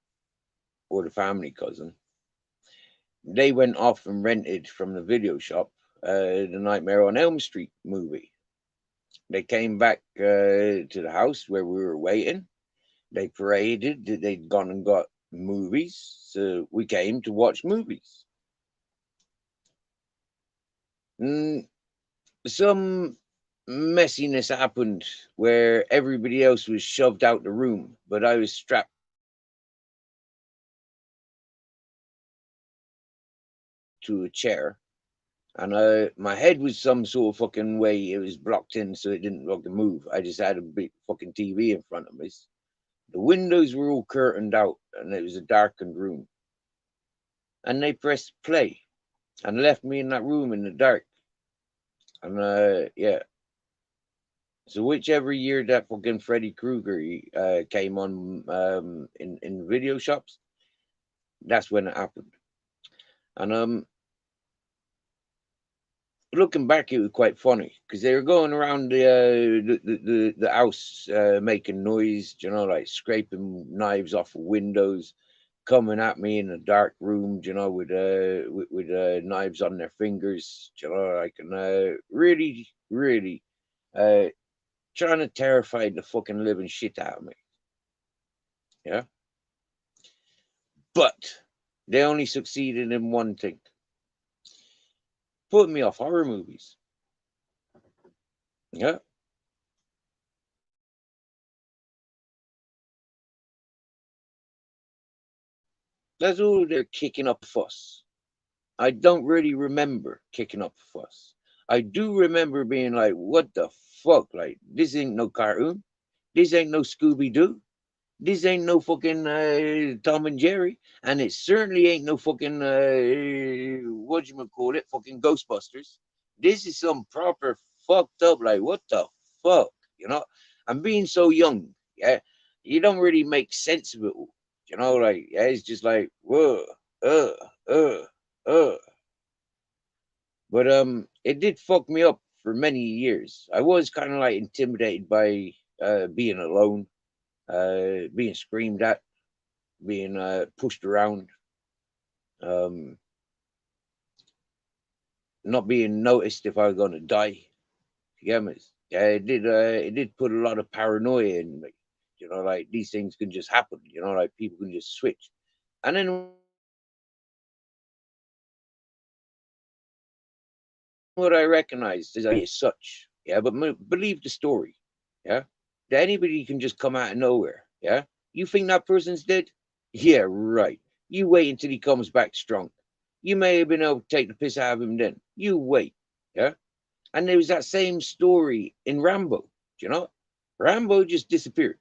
or the family cousin, they went off and rented from the video shop the Nightmare on Elm Street movie. They came back to the house where we were waiting. They paraded that they'd gone and got movies, so we came to watch movies. Mm, some messiness happened where everybody else was shoved out the room, but I was strapped to a chair. And my head was some sort of fucking way. It was blocked in, so it didn't fucking move. I just had a big fucking TV in front of me. The windows were all curtained out, and it was a darkened room. And they pressed play and left me in that room in the dark. And yeah. So whichever year that fucking Freddy Krueger came on in video shops, that's when it happened. And looking back, it was quite funny because they were going around the house making noise, you know, like scraping knives off of windows, coming at me in a dark room, you know, with knives on their fingers, you know, like and really, really uh, trying to terrify the fucking living shit out of me. Yeah, but they only succeeded in one thing: putting me off horror movies. Yeah, that's all they're kicking up a fuss. I don't really remember kicking up a fuss. I do remember being like, what the fuck? Like, this ain't no cartoon. This ain't no Scooby Doo. This ain't no fucking Tom and Jerry. And it certainly ain't no fucking, what you call it, fucking Ghostbusters. This is some proper fucked up, like, what the fuck? You know? I'm being so young. Yeah. You don't really make sense of it all. You know, like, yeah, it's just like, whoa, uh, uh, uh. But it did fuck me up for many years. I was kind of like intimidated by being alone, being screamed at, being pushed around, um, not being noticed if I was gonna die. You get me? Yeah, it did put a lot of paranoia in me. You know, like these things can just happen. You know, like people can just switch. And then what I recognized is I as such. Yeah, but believe the story. Yeah, that anybody can just come out of nowhere. Yeah, you think that person's dead? Yeah, right. You wait until he comes back strong. You may have been able to take the piss out of him then. You wait. Yeah, and there was that same story in Rambo. Do you know? Rambo just disappeared.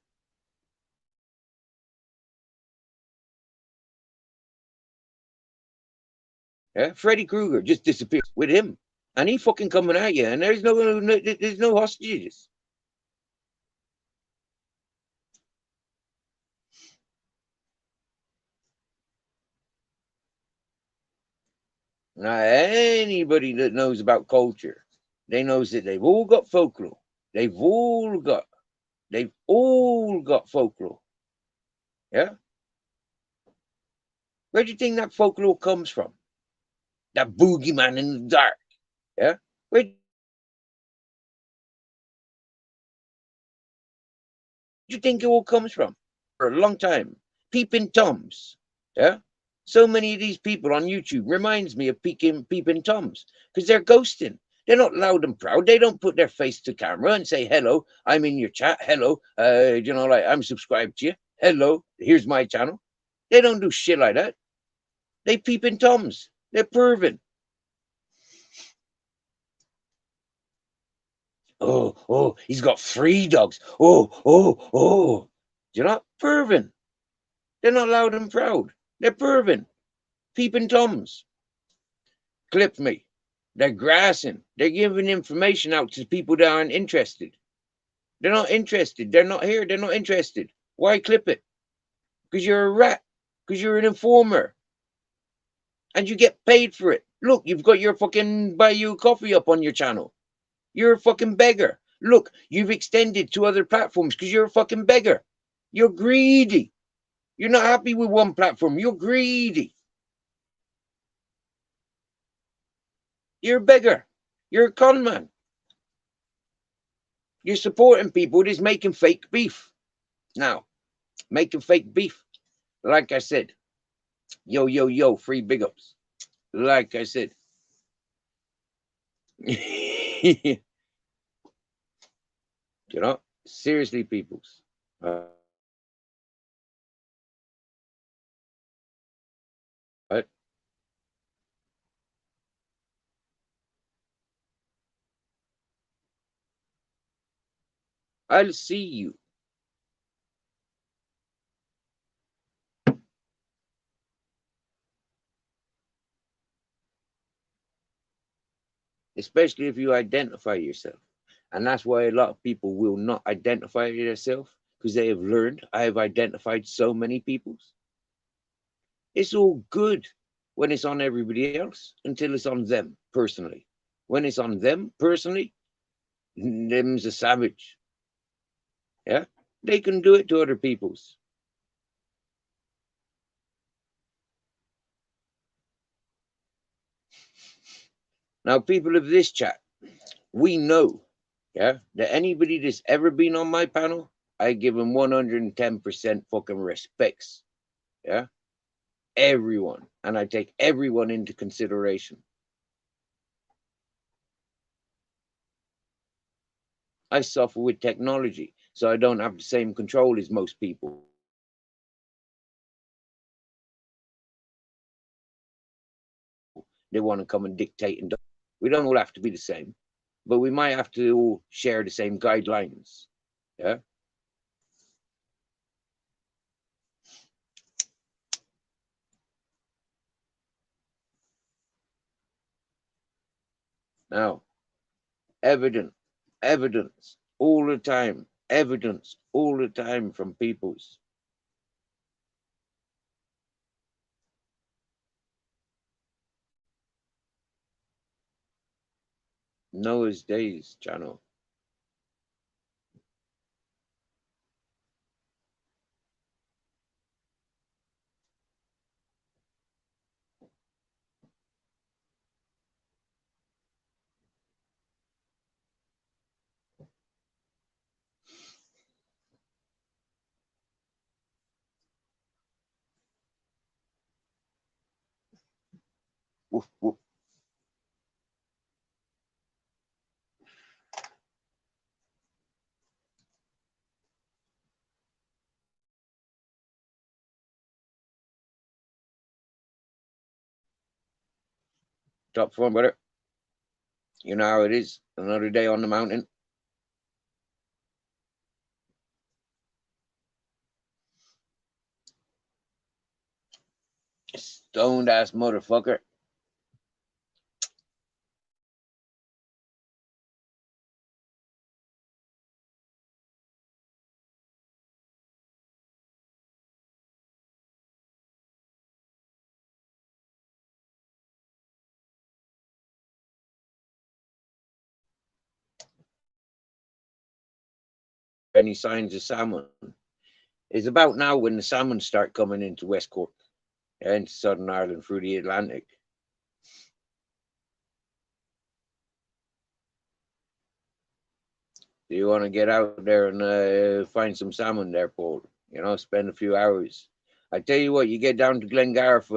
Yeah, Freddy Krueger just disappeared with him, and he fucking coming at you, and there's no hostages. Now, anybody that knows about culture, They knows that they've all got folklore. They've all got folklore. Yeah? Where do you think that folklore comes from? That boogeyman in the dark. Yeah? Where do you think it all comes from? For a long time. Peeping Toms. Yeah? So many of these people on YouTube reminds me of peeping Toms because they're ghosting. They're not loud and proud. They don't put their face to camera and say, hello, I'm in your chat. Hello, like I'm subscribed to you. Hello, here's my channel. They don't do shit like that. They peeping Toms. They're perving. Oh, he's got 3 dogs. Oh. You're not perving. They're not loud and proud. They're perving. Peeping Toms. Clip me. They're grassing. They're giving information out to people that aren't interested. They're not interested. They're not here. They're not interested. Why clip it? Because you're a rat. Because you're an informer. And you get paid for it. Look, you've got your fucking buy you coffee up on your channel. You're a fucking beggar. Look, you've extended to other platforms because you're a fucking beggar. You're greedy. You're not happy with one platform. You're greedy. You're a beggar. You're a con man. You're supporting people that is making fake beef. Now, making fake beef. Like I said, yo, free big ups. Like I said. You know, seriously, peoples. Right? I'll see you. Especially if you identify yourself. And that's why a lot of people will not identify themselves because they have learned. I have identified so many peoples. It's all good when it's on everybody else until it's on them personally. When it's on them personally, them's a savage. Yeah, they can do it to other people's. Now, people of this chat, we know, yeah, that anybody that's ever been on my panel, I give them 110% fucking respects. Yeah, everyone, and I take everyone into consideration. I suffer with technology, so I don't have the same control as most people. They want to come and dictate, and we don't all have to be the same, but we might have to all share the same guidelines. Yeah. Now, evidence all the time, evidence all the time from peoples. Noah's Days channel. Woof, woof. Top form, brother. You know how it is. Another day on the mountain. Stoned ass motherfucker. any signs of salmon. It's about now when the salmon start coming into West Cork and Southern Ireland through the Atlantic. Do you want to get out there and find some salmon there, Paul? You know, spend a few hours. I tell you what, you get down to Glengarriff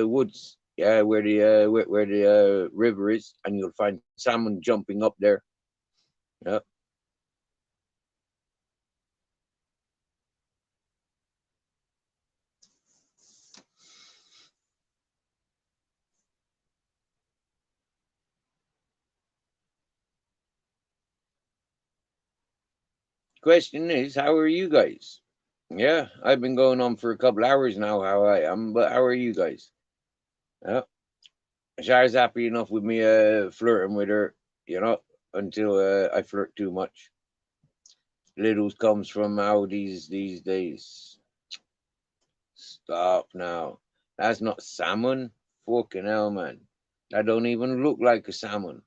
Woods, yeah, where the river is, and you'll find salmon jumping up there. Yeah. Question is, how are you guys? Yeah, I've been going on for a couple hours now. How I am, but how are you guys? Yeah, Shara's happy enough with me flirting with her, you know, until I flirt too much. Little comes from Audis these days. Stop now. That's not salmon. Fucking hell, man. That don't even look like a salmon.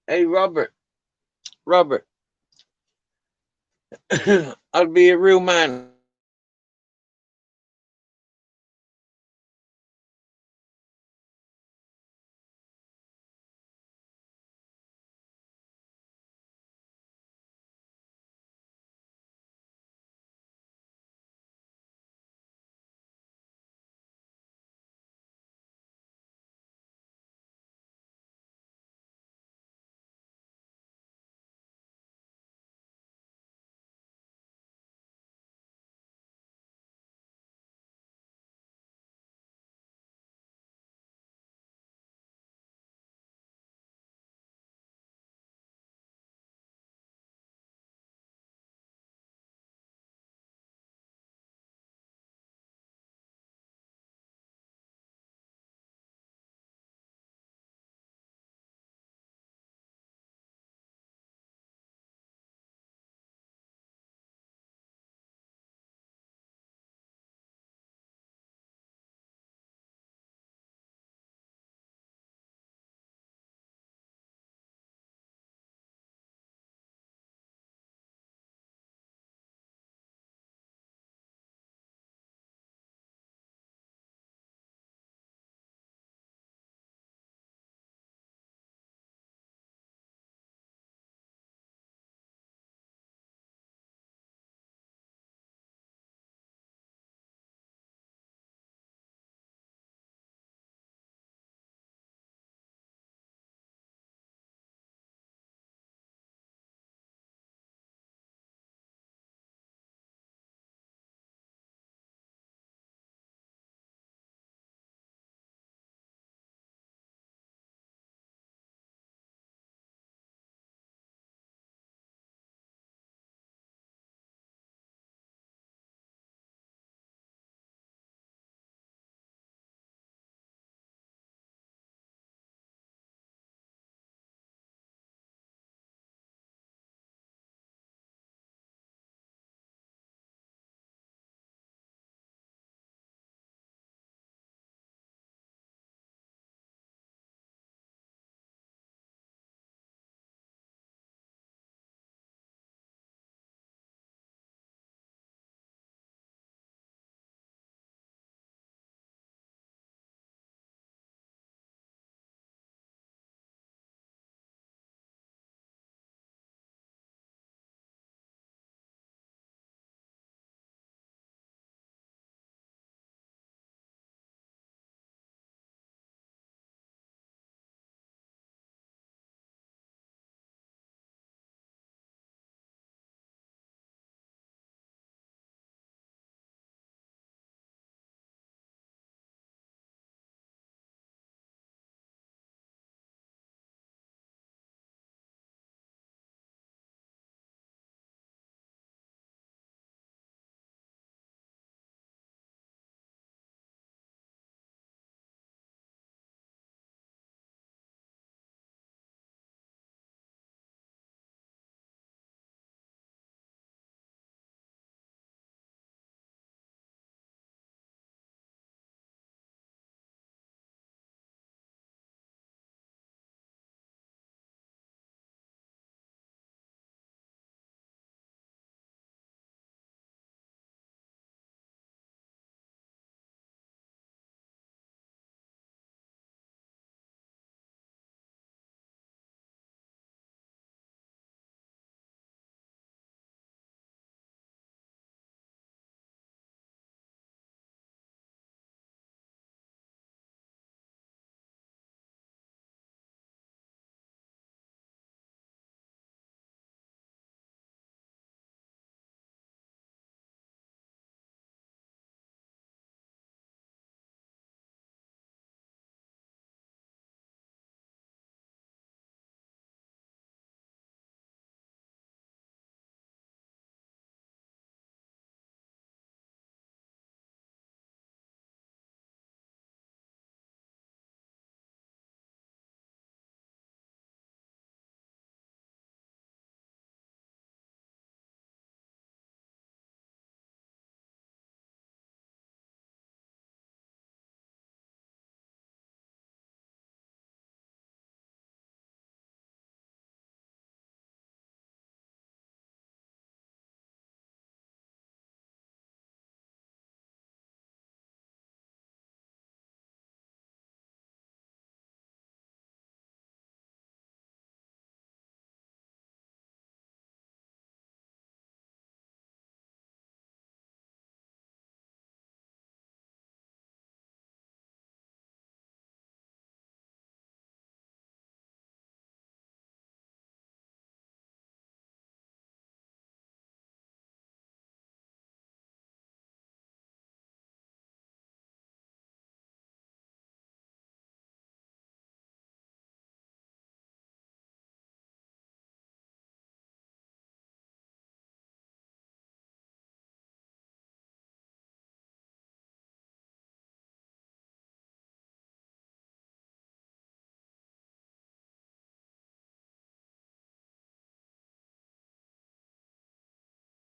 Hey, Robert, I'll be a real man.